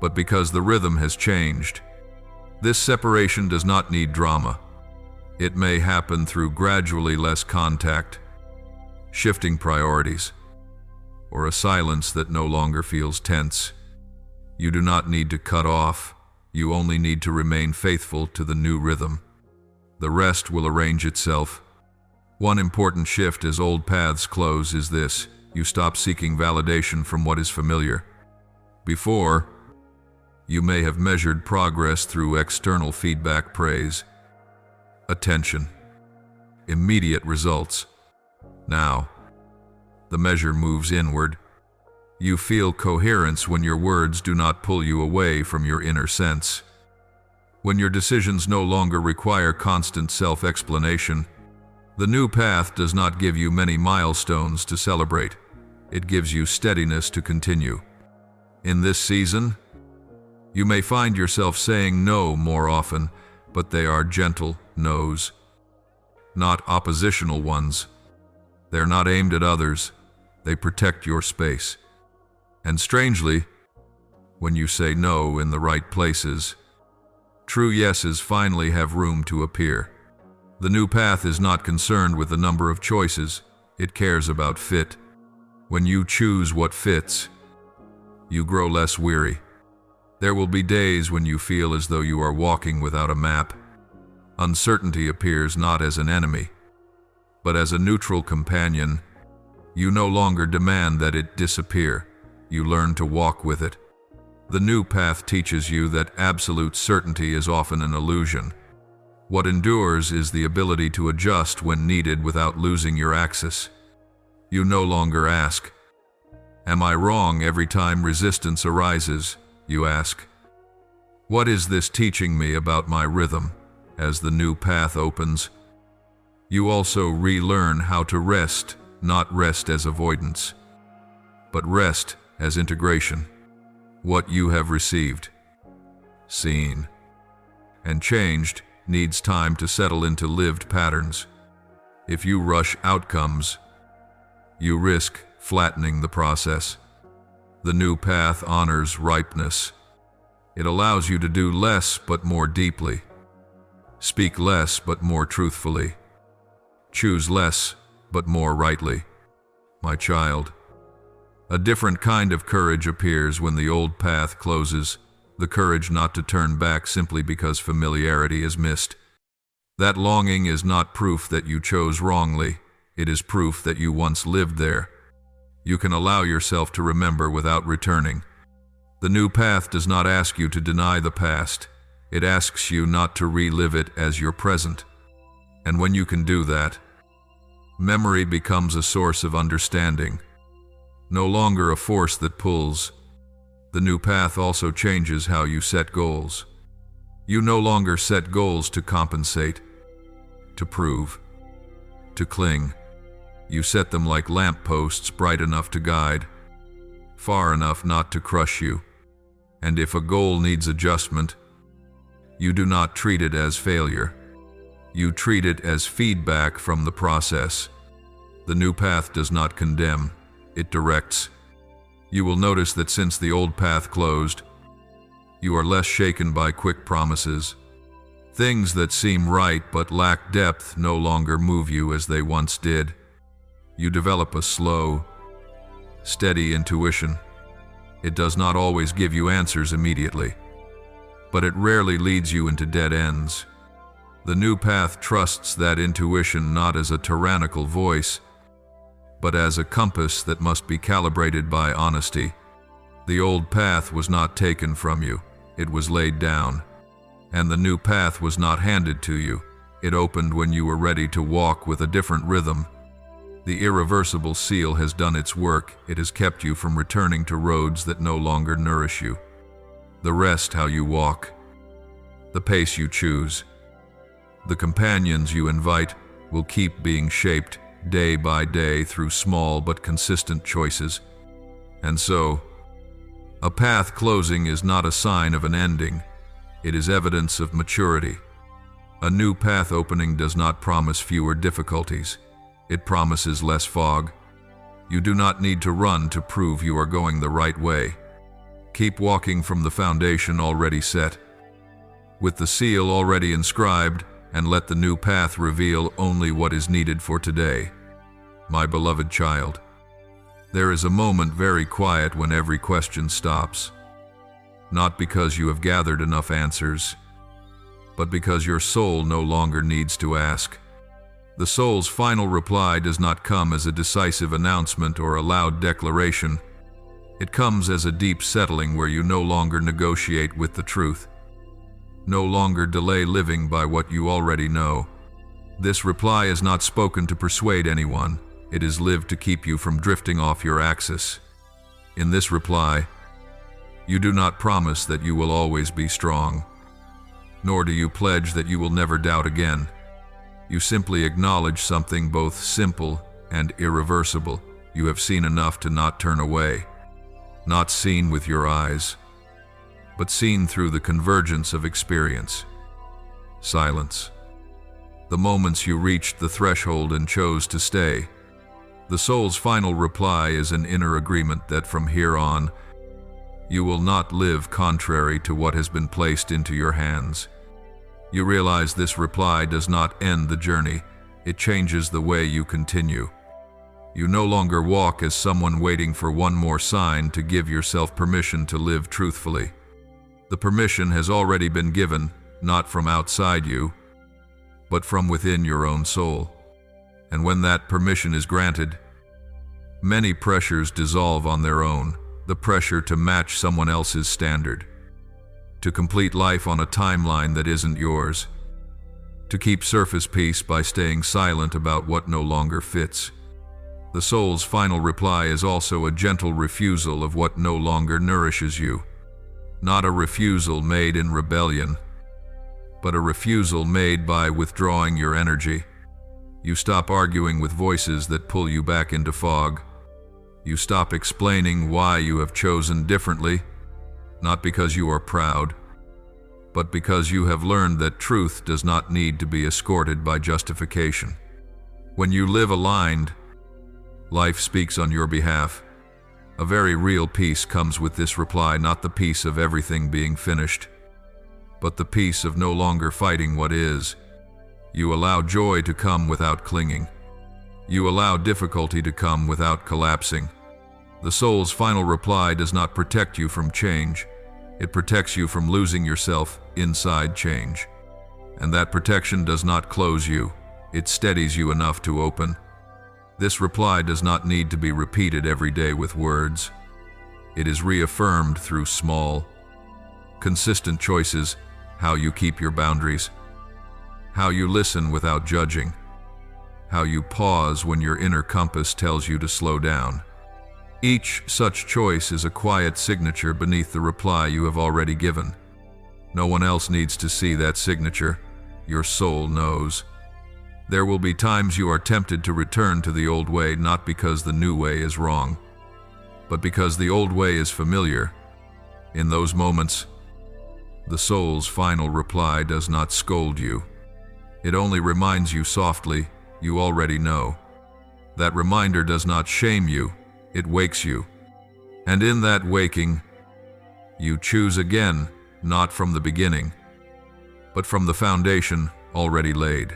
Speaker 1: but because the rhythm has changed. This separation does not need drama. It may happen through gradually less contact, shifting priorities, or a silence that no longer feels tense. You do not need to cut off, you only need to remain faithful to the new rhythm. The rest will arrange itself. One important shift as old paths close is this: you stop seeking validation from what is familiar. Before, you may have measured progress through external feedback, praise, attention, immediate results. Now, the measure moves inward. You feel coherence when your words do not pull you away from your inner sense. When your decisions no longer require constant self-explanation, the new path does not give you many milestones to celebrate. It gives you steadiness to continue. In this season, you may find yourself saying no more often, but they are gentle no's, not oppositional ones. They're not aimed at others. They protect your space. And strangely, when you say no in the right places, true yeses finally have room to appear. The new path is not concerned with the number of choices. It cares about fit. When you choose what fits, you grow less weary. There will be days when you feel as though you are walking without a map. Uncertainty appears not as an enemy, but as a neutral companion. You no longer demand that it disappear. You learn to walk with it. The new path teaches you that absolute certainty is often an illusion. What endures is the ability to adjust when needed without losing your axis. You no longer ask, "Am I wrong?" every time resistance arises. You ask, "What is this teaching me about my rhythm?" As the new path opens, you also relearn how to rest, not rest as avoidance, but rest as integration. What you have received, seen, and changed needs time to settle into lived patterns. If you rush outcomes, you risk flattening the process. The new path honors ripeness. It allows you to do less but more deeply, speak less but more truthfully, choose less but more rightly. My child, a different kind of courage appears when the old path closes, the courage not to turn back simply because familiarity is missed. That longing is not proof that you chose wrongly, it is proof that you once lived there. You can allow yourself to remember without returning. The new path does not ask you to deny the past, it asks you not to relive it as your present. And when you can do that, memory becomes a source of understanding, no longer a force that pulls. The new path also changes how you set goals. You no longer set goals to compensate, to prove, to cling. You set them like lampposts, bright enough to guide, far enough not to crush you. And if a goal needs adjustment, you do not treat it as failure. You treat it as feedback from the process. The new path does not condemn, it directs. You will notice that since the old path closed, you are less shaken by quick promises. Things that seem right but lack depth no longer move you as they once did. You develop a slow, steady intuition. It does not always give you answers immediately, but it rarely leads you into dead ends. The new path trusts that intuition not as a tyrannical voice, but as a compass that must be calibrated by honesty. The old path was not taken from you, it was laid down. And the new path was not handed to you, it opened when you were ready to walk with a different rhythm. The irreversible seal has done its work, it has kept you from returning to roads that no longer nourish you. The rest how you walk, the pace you choose, the companions you invite will keep being shaped day by day through small but consistent choices. And so, a path closing is not a sign of an ending, it is evidence of maturity. A new path opening does not promise fewer difficulties, it promises less fog. You do not need to run to prove you are going the right way. Keep walking from the foundation already set, with the seal already inscribed, and let the new path reveal only what is needed for today. My beloved child, there is a moment very quiet when every question stops. not because you have gathered enough answers, but because your soul no longer needs to ask. The soul's final reply does not come as a decisive announcement or a loud declaration. It comes as a deep settling where you no longer negotiate with the truth, no longer delay living by what you already know. This reply is not spoken to persuade anyone. It is lived to keep you from drifting off your axis. In this reply, you do not promise that you will always be strong, nor do you pledge that you will never doubt again. You simply acknowledge something both simple and irreversible. You have seen enough to not turn away, not seen with your eyes, but seen through the convergence of experience. Silence. The moments you reached the threshold and chose to stay. The soul's final reply is an inner agreement that from here on, you will not live contrary to what has been placed into your hands. You realize this reply does not end the journey, it changes the way you continue. You no longer walk as someone waiting for one more sign to give yourself permission to live truthfully. The permission has already been given, not from outside you, but from within your own soul. And when that permission is granted, many pressures dissolve on their own. The pressure to match someone else's standard, to complete life on a timeline that isn't yours, to keep surface peace by staying silent about what no longer fits. The soul's final reply is also a gentle refusal of what no longer nourishes you. Not a refusal made in rebellion, but a refusal made by withdrawing your energy. You stop arguing with voices that pull you back into fog. You stop explaining why you have chosen differently, not because you are proud, but because you have learned that truth does not need to be escorted by justification. When you live aligned, life speaks on your behalf. A very real peace comes with this reply, not the peace of everything being finished, but the peace of no longer fighting what is. You allow joy to come without clinging. You allow difficulty to come without collapsing. The soul's final reply does not protect you from change. It protects you from losing yourself inside change. And that protection does not close you. It steadies you enough to open. This reply does not need to be repeated every day with words. It is reaffirmed through small, consistent choices: how you keep your boundaries, how you listen without judging, how you pause when your inner compass tells you to slow down. Each such choice is a quiet signature beneath the reply you have already given. No one else needs to see that signature. Your soul knows. There will be times you are tempted to return to the old way, not because the new way is wrong, but because the old way is familiar. In those moments, the soul's final reply does not scold you. It only reminds you softly, you already know. That reminder does not shame you, it wakes you. And in that waking, you choose again, not from the beginning, but from the foundation already laid.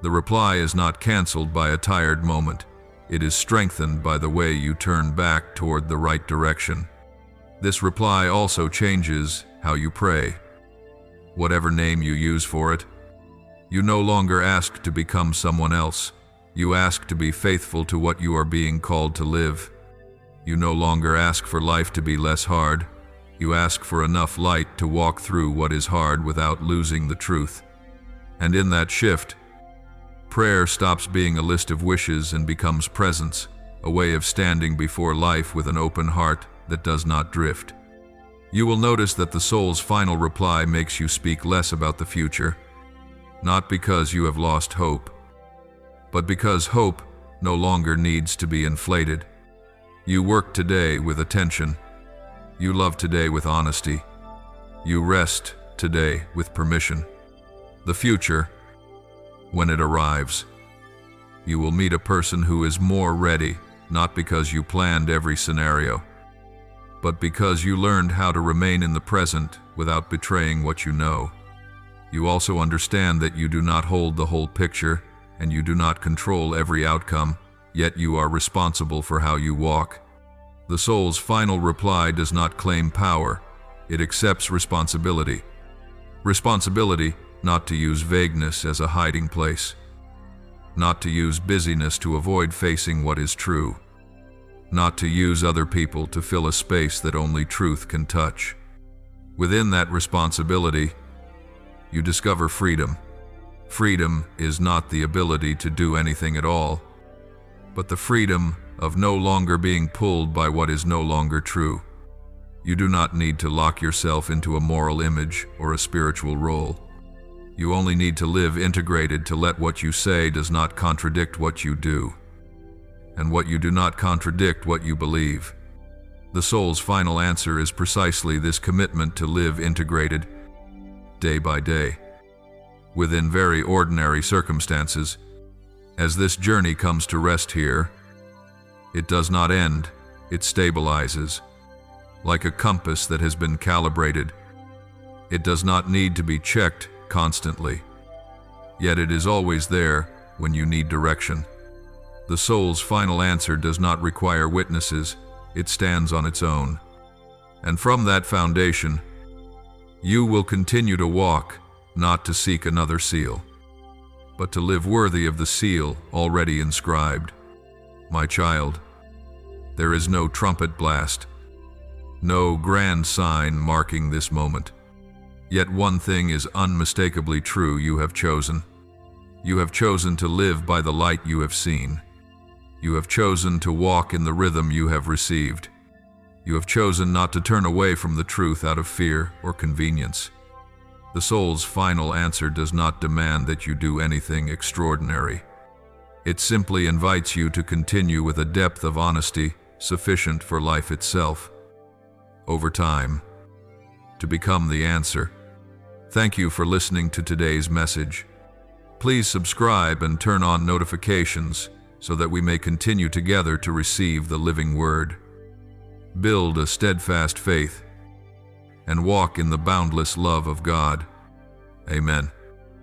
Speaker 1: The reply is not canceled by a tired moment. It is strengthened by the way you turn back toward the right direction. This reply also changes how you pray. Whatever name you use for it, you no longer ask to become someone else. You ask to be faithful to what you are being called to live. You no longer ask for life to be less hard. You ask for enough light to walk through what is hard without losing the truth. And in that shift, prayer stops being a list of wishes and becomes presence, a way of standing before life with an open heart that does not drift. You will notice that the soul's final reply makes you speak less about the future, not because you have lost hope, but because hope no longer needs to be inflated. You work today with attention. You love today with honesty. You rest today with permission. The future, when it arrives, you will meet a person who is more ready, not because you planned every scenario, but because you learned how to remain in the present without betraying what you know. You also understand that you do not hold the whole picture, and you do not control every outcome, yet you are responsible for how you walk. The soul's final reply does not claim power, It accepts responsibility. Responsibility not to use vagueness as a hiding place, not to use busyness to avoid facing what is true, not to use other people to fill a space that only truth can touch. Within that responsibility, you discover freedom. Freedom is not the ability to do anything at all, but the freedom of no longer being pulled by what is no longer true. You do not need to lock yourself into a moral image or a spiritual role. You only need to live integrated to let what you say does not contradict what you do, and what you do not contradict what you believe. The soul's final answer is precisely this commitment to live integrated, day by day, within very ordinary circumstances. As this journey comes to rest here, it does not end, it stabilizes. Like a compass that has been calibrated, it does not need to be checked constantly, yet it is always there when you need direction. The soul's final answer does not require witnesses, it stands on its own. And from that foundation, you will continue to walk, not to seek another seal, but to live worthy of the seal already inscribed. My child, there is no trumpet blast, no grand sign marking this moment. Yet one thing is unmistakably true: you have chosen. You have chosen to live by the light you have seen. You have chosen to walk in the rhythm you have received. You have chosen not to turn away from the truth out of fear or convenience. The soul's final answer does not demand that you do anything extraordinary. It simply invites you to continue with a depth of honesty sufficient for life itself. Over time, to become the answer. Thank you for listening to today's message. Please subscribe and turn on notifications so that we may continue together to receive the living word. Build a steadfast faith and walk in the boundless love of God. Amen.